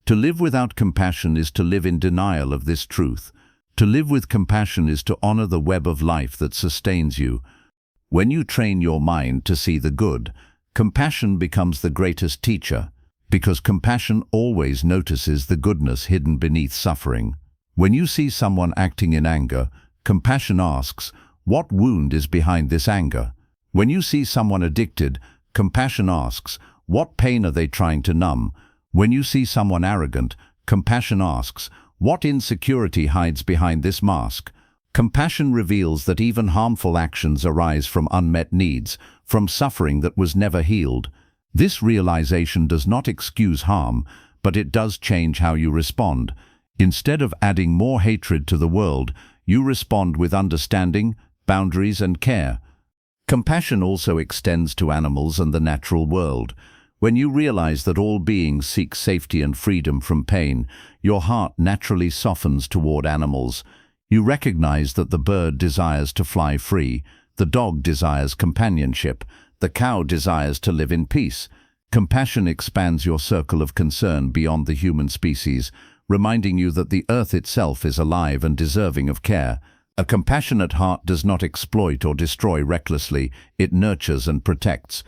To live without compassion is to live in denial of this truth. To live with compassion is to honor the web of life that sustains you. When you train your mind to see the good, compassion becomes the greatest teacher, because compassion always notices the goodness hidden beneath suffering. When you see someone acting in anger, compassion asks, what wound is behind this anger? When you see someone addicted, compassion asks, what pain are they trying to numb? When you see someone arrogant, compassion asks, what insecurity hides behind this mask? Compassion reveals that even harmful actions arise from unmet needs, from suffering that was never healed. This realization does not excuse harm, but it does change how you respond. Instead of adding more hatred to the world, you respond with understanding, boundaries, and care. Compassion also extends to animals and the natural world. When you realize that all beings seek safety and freedom from pain, your heart naturally softens toward animals. You recognize that the bird desires to fly free, the dog desires companionship, the cow desires to live in peace. Compassion expands your circle of concern beyond the human species, reminding you that the earth itself is alive and deserving of care. A compassionate heart does not exploit or destroy recklessly, it nurtures and protects.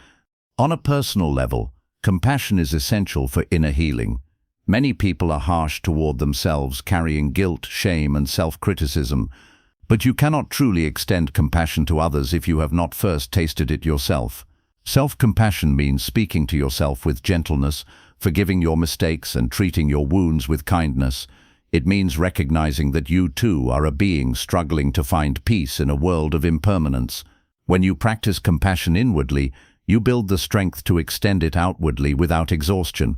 On a personal level, compassion is essential for inner healing. Many people are harsh toward themselves, carrying guilt, shame, and self-criticism. But you cannot truly extend compassion to others if you have not first tasted it yourself. Self-compassion means speaking to yourself with gentleness, forgiving your mistakes, and treating your wounds with kindness. It means recognizing that you too are a being struggling to find peace in a world of impermanence. When you practice compassion inwardly, you build the strength to extend it outwardly without exhaustion.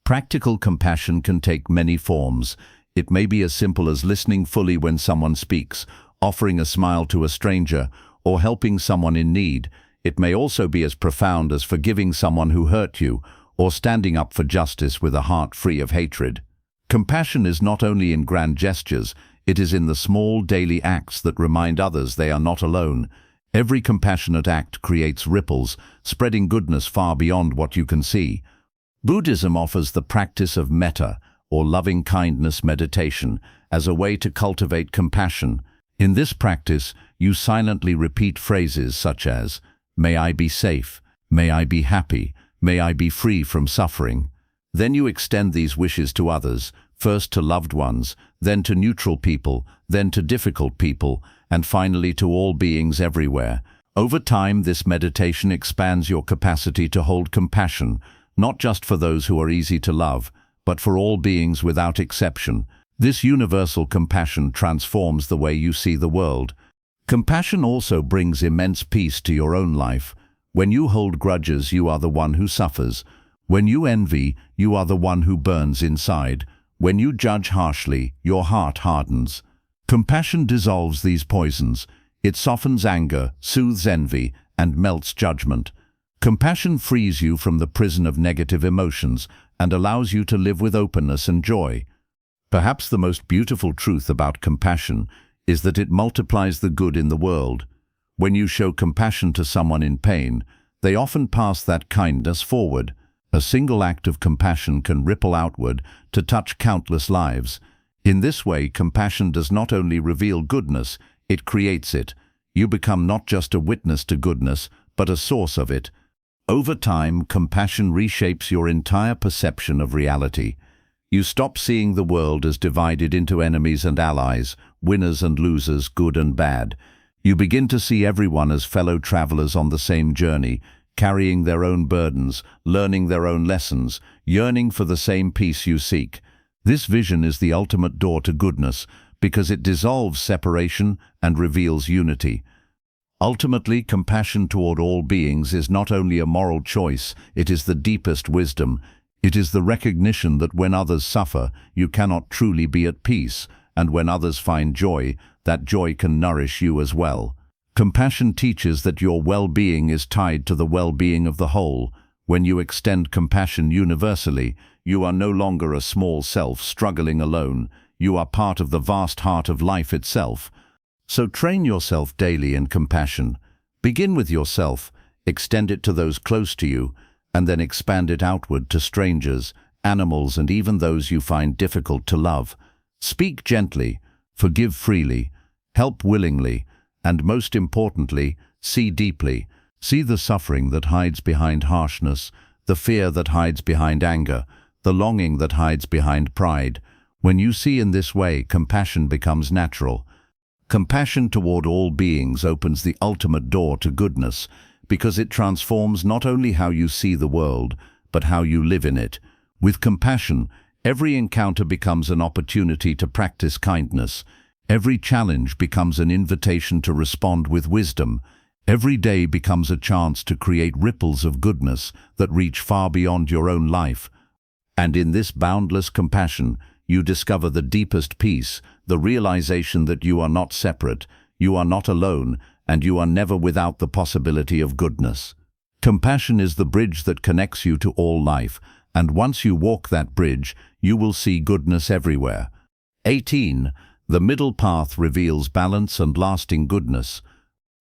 Practical compassion can take many forms. It may be as simple as listening fully when someone speaks, offering a smile to a stranger, or helping someone in need. It may also be as profound as forgiving someone who hurt you, or standing up for justice with a heart free of hatred. Compassion is not only in grand gestures, it is in the small daily acts that remind others they are not alone. Every compassionate act creates ripples, spreading goodness far beyond what you can see. Buddhism offers the practice of metta, or loving-kindness meditation, as a way to cultivate compassion. In this practice, you silently repeat phrases such as, "May I be safe," "May I be happy," "May I be free from suffering." Then you extend these wishes to others, first to loved ones, then to neutral people, then to difficult people, and finally to all beings everywhere. Over time, this meditation expands your capacity to hold compassion, not just for those who are easy to love, but for all beings without exception. This universal compassion transforms the way you see the world. Compassion also brings immense peace to your own life. When you hold grudges, you are the one who suffers. When you envy, you are the one who burns inside. When you judge harshly, your heart hardens. Compassion dissolves these poisons. It softens anger, soothes envy, and melts judgment. Compassion frees you from the prison of negative emotions and allows you to live with openness and joy. Perhaps the most beautiful truth about compassion is that it multiplies the good in the world. When you show compassion to someone in pain, they often pass that kindness forward. A single act of compassion can ripple outward to touch countless lives. In this way, compassion does not only reveal goodness, it creates it. You become not just a witness to goodness, but a source of it. Over time, compassion reshapes your entire perception of reality. You stop seeing the world as divided into enemies and allies, winners and losers, good and bad. You begin to see everyone as fellow travelers on the same journey, carrying their own burdens, learning their own lessons, yearning for the same peace you seek. This vision is the ultimate door to goodness because it dissolves separation and reveals unity. Ultimately, compassion toward all beings is not only a moral choice, it is the deepest wisdom. It is the recognition that when others suffer, you cannot truly be at peace, and when others find joy, that joy can nourish you as well. Compassion teaches that your well-being is tied to the well-being of the whole. When you extend compassion universally, you are no longer a small self struggling alone. You are part of the vast heart of life itself. So train yourself daily in compassion. Begin with yourself, extend it to those close to you, and then expand it outward to strangers, animals, and even those you find difficult to love. Speak gently, forgive freely, help willingly, and most importantly, see deeply. See the suffering that hides behind harshness, the fear that hides behind anger, the longing that hides behind pride. When you see in this way, compassion becomes natural. Compassion toward all beings opens the ultimate door to goodness, because it transforms not only how you see the world, but how you live in it. With compassion, every encounter becomes an opportunity to practice kindness. Every challenge becomes an invitation to respond with wisdom. Every day becomes a chance to create ripples of goodness that reach far beyond your own life. And in this boundless compassion, you discover the deepest peace, the realization that you are not separate, you are not alone, and you are never without the possibility of goodness. Compassion is the bridge that connects you to all life, and once you walk that bridge, you will see goodness everywhere. 18. The middle path reveals balance and lasting goodness.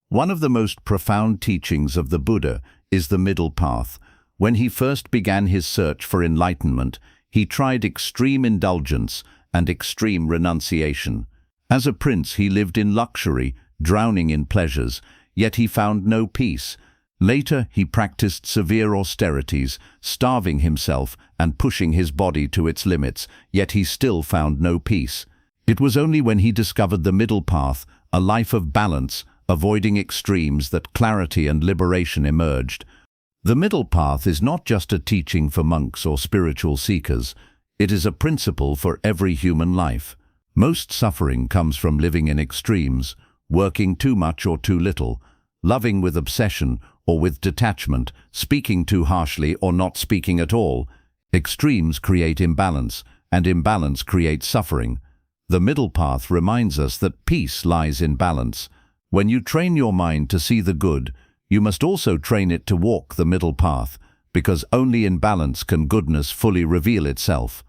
One of the most profound teachings of the Buddha is the middle path. When he first began his search for enlightenment, he tried extreme indulgence and extreme renunciation. As a prince, he lived in luxury, drowning in pleasures, yet he found no peace. Later, he practiced severe austerities, starving himself and pushing his body to its limits, yet he still found no peace. It was only when he discovered the middle path, a life of balance, avoiding extremes, that clarity and liberation emerged. The middle path is not just a teaching for monks or spiritual seekers. It is a principle for every human life. Most suffering comes from living in extremes, working too much or too little, loving with obsession or with detachment, speaking too harshly or not speaking at all. Extremes create imbalance, and imbalance creates suffering. The middle path reminds us that peace lies in balance. When you train your mind to see the good, you must also train it to walk the middle path, because only in balance can goodness fully reveal itself.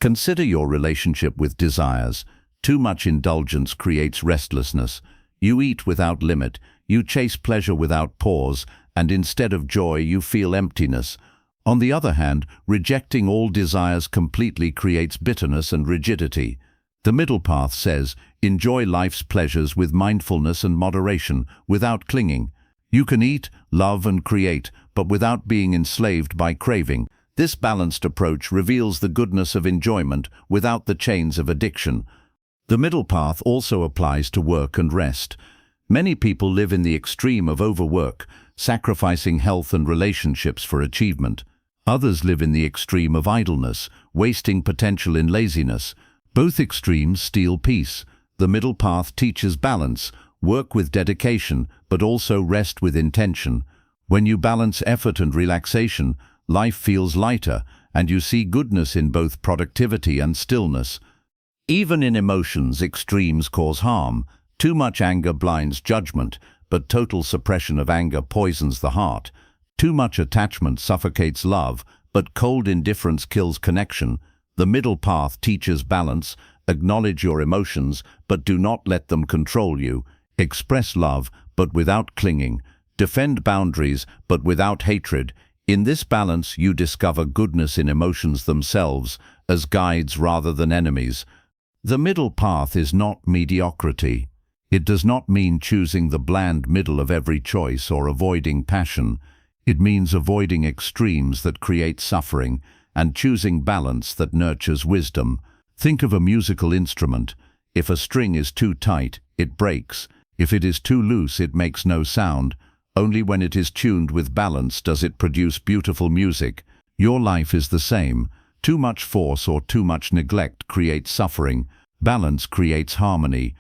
Consider your relationship with desires. Too much indulgence creates restlessness. You eat without limit, you chase pleasure without pause, and instead of joy you feel emptiness. On the other hand, rejecting all desires completely creates bitterness and rigidity. The middle path says, enjoy life's pleasures with mindfulness and moderation, without clinging. You can eat, love, and create, but without being enslaved by craving. This balanced approach reveals the goodness of enjoyment without the chains of addiction. The middle path also applies to work and rest. Many people live in the extreme of overwork, sacrificing health and relationships for achievement. Others live in the extreme of idleness, wasting potential in laziness. Both extremes steal peace. The middle path teaches balance. Work with dedication, but also rest with intention. When you balance effort and relaxation, life feels lighter, and you see goodness in both productivity and stillness. Even in emotions, extremes cause harm. Too much anger blinds judgment, but total suppression of anger poisons the heart. Too much attachment suffocates love, but cold indifference kills connection. The middle path teaches balance. Acknowledge your emotions, but do not let them control you. Express love, but without clinging. Defend boundaries, but without hatred. In this balance, you discover goodness in emotions themselves, as guides rather than enemies. The middle path is not mediocrity. It does not mean choosing the bland middle of every choice or avoiding passion. It means avoiding extremes that create suffering and choosing balance that nurtures wisdom. Think of a musical instrument. If a string is too tight, it breaks. If it is too loose, it makes no sound. Only when it is tuned with balance does it produce beautiful music. Your life is the same. Too much force or too much neglect creates suffering. Balance creates harmony.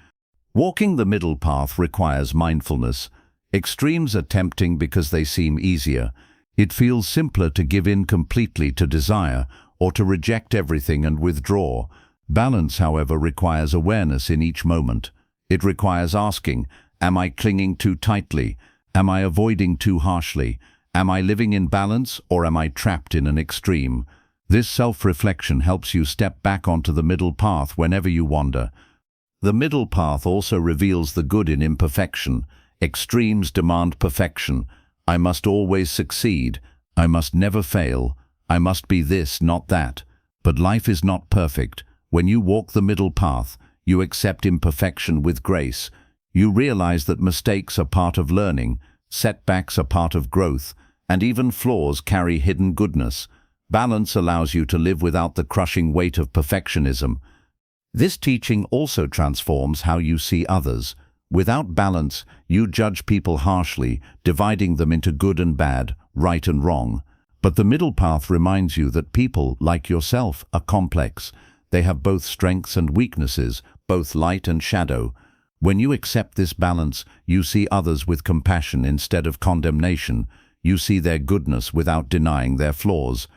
Walking the middle path requires mindfulness. Extremes are tempting because they seem easier. It feels simpler to give in completely to desire or to reject everything and withdraw. Balance, however, requires awareness in each moment. It requires asking, am I clinging too tightly? Am I avoiding too harshly? Am I living in balance, or am I trapped in an extreme? This self-reflection helps you step back onto the middle path whenever you wander. The middle path also reveals the good in imperfection. Extremes demand perfection. I must always succeed. I must never fail. I must be this, not that. But life is not perfect. When you walk the middle path, you accept imperfection with grace. You realize that mistakes are part of learning, setbacks are part of growth, and even flaws carry hidden goodness. Balance allows you to live without the crushing weight of perfectionism. This teaching also transforms how you see others. Without balance, you judge people harshly, dividing them into good and bad, right and wrong. But the middle path reminds you that people, like yourself, are complex. They have both strengths and weaknesses, both light and shadow. When you accept this balance, you see others with compassion instead of condemnation. You see their goodness without denying their flaws.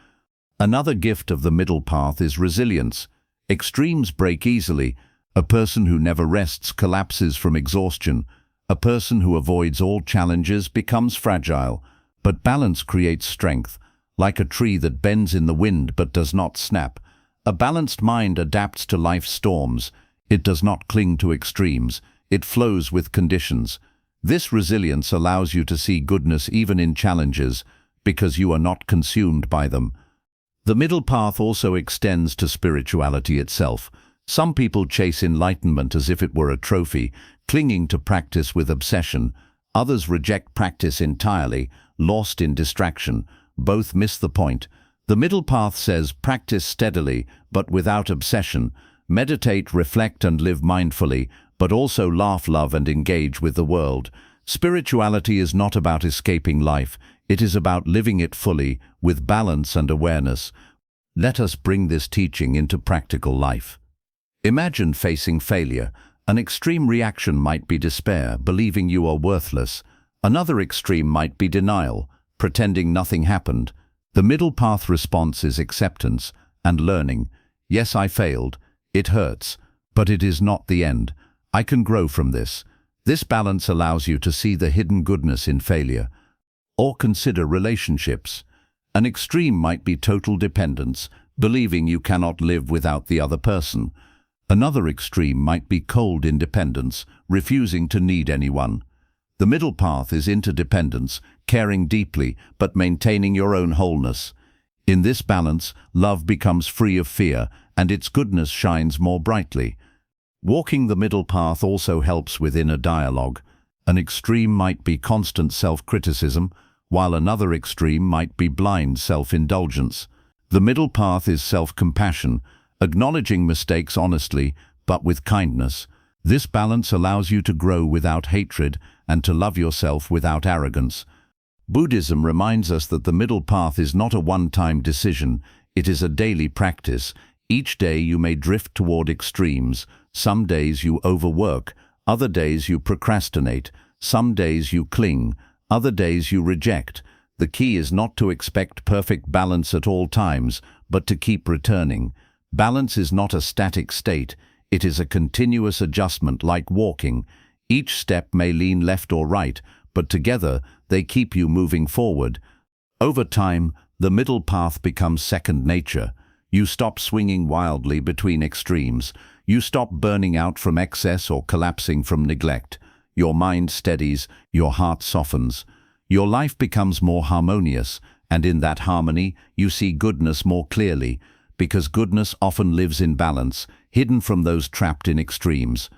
Another gift of the middle path is resilience. Extremes break easily. A person who never rests collapses from exhaustion. A person who avoids all challenges becomes fragile. But balance creates strength, like a tree that bends in the wind but does not snap. A balanced mind adapts to life's storms. It does not cling to extremes. It flows with conditions. This resilience allows you to see goodness even in challenges, because you are not consumed by them. The middle path also extends to spirituality itself. Some people chase enlightenment as if it were a trophy, clinging to practice with obsession. Others reject practice entirely, lost in distraction. Both miss the point. The middle path says practice steadily, but without obsession. Meditate, reflect, and live mindfully, but also laugh, love, and engage with the world. Spirituality is not about escaping life. It is about living it fully, with balance and awareness. Let us bring this teaching into practical life. Imagine facing failure. An extreme reaction might be despair, believing you are worthless. Another extreme might be denial, pretending nothing happened. The middle path response is acceptance and learning. Yes, I failed. It hurts, but it is not the end. I can grow from this. This balance allows you to see the hidden goodness in failure. Or consider relationships. An extreme might be total dependence, believing you cannot live without the other person. Another extreme might be cold independence, refusing to need anyone. The middle path is interdependence, caring deeply but maintaining your own wholeness. In this balance, love becomes free of fear and its goodness shines more brightly. Walking the middle path also helps with inner dialogue. An extreme might be constant self-criticism, while another extreme might be blind self-indulgence. The middle path is self-compassion, acknowledging mistakes honestly but with kindness. This balance allows you to grow without hatred and to love yourself without arrogance. Buddhism reminds us that the middle path is not a one-time decision, it is a daily practice. Each day you may drift toward extremes. Some days you overwork, other days you procrastinate, some days you cling, other days you reject. The key is not to expect perfect balance at all times, but to keep returning. Balance is not a static state. It is a continuous adjustment like walking. Each step may lean left or right, but together they keep you moving forward. Over time, the middle path becomes second nature. You stop swinging wildly between extremes. You stop burning out from excess or collapsing from neglect. Your mind steadies, your heart softens. Your life becomes more harmonious, and in that harmony, you see goodness more clearly, because goodness often lives in balance, hidden from those trapped in extremes.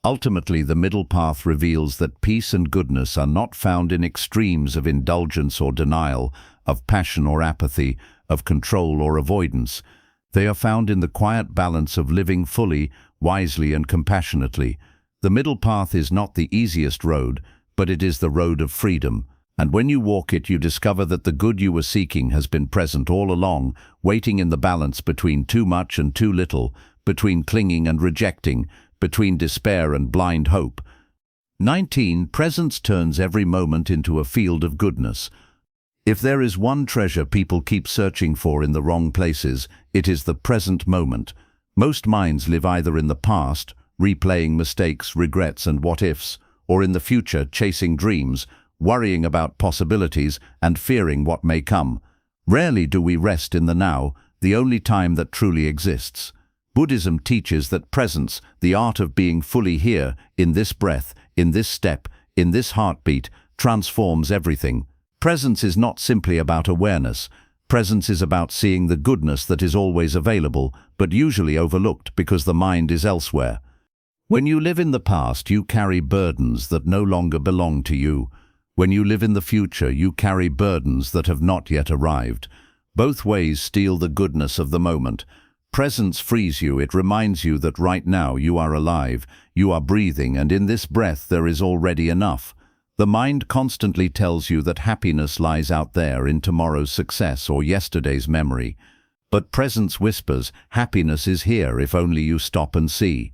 Ultimately, the middle path reveals that peace and goodness are not found in extremes of indulgence or denial, of passion or apathy, of control or avoidance. They are found in the quiet balance of living fully, wisely and compassionately. The middle path is not the easiest road, but it is the road of freedom. And when you walk it, you discover that the good you were seeking has been present all along, waiting in the balance between too much and too little, between clinging and rejecting, between despair and blind hope. 19. Presence turns every moment into a field of goodness. If there is one treasure people keep searching for in the wrong places, it is the present moment. Most minds live either in the past, replaying mistakes, regrets and what-ifs, or in the future, chasing dreams, worrying about possibilities and fearing what may come. Rarely do we rest in the now, the only time that truly exists. Buddhism teaches that presence, the art of being fully here, in this breath, in this step, in this heartbeat, transforms everything. Presence is not simply about awareness. Presence is about seeing the goodness that is always available, but usually overlooked because the mind is elsewhere. When you live in the past, you carry burdens that no longer belong to you. When you live in the future, you carry burdens that have not yet arrived. Both ways steal the goodness of the moment. Presence frees you. It reminds you that right now you are alive, you are breathing, and in this breath there is already enough. The mind constantly tells you that happiness lies out there in tomorrow's success or yesterday's memory. But presence whispers, happiness is here if only you stop and see.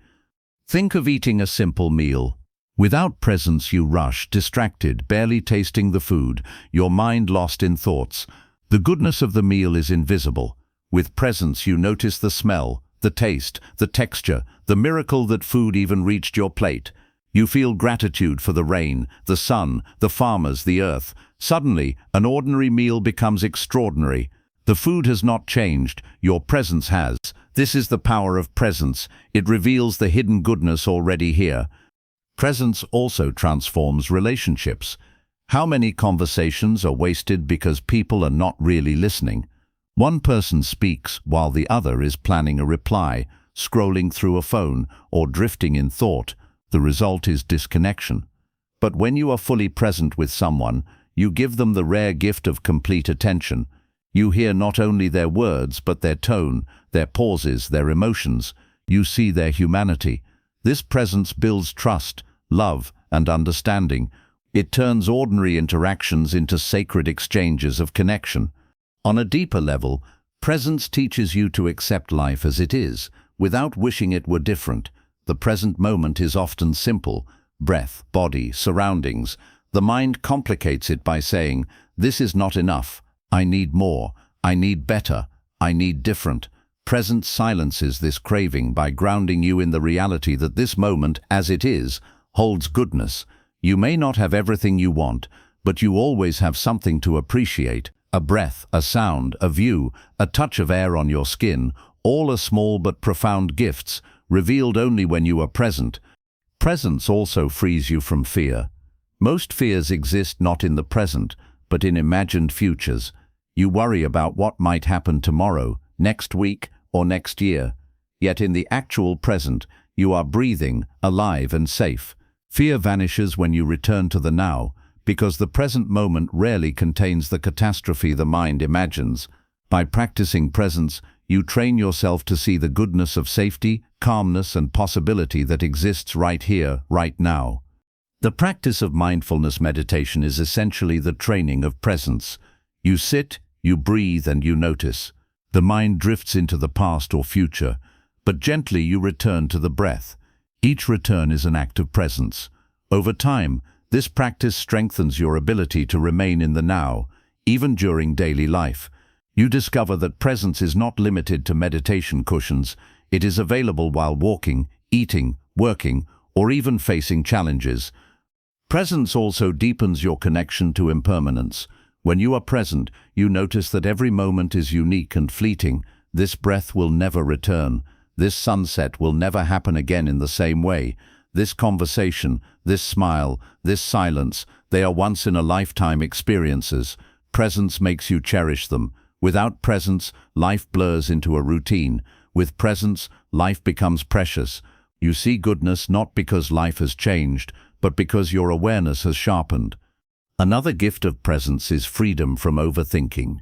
Think of eating a simple meal. Without presence you rush, distracted, barely tasting the food, your mind lost in thoughts. The goodness of the meal is invisible. With presence you notice the smell, the taste, the texture, the miracle that food even reached your plate. You feel gratitude for the rain, the sun, the farmers, the earth. Suddenly, an ordinary meal becomes extraordinary. The food has not changed, your presence has. This is the power of presence. It reveals the hidden goodness already here. Presence also transforms relationships. How many conversations are wasted because people are not really listening? One person speaks while the other is planning a reply, scrolling through a phone, or drifting in thought. The result is disconnection. But when you are fully present with someone, you give them the rare gift of complete attention. You hear not only their words, but their tone, their pauses, their emotions. You see their humanity. This presence builds trust, love, and understanding. It turns ordinary interactions into sacred exchanges of connection. On a deeper level, presence teaches you to accept life as it is, without wishing it were different. The present moment is often simple: breath, body, surroundings. The mind complicates it by saying, "This is not enough. I need more. I need better. I need different." Presence silences this craving by grounding you in the reality that this moment, as it is, holds goodness. You may not have everything you want, but you always have something to appreciate. A breath, a sound, a view, a touch of air on your skin, all are small but profound gifts, revealed only when you are present. Presence also frees you from fear. Most fears exist not in the present, but in imagined futures. You worry about what might happen tomorrow, next week, or next year. Yet in the actual present, you are breathing, alive and safe. Fear vanishes when you return to the now, because the present moment rarely contains the catastrophe the mind imagines. By practicing presence, you train yourself to see the goodness of safety, calmness, and possibility that exists right here, right now. The practice of mindfulness meditation is essentially the training of presence. You sit, you breathe, and you notice. The mind drifts into the past or future, but gently you return to the breath. Each return is an act of presence. Over time, this practice strengthens your ability to remain in the now, even during daily life. You discover that presence is not limited to meditation cushions. It is available while walking, eating, working, or even facing challenges. Presence also deepens your connection to impermanence. When you are present, you notice that every moment is unique and fleeting. This breath will never return. This sunset will never happen again in the same way. This conversation, this smile, this silence, they are once-in-a-lifetime experiences. Presence makes you cherish them. Without presence, life blurs into a routine. With presence, life becomes precious. You see goodness not because life has changed, but because your awareness has sharpened. Another gift of presence is freedom from overthinking.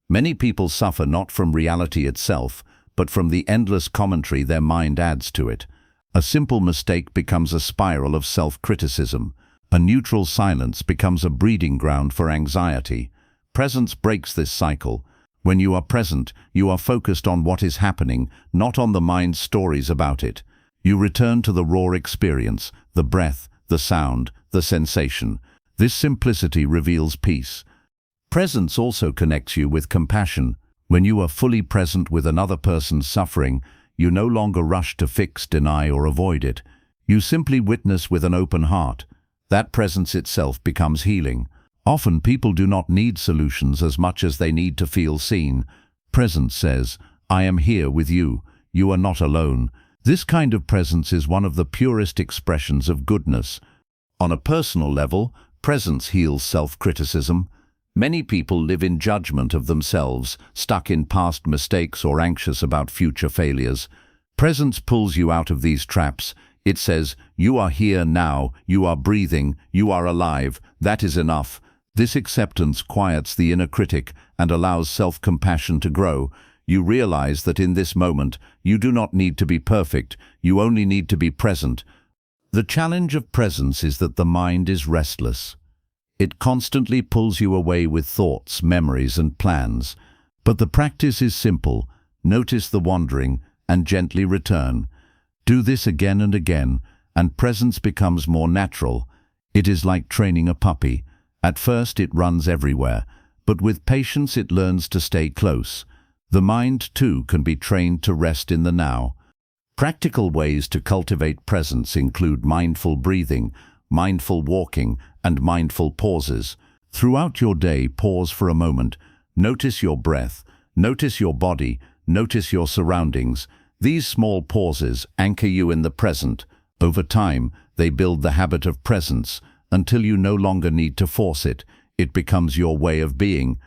Many people suffer not from reality itself, but from the endless commentary their mind adds to it. A simple mistake becomes a spiral of self-criticism. A neutral silence becomes a breeding ground for anxiety. Presence breaks this cycle. When you are present, you are focused on what is happening, not on the mind's stories about it. You return to the raw experience, the breath, the sound, the sensation. This simplicity reveals peace. Presence also connects you with compassion. When you are fully present with another person's suffering, you no longer rush to fix, deny, or avoid it. You simply witness with an open heart. That presence itself becomes healing. Often people do not need solutions as much as they need to feel seen. Presence says, "I am here with you. You are not alone." This kind of presence is one of the purest expressions of goodness. On a personal level, presence heals self-criticism. Many people live in judgment of themselves, stuck in past mistakes or anxious about future failures. Presence pulls you out of these traps. It says, "You are here now, you are breathing, you are alive, that is enough." This acceptance quiets the inner critic and allows self-compassion to grow. You realize that in this moment, you do not need to be perfect, you only need to be present. The challenge of presence is that the mind is restless. It constantly pulls you away with thoughts, memories, and plans. But the practice is simple. Notice the wandering and gently return. Do this again and again, and presence becomes more natural. It is like training a puppy. At first it runs everywhere, but with patience it learns to stay close. The mind, too, can be trained to rest in the now. Practical ways to cultivate presence include mindful breathing, mindful walking, and mindful pauses. Throughout your day, pause for a moment. Notice your breath, notice your body, notice your surroundings. These small pauses anchor you in the present. Over time, they build the habit of presence. Until you no longer need to force it, it becomes your way of being.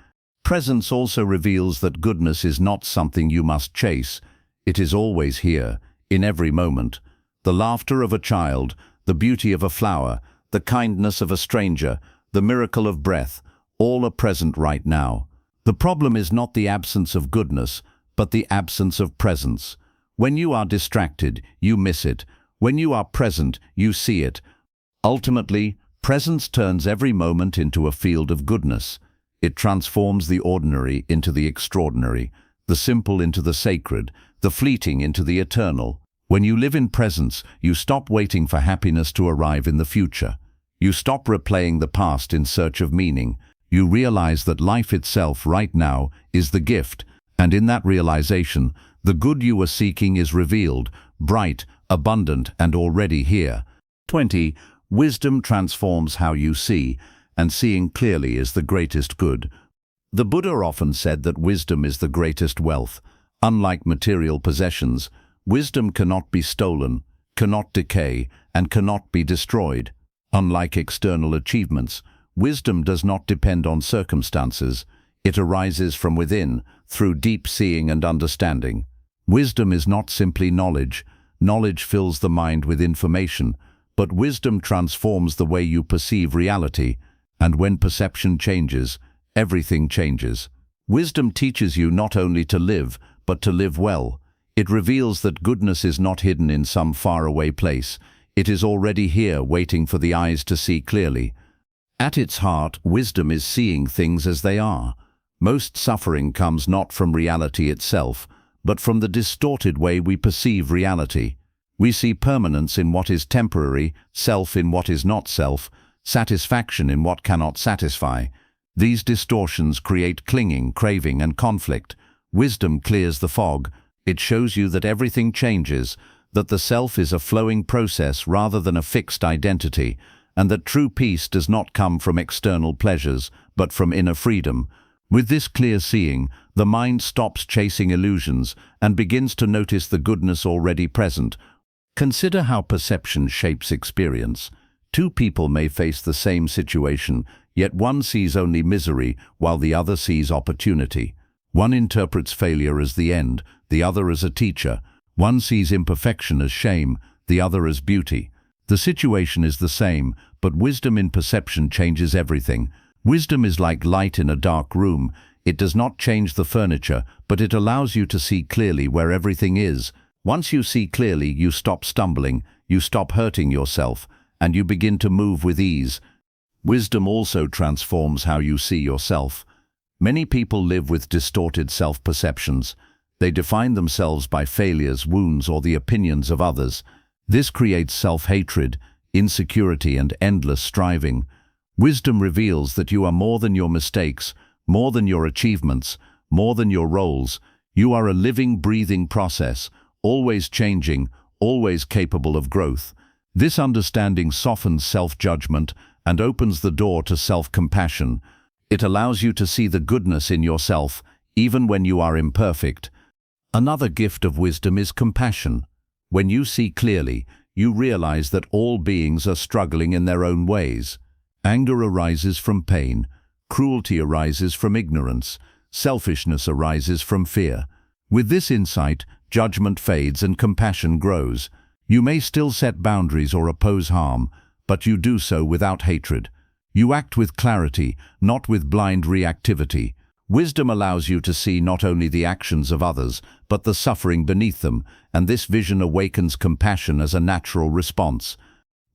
Presence also reveals that goodness is not something you must chase. It is always here, in every moment. The laughter of a child, the beauty of a flower, the kindness of a stranger, the miracle of breath, all are present right now. The problem is not the absence of goodness, but the absence of presence. When you are distracted, you miss it. When you are present, you see it. Ultimately, presence turns every moment into a field of goodness. It transforms the ordinary into the extraordinary, the simple into the sacred, the fleeting into the eternal. When you live in presence, you stop waiting for happiness to arrive in the future. You stop replaying the past in search of meaning. You realize that life itself right now is the gift, and in that realization, the good you are seeking is revealed, bright, abundant, and already here. 20. Wisdom transforms how you see, and seeing clearly is the greatest good. The Buddha often said that wisdom is the greatest wealth. Unlike material possessions, wisdom cannot be stolen, cannot decay, and cannot be destroyed. Unlike external achievements, wisdom does not depend on circumstances. It arises from within, through deep seeing and understanding. Wisdom is not simply knowledge. Knowledge fills the mind with information, but wisdom transforms the way you perceive reality, and when perception changes, everything changes. Wisdom teaches you not only to live, but to live well. It reveals that goodness is not hidden in some faraway place. It is already here, waiting for the eyes to see clearly. At its heart, wisdom is seeing things as they are. Most suffering comes not from reality itself, but from the distorted way we perceive reality. We see permanence in what is temporary, self in what is not self, satisfaction in what cannot satisfy. These distortions create clinging, craving, and conflict. Wisdom clears the fog. It shows you that everything changes, that the self is a flowing process rather than a fixed identity, and that true peace does not come from external pleasures, but from inner freedom. With this clear seeing, the mind stops chasing illusions and begins to notice the goodness already present. Consider how perception shapes experience. Two people may face the same situation, yet one sees only misery while the other sees opportunity. One interprets failure as the end, the other as a teacher. One sees imperfection as shame, the other as beauty. The situation is the same, but wisdom in perception changes everything. Wisdom is like light in a dark room. It does not change the furniture, but it allows you to see clearly where everything is. Once you see clearly, you stop stumbling, you stop hurting yourself, and you begin to move with ease. Wisdom also transforms how you see yourself. Many people live with distorted self-perceptions. They define themselves by failures, wounds, or the opinions of others. This creates self-hatred, insecurity, and endless striving. Wisdom reveals that you are more than your mistakes, more than your achievements, more than your roles. You are a living, breathing process, always changing, always capable of growth. This understanding softens self-judgment and opens the door to self-compassion. It allows you to see the goodness in yourself, even when you are imperfect. Another gift of wisdom is compassion. When you see clearly, you realize that all beings are struggling in their own ways. Anger arises from pain, cruelty arises from ignorance, selfishness arises from fear. With this insight, judgment fades and compassion grows. You may still set boundaries or oppose harm, but you do so without hatred. You act with clarity, not with blind reactivity. Wisdom allows you to see not only the actions of others, but the suffering beneath them, and this vision awakens compassion as a natural response.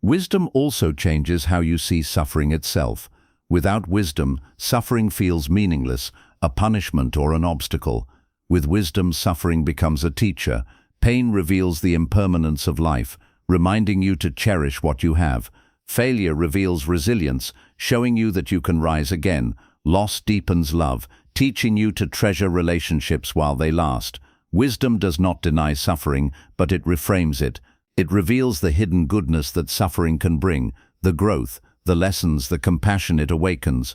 Wisdom also changes how you see suffering itself. Without wisdom, suffering feels meaningless, a punishment or an obstacle. With wisdom, suffering becomes a teacher. Pain reveals the impermanence of life, reminding you to cherish what you have. Failure reveals resilience, showing you that you can rise again. Loss deepens love, teaching you to treasure relationships while they last. Wisdom does not deny suffering, but it reframes it. It reveals the hidden goodness that suffering can bring, the growth, the lessons, the compassion it awakens.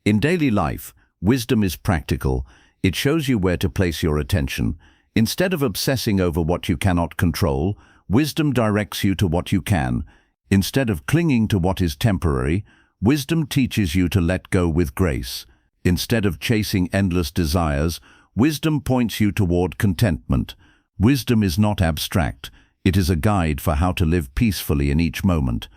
In daily life, wisdom is practical. It shows you where to place your attention. Instead of obsessing over what you cannot control, wisdom directs you to what you can. Instead of clinging to what is temporary, wisdom teaches you to let go with grace. Instead of chasing endless desires, wisdom points you toward contentment. Wisdom is not abstract. It is a guide for how to live peacefully in each moment.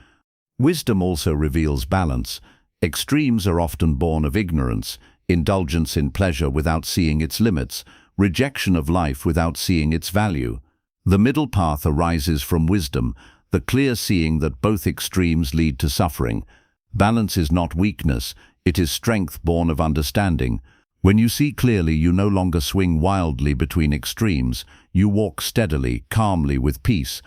Wisdom also reveals balance. Extremes are often born of ignorance, indulgence in pleasure without seeing its limits, rejection of life without seeing its value. The middle path arises from wisdom, the clear seeing that both extremes lead to suffering. Balance is not weakness, it is strength born of understanding. When you see clearly, you no longer swing wildly between extremes, you walk steadily, calmly, with peace.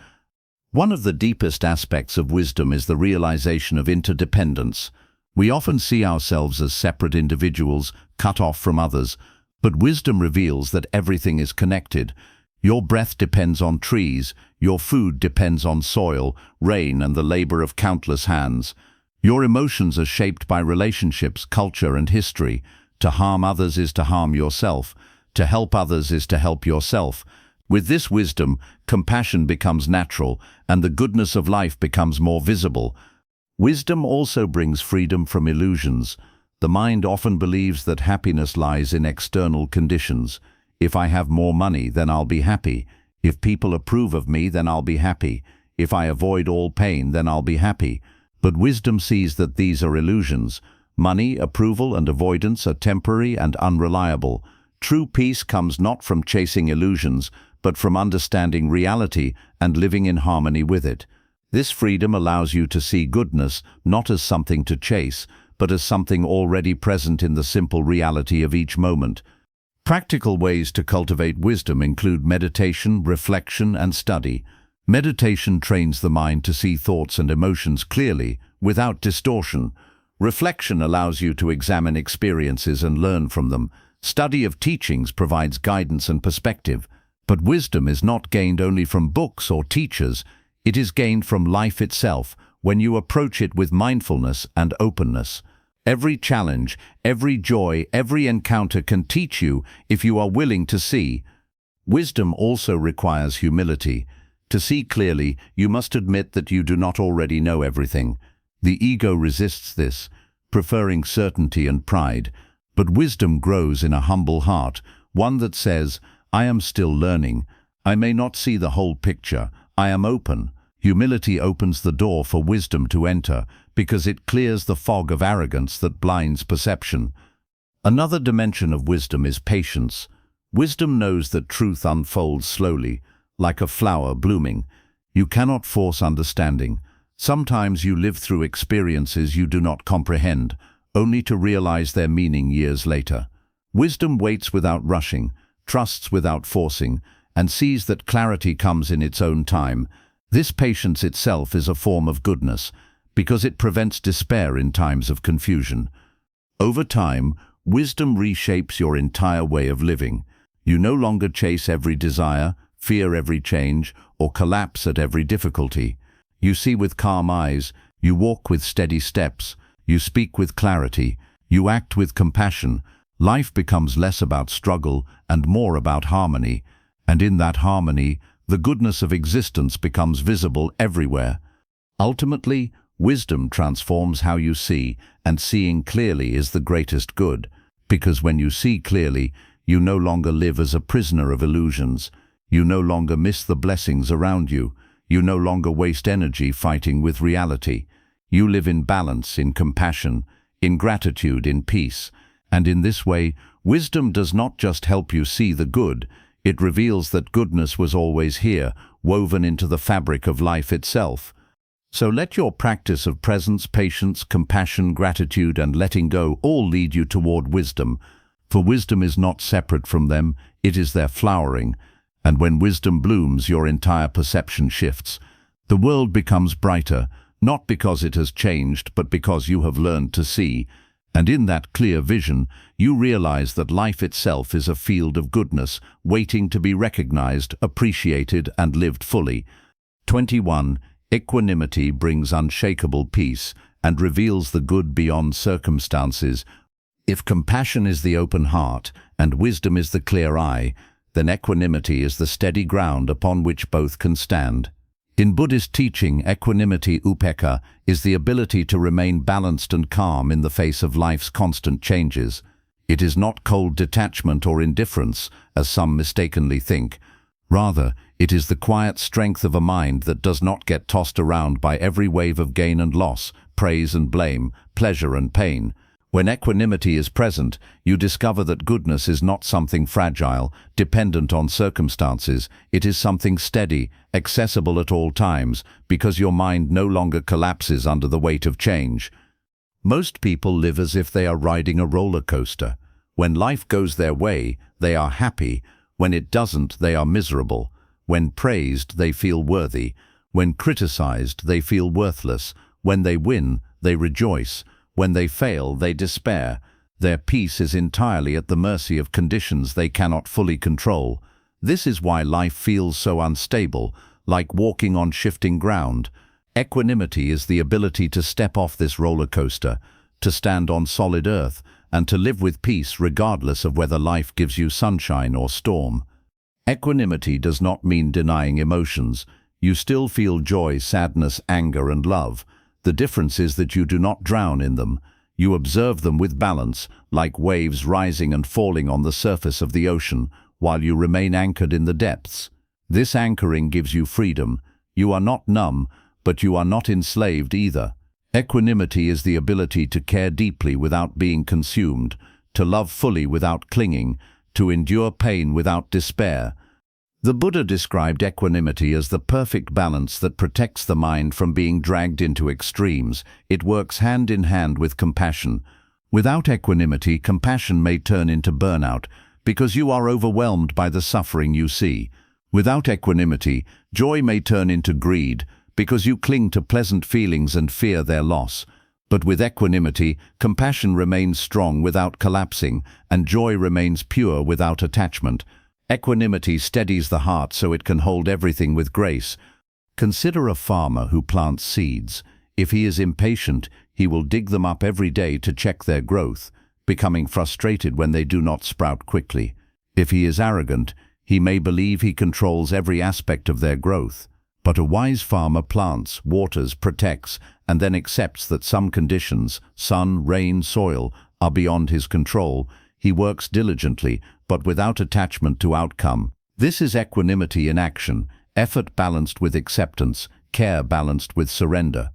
One of the deepest aspects of wisdom is the realization of interdependence. We often see ourselves as separate individuals, cut off from others, but wisdom reveals that everything is connected. Your breath depends on trees, your food depends on soil, rain, and the labor of countless hands. Your emotions are shaped by relationships, culture, and history. To harm others is to harm yourself. To help others is to help yourself. With this wisdom, compassion becomes natural, and the goodness of life becomes more visible. Wisdom also brings freedom from illusions. The mind often believes that happiness lies in external conditions. If I have more money, then I'll be happy. If people approve of me, then I'll be happy. If I avoid all pain, then I'll be happy. But wisdom sees that these are illusions. Money, approval, and avoidance are temporary and unreliable. True peace comes not from chasing illusions, but from understanding reality and living in harmony with it. This freedom allows you to see goodness not as something to chase, but as something already present in the simple reality of each moment. Practical ways to cultivate wisdom include meditation, reflection, and study. Meditation trains the mind to see thoughts and emotions clearly, without distortion. Reflection allows you to examine experiences and learn from them. Study of teachings provides guidance and perspective. But wisdom is not gained only from books or teachers. It is gained from life itself when you approach it with mindfulness and openness. Every challenge, every joy, every encounter can teach you if you are willing to see. Wisdom also requires humility. To see clearly, you must admit that you do not already know everything. The ego resists this, preferring certainty and pride. But wisdom grows in a humble heart, one that says, I am still learning. I may not see the whole picture. I am open. Humility opens the door for wisdom to enter because it clears the fog of arrogance that blinds perception. Another dimension of wisdom is patience. Wisdom knows that truth unfolds slowly, like a flower blooming. You cannot force understanding. Sometimes you live through experiences you do not comprehend, only to realize their meaning years later. Wisdom waits without rushing, trusts without forcing, and sees that clarity comes in its own time. This patience itself is a form of goodness, because it prevents despair in times of confusion. Over time, wisdom reshapes your entire way of living. You no longer chase every desire, fear every change, or collapse at every difficulty. You see with calm eyes, you walk with steady steps, you speak with clarity, you act with compassion. Life becomes less about struggle and more about harmony, and in that harmony, the goodness of existence becomes visible everywhere. Ultimately, wisdom transforms how you see, and seeing clearly is the greatest good, because when you see clearly, you no longer live as a prisoner of illusions. You no longer miss the blessings around you. You no longer waste energy fighting with reality. You live in balance, in compassion, in gratitude, in peace. And in this way, wisdom does not just help you see the good, it reveals that goodness was always here, woven into the fabric of life itself. So let your practice of presence, patience, compassion, gratitude, and letting go all lead you toward wisdom. For wisdom is not separate from them, it is their flowering. And when wisdom blooms, your entire perception shifts. The world becomes brighter, not because it has changed, but because you have learned to see. And in that clear vision, you realize that life itself is a field of goodness, waiting to be recognized, appreciated, and lived fully. 21. Equanimity brings unshakable peace and reveals the good beyond circumstances. If compassion is the open heart and wisdom is the clear eye, then equanimity is the steady ground upon which both can stand. In Buddhist teaching, equanimity, upekkha, is the ability to remain balanced and calm in the face of life's constant changes. It is not cold detachment or indifference, as some mistakenly think. Rather, it is the quiet strength of a mind that does not get tossed around by every wave of gain and loss, praise and blame, pleasure and pain. When equanimity is present, you discover that goodness is not something fragile, dependent on circumstances. It is something steady, accessible at all times, because your mind no longer collapses under the weight of change. Most people live as if they are riding a roller coaster. When life goes their way, they are happy. When it doesn't, they are miserable. When praised, they feel worthy. When criticized, they feel worthless. When they win, they rejoice. When they fail, they despair. Their peace is entirely at the mercy of conditions they cannot fully control. This is why life feels so unstable, like walking on shifting ground. Equanimity is the ability to step off this roller coaster, to stand on solid earth, and to live with peace regardless of whether life gives you sunshine or storm. Equanimity does not mean denying emotions. You still feel joy, sadness, anger, and love. The difference is that you do not drown in them. You observe them with balance, like waves rising and falling on the surface of the ocean, while you remain anchored in the depths. This anchoring gives you freedom. You are not numb, but you are not enslaved either. Equanimity is the ability to care deeply without being consumed, to love fully without clinging, to endure pain without despair. The Buddha described equanimity as the perfect balance that protects the mind from being dragged into extremes. It works hand in hand with compassion. Without equanimity, compassion may turn into burnout, because you are overwhelmed by the suffering you see. Without equanimity, joy may turn into greed, because you cling to pleasant feelings and fear their loss. But with equanimity, compassion remains strong without collapsing, and joy remains pure without attachment. Equanimity steadies the heart so it can hold everything with grace. Consider a farmer who plants seeds. If he is impatient, he will dig them up every day to check their growth, becoming frustrated when they do not sprout quickly. If he is arrogant, he may believe he controls every aspect of their growth. But a wise farmer plants, waters, protects, and then accepts that some conditions, sun, rain, soil, are beyond his control. He works diligently, but without attachment to outcome. This is equanimity in action, effort balanced with acceptance, care balanced with surrender.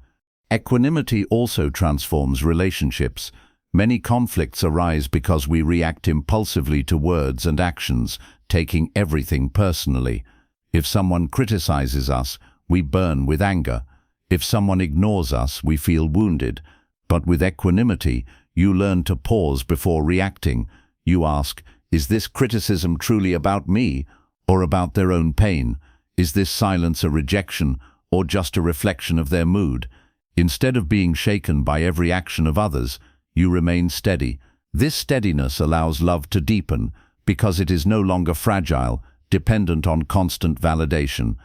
Equanimity also transforms relationships. Many conflicts arise because we react impulsively to words and actions, taking everything personally. If someone criticizes us, we burn with anger. If someone ignores us, we feel wounded. But with equanimity, you learn to pause before reacting. You ask, is this criticism truly about me or about their own pain? Is this silence a rejection or just a reflection of their mood? Instead of being shaken by every action of others, you remain steady. This steadiness allows love to deepen because it is no longer fragile, dependent on constant validation.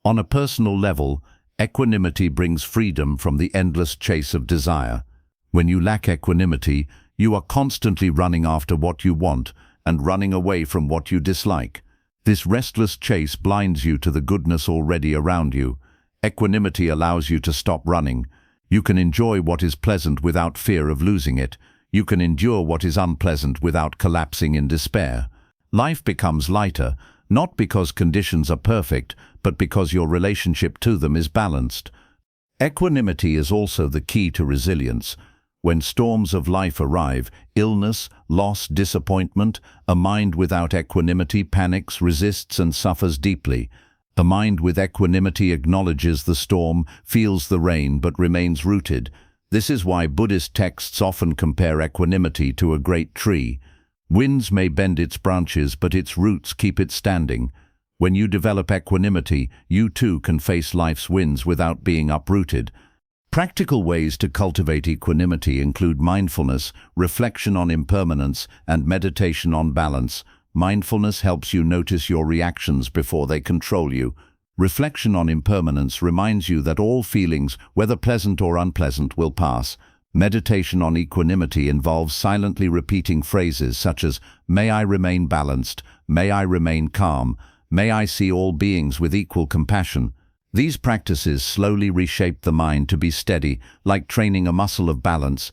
On a personal level, equanimity brings freedom from the endless chase of desire. When you lack equanimity, you are constantly running after what you want and running away from what you dislike. This restless chase blinds you to the goodness already around you. Equanimity allows you to stop running. You can enjoy what is pleasant without fear of losing it. You can endure what is unpleasant without collapsing in despair. Life becomes lighter, not because conditions are perfect, but because your relationship to them is balanced. Equanimity is also the key to resilience. When storms of life arrive, illness, loss, disappointment, a mind without equanimity panics, resists, and suffers deeply. A mind with equanimity acknowledges the storm, feels the rain, but remains rooted. This is why Buddhist texts often compare equanimity to a great tree. Winds may bend its branches, but its roots keep it standing. When you develop equanimity, you too can face life's winds without being uprooted. Practical ways to cultivate equanimity include mindfulness, reflection on impermanence, and meditation on balance. Mindfulness helps you notice your reactions before they control you. Reflection on impermanence reminds you that all feelings, whether pleasant or unpleasant, will pass. Meditation on equanimity involves silently repeating phrases such as, "May I remain balanced," "May I remain calm," "May I see all beings with equal compassion." These practices slowly reshape the mind to be steady, like training a muscle of balance.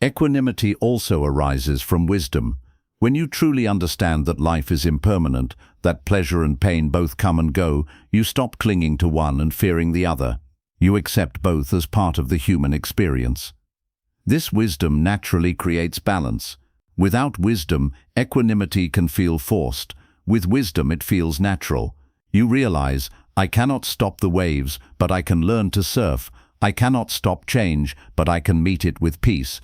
Equanimity also arises from wisdom. When you truly understand that life is impermanent, that pleasure and pain both come and go, you stop clinging to one and fearing the other. You accept both as part of the human experience. This wisdom naturally creates balance. Without wisdom, equanimity can feel forced. With wisdom, it feels natural. You realize, I cannot stop the waves, but I can learn to surf. I cannot stop change, but I can meet it with peace.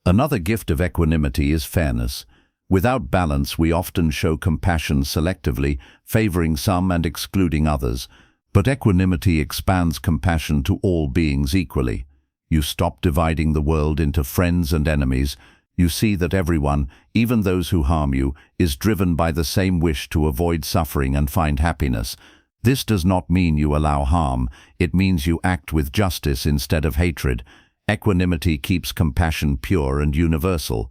Another gift of equanimity is fairness. Without balance, we often show compassion selectively, favoring some and excluding others. But equanimity expands compassion to all beings equally. You stop dividing the world into friends and enemies. You see that everyone, even those who harm you, is driven by the same wish to avoid suffering and find happiness. This does not mean you allow harm. It means you act with justice instead of hatred. Equanimity keeps compassion pure and universal.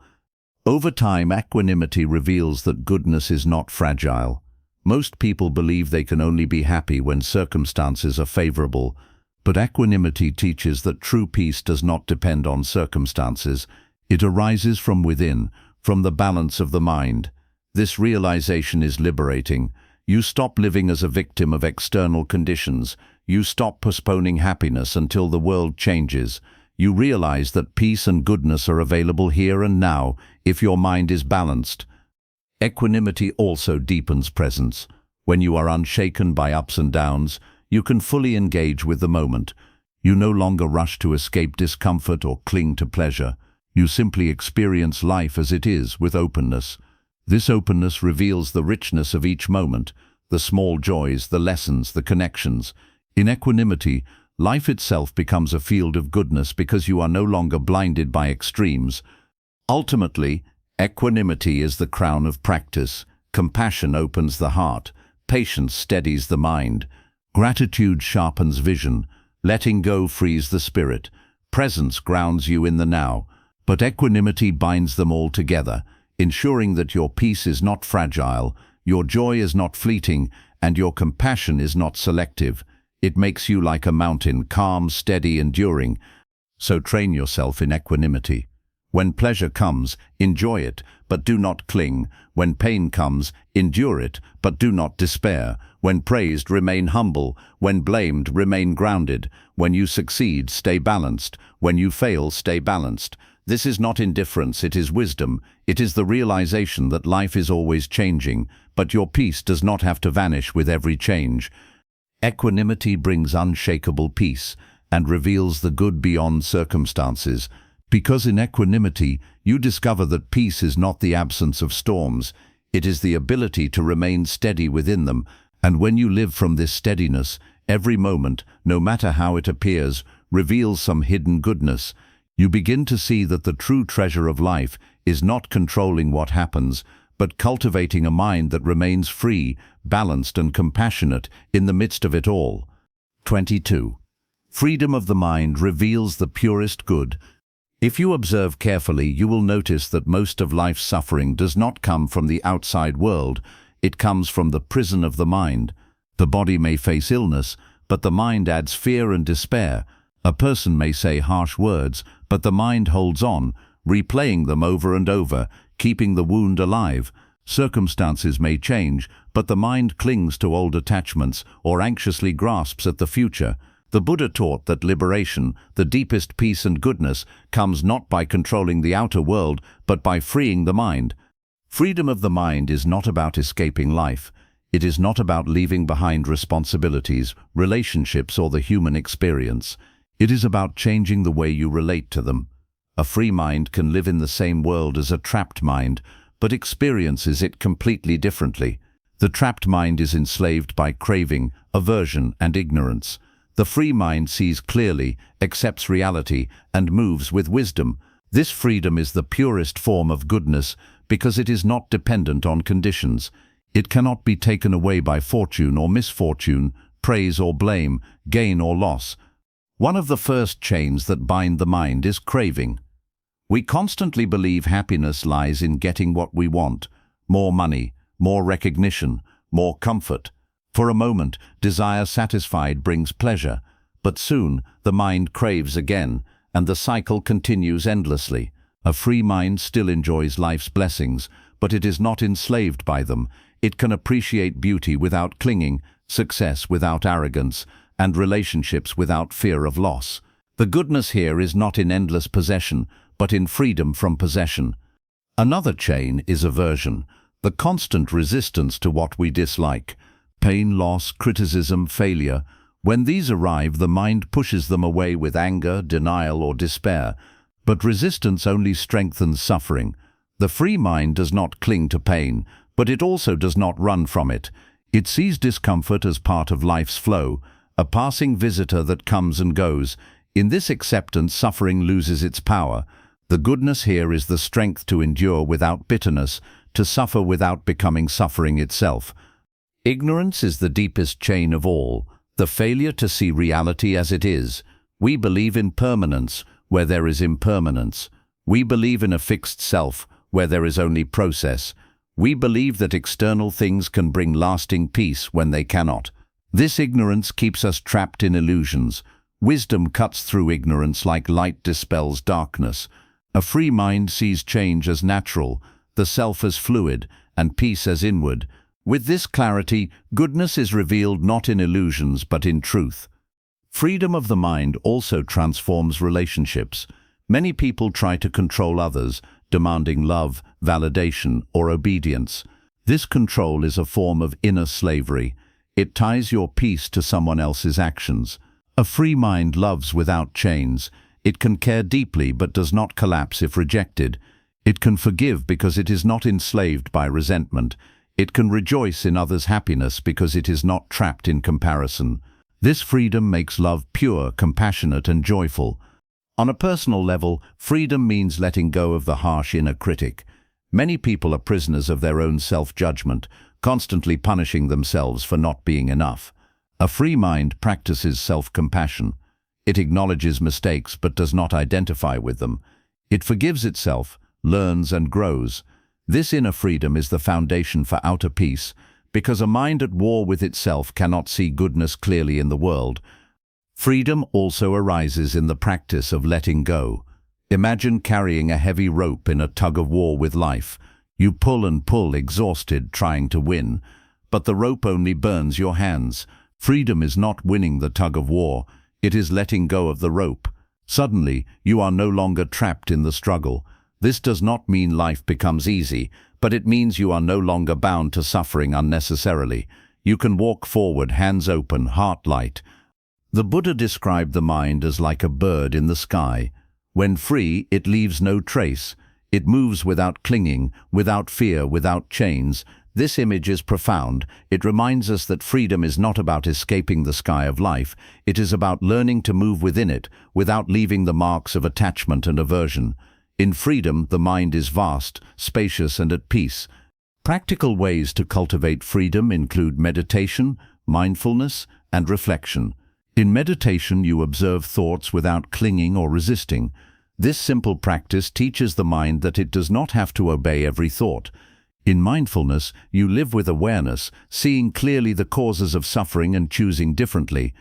Over time, equanimity reveals that goodness is not fragile. Most people believe they can only be happy when circumstances are favorable, but equanimity teaches that true peace does not depend on circumstances. It arises from within, from the balance of the mind. This realization is liberating. You stop living as a victim of external conditions. You stop postponing happiness until the world changes. You realize that peace and goodness are available here and now if your mind is balanced. Equanimity also deepens presence. When you are unshaken by ups and downs, you can fully engage with the moment. You no longer rush to escape discomfort or cling to pleasure. You simply experience life as it is with openness. This openness reveals the richness of each moment, the small joys, the lessons, the connections. In equanimity, life itself becomes a field of goodness because you are no longer blinded by extremes. Ultimately, equanimity is the crown of practice. Compassion opens the heart. Patience steadies the mind. Gratitude sharpens vision. Letting go frees the spirit. Presence grounds you in the now. But equanimity binds them all together, ensuring that your peace is not fragile, your joy is not fleeting, and your compassion is not selective. It makes you like a mountain, calm, steady, enduring. So train yourself in equanimity. When pleasure comes, enjoy it, but do not cling. When pain comes, endure it, but do not despair. When praised, remain humble. When blamed, remain grounded. When you succeed, stay balanced. When you fail, stay balanced. This is not indifference, it is wisdom. It is the realization that life is always changing, but your peace does not have to vanish with every change. Equanimity brings unshakable peace and reveals the good beyond circumstances. Because in equanimity, you discover that peace is not the absence of storms, it is the ability to remain steady within them, and when you live from this steadiness, every moment, no matter how it appears, reveals some hidden goodness. You begin to see that the true treasure of life is not controlling what happens, but cultivating a mind that remains free, balanced and compassionate in the midst of it all. 22. Freedom of the mind reveals the purest good. If you observe carefully, you will notice that most of life's suffering does not come from the outside world, it comes from the prison of the mind. The body may face illness, but the mind adds fear and despair. A person may say harsh words, but the mind holds on, replaying them over and over, keeping the wound alive. Circumstances may change, but the mind clings to old attachments or anxiously grasps at the future. The Buddha taught that liberation, the deepest peace and goodness, comes not by controlling the outer world, but by freeing the mind. Freedom of the mind is not about escaping life. It is not about leaving behind responsibilities, relationships, or the human experience. It is about changing the way you relate to them. A free mind can live in the same world as a trapped mind, but experiences it completely differently. The trapped mind is enslaved by craving, aversion, and ignorance. The free mind sees clearly, accepts reality, and moves with wisdom. This freedom is the purest form of goodness because it is not dependent on conditions. It cannot be taken away by fortune or misfortune, praise or blame, gain or loss. One of the first chains that bind the mind is craving. We constantly believe happiness lies in getting what we want: more money, more recognition, more comfort. For a moment, desire satisfied brings pleasure, but soon the mind craves again, and the cycle continues endlessly. A free mind still enjoys life's blessings, but it is not enslaved by them. It can appreciate beauty without clinging, success without arrogance, and relationships without fear of loss. The goodness here is not in endless possession, but in freedom from possession. Another chain is aversion, the constant resistance to what we dislike. Pain, loss, criticism, failure. When these arrive, the mind pushes them away with anger, denial, or despair. But resistance only strengthens suffering. The free mind does not cling to pain, but it also does not run from it. It sees discomfort as part of life's flow, a passing visitor that comes and goes. In this acceptance, suffering loses its power. The goodness here is the strength to endure without bitterness, to suffer without becoming suffering itself. Ignorance is the deepest chain of all, the failure to see reality as it is. We believe in permanence, where there is impermanence. We believe in a fixed self, where there is only process. We believe that external things can bring lasting peace when they cannot. This ignorance keeps us trapped in illusions. Wisdom cuts through ignorance like light dispels darkness. A free mind sees change as natural, the self as fluid, and peace as inward. With this clarity, goodness is revealed not in illusions but in truth. Freedom of the mind also transforms relationships. Many people try to control others, demanding love, validation, or obedience. This control is a form of inner slavery. It ties your peace to someone else's actions. A free mind loves without chains. It can care deeply but does not collapse if rejected. It can forgive because it is not enslaved by resentment. It can rejoice in others' happiness because it is not trapped in comparison. This freedom makes love pure, compassionate, and joyful. On a personal level, freedom means letting go of the harsh inner critic. Many people are prisoners of their own self-judgment, constantly punishing themselves for not being enough. A free mind practices self-compassion. It acknowledges mistakes but does not identify with them. It forgives itself, learns and grows. This inner freedom is the foundation for outer peace, because a mind at war with itself cannot see goodness clearly in the world. Freedom also arises in the practice of letting go. Imagine carrying a heavy rope in a tug-of-war with life. You pull and pull, exhausted, trying to win. But the rope only burns your hands. Freedom is not winning the tug-of-war. It is letting go of the rope. Suddenly, you are no longer trapped in the struggle. This does not mean life becomes easy, but it means you are no longer bound to suffering unnecessarily. You can walk forward, hands open, heart light. The Buddha described the mind as like a bird in the sky. When free, it leaves no trace. It moves without clinging, without fear, without chains. This image is profound. It reminds us that freedom is not about escaping the sky of life. It is about learning to move within it, without leaving the marks of attachment and aversion. In freedom, the mind is vast, spacious, and at peace. Practical ways to cultivate freedom include meditation, mindfulness, and reflection. In meditation, you observe thoughts without clinging or resisting. This simple practice teaches the mind that it does not have to obey every thought. In mindfulness, you live with awareness, seeing clearly the causes of suffering and choosing differently.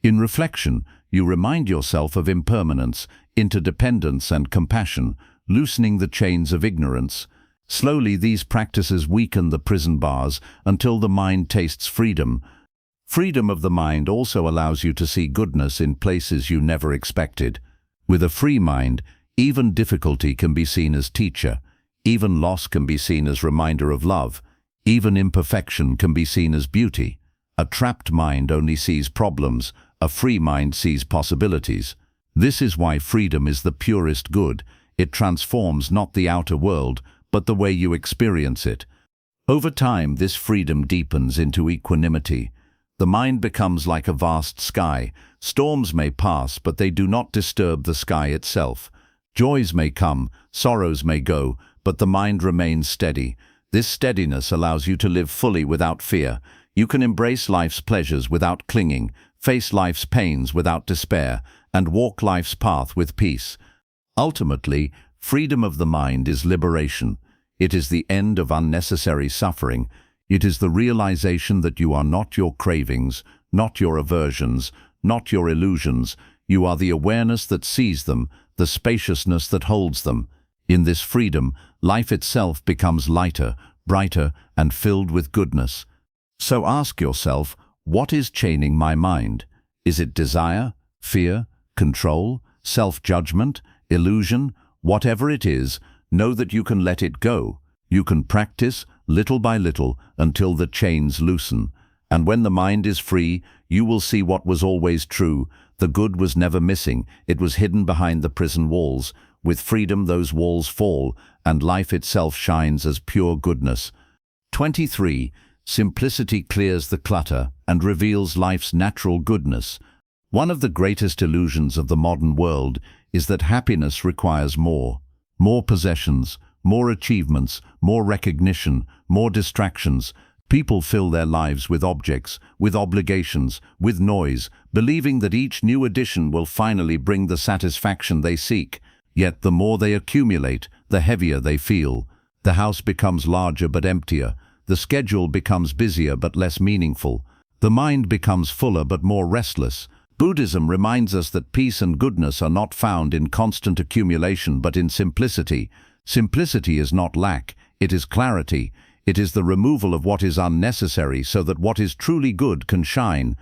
In reflection, you remind yourself of impermanence, interdependence, and compassion, loosening the chains of ignorance. Slowly, these practices weaken the prison bars until the mind tastes freedom. Freedom of the mind also allows you to see goodness in places you never expected. With a free mind, even difficulty can be seen as teacher. Even loss can be seen as reminder of love. Even imperfection can be seen as beauty. A trapped mind only sees problems. A free mind sees possibilities. This is why freedom is the purest good. It transforms not the outer world, but the way you experience it. Over time, this freedom deepens into equinimity. The mind becomes like a vast sky. Storms may pass, but they do not disturb the sky itself. Joys may come, sorrows may go, but the mind remains steady. This steadiness allows you to live fully without fear. You can embrace life's pleasures without clinging, face life's pains without despair, and walk life's path with peace. Ultimately, freedom of the mind is liberation. It is the end of unnecessary suffering. It is the realization that you are not your cravings, not your aversions, not your illusions. You are the awareness that sees them, the spaciousness that holds them. In this freedom, life itself becomes lighter, brighter, and filled with goodness. So ask yourself, what is chaining my mind? Is it desire, fear, control, self-judgment, illusion? Whatever it is, know that you can let it go. You can practice, little by little, until the chains loosen. And when the mind is free, you will see what was always true. The good was never missing. It was hidden behind the prison walls. With freedom, those walls fall, and life itself shines as pure goodness. 23. Simplicity clears the clutter and reveals life's natural goodness. One of the greatest illusions of the modern world is that happiness requires more. More possessions, more achievements, more recognition, more distractions. People fill their lives with objects, with obligations, with noise, believing that each new addition will finally bring the satisfaction they seek. Yet the more they accumulate, the heavier they feel. The house becomes larger but emptier. The schedule becomes busier but less meaningful. The mind becomes fuller but more restless. Buddhism reminds us that peace and goodness are not found in constant accumulation but in simplicity. Simplicity is not lack, it is clarity. It is the removal of what is unnecessary so that what is truly good can shine.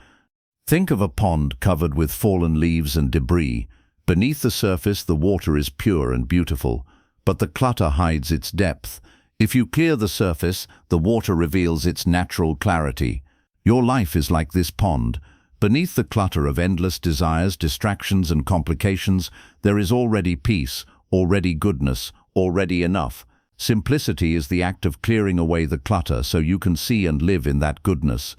Think of a pond covered with fallen leaves and debris. Beneath the surface, the water is pure and beautiful, but the clutter hides its depth. If you clear the surface, the water reveals its natural clarity. Your life is like this pond. Beneath the clutter of endless desires, distractions, and complications, there is already peace, already goodness, already enough. Simplicity is the act of clearing away the clutter so you can see and live in that goodness.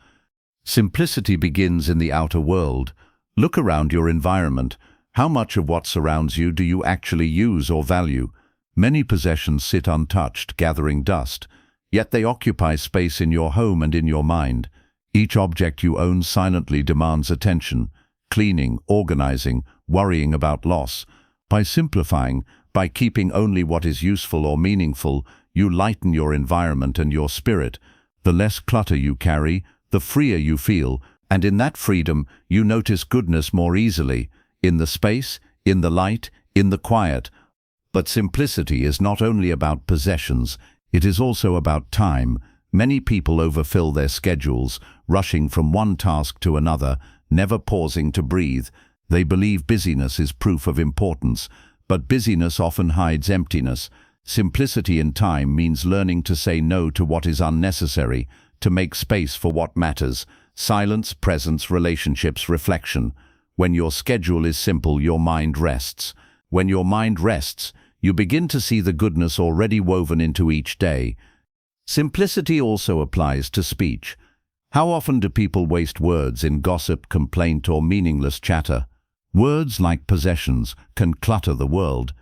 Simplicity begins in the outer world. Look around your environment. How much of what surrounds you do you actually use or value? Many possessions sit untouched, gathering dust, yet they occupy space in your home and in your mind. Each object you own silently demands attention, cleaning, organizing, worrying about loss. By simplifying, by keeping only what is useful or meaningful, you lighten your environment and your spirit. The less clutter you carry, the freer you feel, and in that freedom you notice goodness more easily, in the space, in the light, in the quiet. But simplicity is not only about possessions, it is also about time. Many people overfill their schedules, rushing from one task to another, never pausing to breathe. They believe busyness is proof of importance, but busyness often hides emptiness. Simplicity in time means learning to say no to what is unnecessary, to make space for what matters. Silence, presence, relationships, reflection. When your schedule is simple, your mind rests. When your mind rests, you begin to see the goodness already woven into each day. Simplicity also applies to speech. How often do people waste words in gossip, complaint, or meaningless chatter? Words, like possessions, can clutter the world.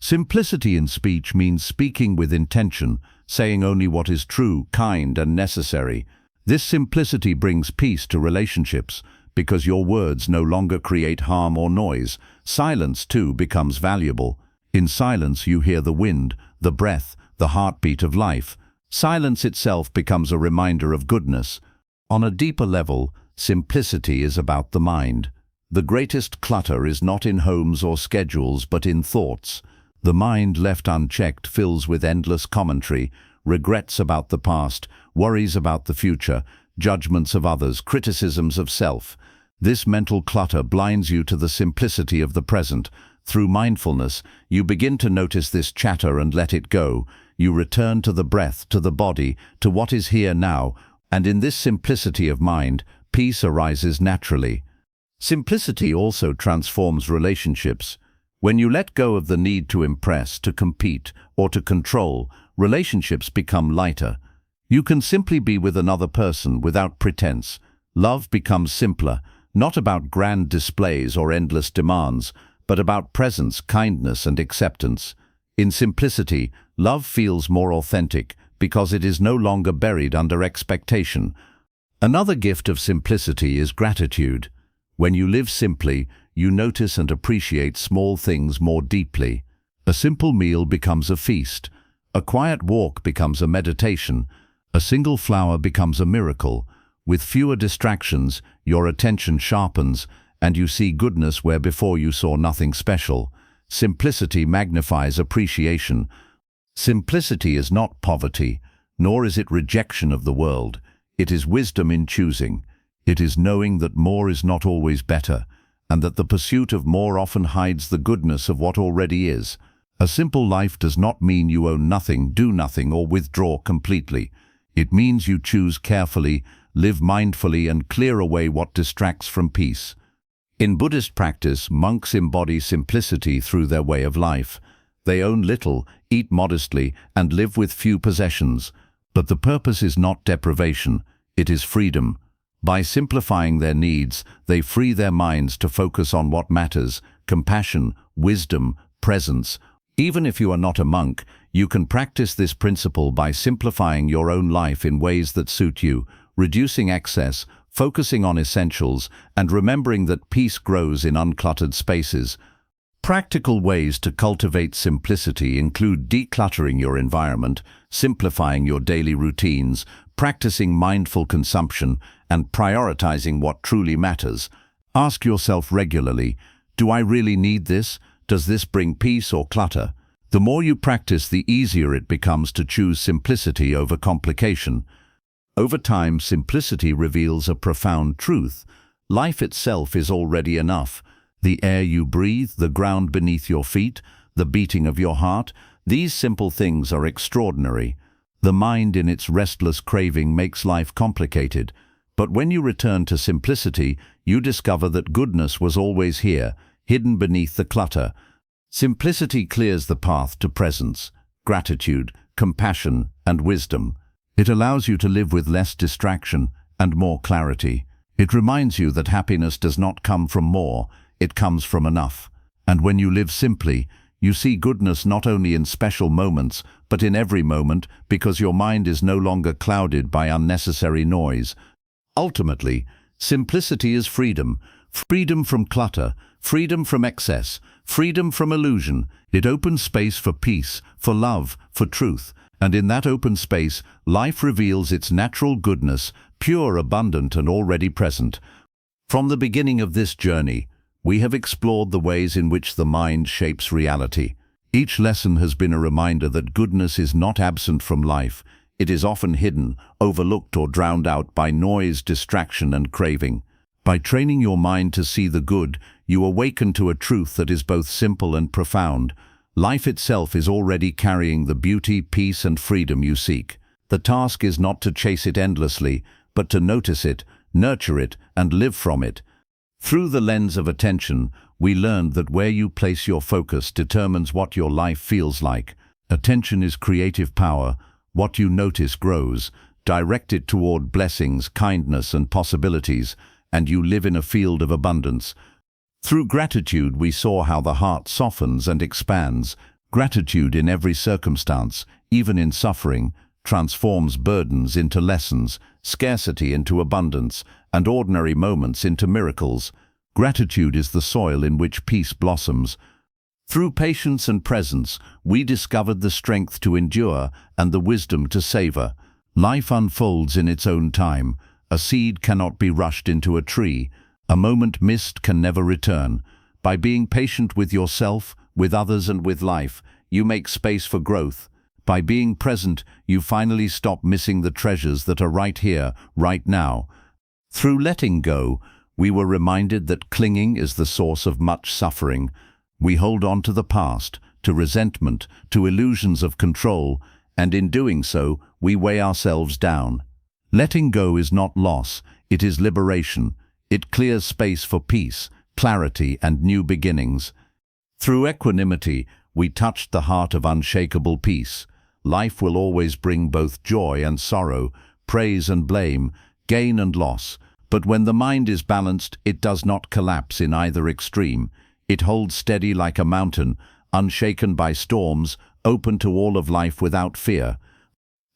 Simplicity in speech means speaking with intention, saying only what is true, kind, and necessary. This simplicity brings peace to relationships, because your words no longer create harm or noise. Silence, too, becomes valuable. In silence you hear the wind, the breath, the heartbeat of life. Silence itself becomes a reminder of goodness. On a deeper level, simplicity is about the mind. The greatest clutter is not in homes or schedules, but in thoughts. The mind left unchecked fills with endless commentary, regrets about the past, worries about the future, judgments of others, criticisms of self. This mental clutter blinds you to the simplicity of the present. Through mindfulness, you begin to notice this chatter and let it go. You return to the breath, to the body, to what is here now, and in this simplicity of mind, peace arises naturally. Simplicity also transforms relationships. When you let go of the need to impress, to compete, or to control, relationships become lighter. You can simply be with another person without pretense. Love becomes simpler, not about grand displays or endless demands, but about presence, kindness, and acceptance. In simplicity, love feels more authentic because it is no longer buried under expectation. Another gift of simplicity is gratitude. When you live simply, you notice and appreciate small things more deeply. A simple meal becomes a feast. A quiet walk becomes a meditation. A single flower becomes a miracle. With fewer distractions, your attention sharpens, and you see goodness where before you saw nothing special. Simplicity magnifies appreciation. Simplicity is not poverty, nor is it rejection of the world. It is wisdom in choosing. It is knowing that more is not always better, and that the pursuit of more often hides the goodness of what already is. A simple life does not mean you own nothing, do nothing, or withdraw completely. It means you choose carefully, live mindfully, and clear away what distracts from peace. In Buddhist practice, monks embody simplicity through their way of life. They own little, eat modestly, and live with few possessions. But the purpose is not deprivation, it is freedom. By simplifying their needs, they free their minds to focus on what matters: compassion, wisdom, presence. Even if you are not a monk, you can practice this principle by simplifying your own life in ways that suit you, reducing excess, focusing on essentials, and remembering that peace grows in uncluttered spaces. Practical ways to cultivate simplicity include decluttering your environment, simplifying your daily routines, practicing mindful consumption, and prioritizing what truly matters. Ask yourself regularly, do I really need this? Does this bring peace or clutter? The more you practice, the easier it becomes to choose simplicity over complication. Over time, simplicity reveals a profound truth. Life itself is already enough. The air you breathe, the ground beneath your feet, the beating of your heart, these simple things are extraordinary. The mind in its restless craving makes life complicated. But when you return to simplicity, you discover that goodness was always here, hidden beneath the clutter. Simplicity clears the path to presence, gratitude, compassion, and wisdom. It allows you to live with less distraction and more clarity. It reminds you that happiness does not come from more, it comes from enough. And when you live simply, you see goodness not only in special moments, but in every moment, because your mind is no longer clouded by unnecessary noise. Ultimately, simplicity is freedom. Freedom from clutter, freedom from excess, freedom from illusion. It opens space for peace, for love, for truth. And in that open space, life reveals its natural goodness, pure, abundant, and already present. From the beginning of this journey, we have explored the ways in which the mind shapes reality. Each lesson has been a reminder that goodness is not absent from life. It is often hidden, overlooked, or drowned out by noise, distraction, and craving. By training your mind to see the good, you awaken to a truth that is both simple and profound. Life itself is already carrying the beauty, peace, and freedom you seek. The task is not to chase it endlessly, but to notice it, nurture it, and live from it. Through the lens of attention, we learned that where you place your focus determines what your life feels like. Attention is creative power. What you notice grows. Direct it toward blessings, kindness, and possibilities, and you live in a field of abundance. Through gratitude, we saw how the heart softens and expands. Gratitude in every circumstance, even in suffering, transforms burdens into lessons, scarcity into abundance, and ordinary moments into miracles. Gratitude is the soil in which peace blossoms. Through patience and presence, we discovered the strength to endure and the wisdom to savor. Life unfolds in its own time. A seed cannot be rushed into a tree. A moment missed can never return. By being patient with yourself, with others, and with life, you make space for growth. By being present, you finally stop missing the treasures that are right here, right now. Through letting go, we were reminded that clinging is the source of much suffering. We hold on to the past, to resentment, to illusions of control, and in doing so, we weigh ourselves down. Letting go is not loss, it is liberation. It clears space for peace, clarity, and new beginnings. Through equinimity, we touched the heart of unshakable peace. Life will always bring both joy and sorrow, praise and blame, gain and loss. But when the mind is balanced, it does not collapse in either extreme. It holds steady like a mountain, unshaken by storms, open to all of life without fear.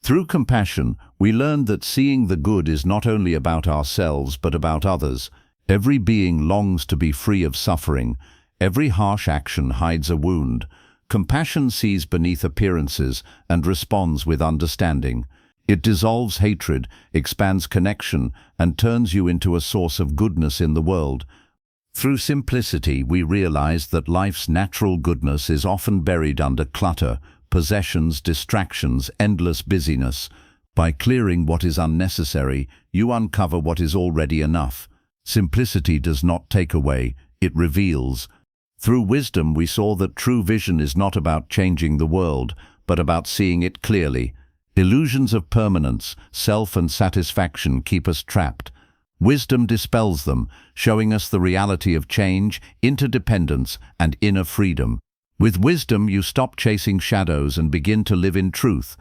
Through compassion, we learned that seeing the good is not only about ourselves but about others. Every being longs to be free of suffering. Every harsh action hides a wound. Compassion sees beneath appearances and responds with understanding. It dissolves hatred, expands connection, and turns you into a source of goodness in the world. Through simplicity, we realized that life's natural goodness is often buried under clutter, possessions, distractions, endless busyness. By clearing what is unnecessary, you uncover what is already enough. Simplicity does not take away, it reveals. Through wisdom, we saw that true vision is not about changing the world, but about seeing it clearly. Illusions of permanence, self and satisfaction keep us trapped. Wisdom dispels them, showing us the reality of change, interdependence, and inner freedom. With wisdom, you stop chasing shadows and begin to live in truth.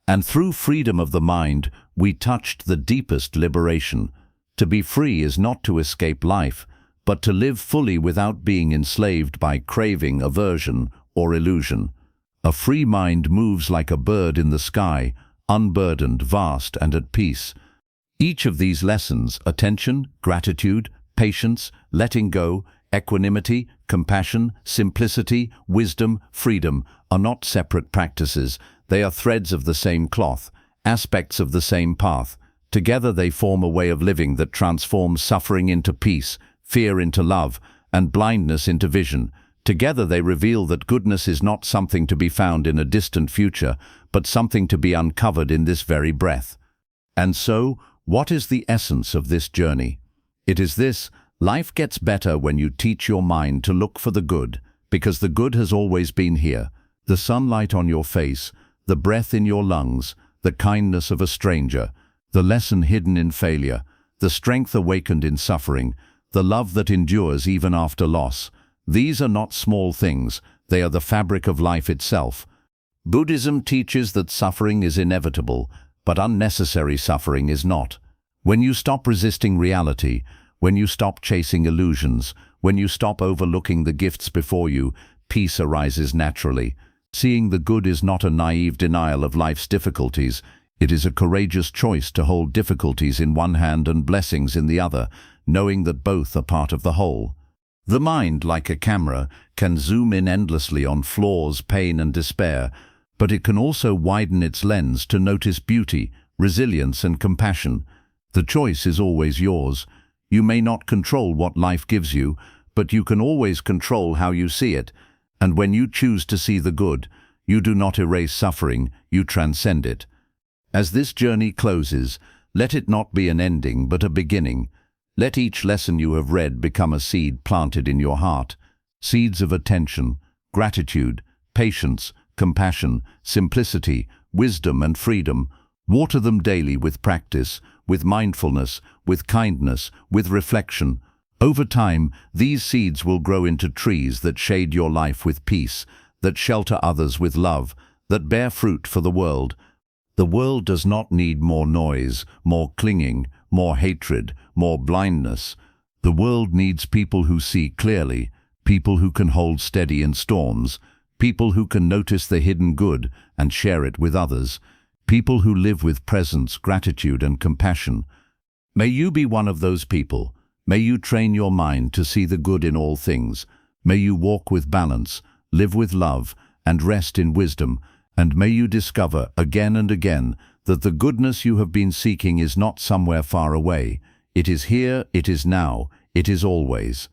And through freedom of the mind, we touched the deepest liberation. To be free is not to escape life, but to live fully without being enslaved by craving, aversion, or illusion. A free mind moves like a bird in the sky, unburdened, vast, and at peace. Each of these lessons, attention, gratitude, patience, letting go, equanimity, compassion, simplicity, wisdom, freedom, are not separate practices. They are threads of the same cloth, aspects of the same path. Together they form a way of living that transforms suffering into peace, fear into love, and blindness into vision. Together they reveal that goodness is not something to be found in a distant future, but something to be uncovered in this very breath. And so, what is the essence of this journey? It is this: life gets better when you teach your mind to look for the good, because the good has always been here. The sunlight on your face, the breath in your lungs, the kindness of a stranger, the lesson hidden in failure, the strength awakened in suffering, the love that endures even after loss. These are not small things, they are the fabric of life itself. Buddhism teaches that suffering is inevitable, but unnecessary suffering is not. When you stop resisting reality, when you stop chasing illusions, when you stop overlooking the gifts before you, peace arises naturally. Seeing the good is not a naive denial of life's difficulties. It is a courageous choice to hold difficulties in one hand and blessings in the other, knowing that both are part of the whole. The mind, like a camera, can zoom in endlessly on flaws, pain and despair, but it can also widen its lens to notice beauty, resilience and compassion. The choice is always yours. You may not control what life gives you, but you can always control how you see it. And when you choose to see the good, you do not erase suffering, you transcend it. As this journey closes, let it not be an ending but a beginning. Let each lesson you have read become a seed planted in your heart. Seeds of attention, gratitude, patience, compassion, simplicity, wisdom and freedom. Water them daily with practice, with mindfulness, with kindness, with reflection. Over time, these seeds will grow into trees that shade your life with peace, that shelter others with love, that bear fruit for the world. The world does not need more noise, more clinging, more hatred, more blindness. The world needs people who see clearly, people who can hold steady in storms, people who can notice the hidden good and share it with others, people who live with presence, gratitude and compassion. May you be one of those people. May you train your mind to see the good in all things. May you walk with balance, live with love, and rest in wisdom. And may you discover again and again that the goodness you have been seeking is not somewhere far away. It is here, it is now, it is always.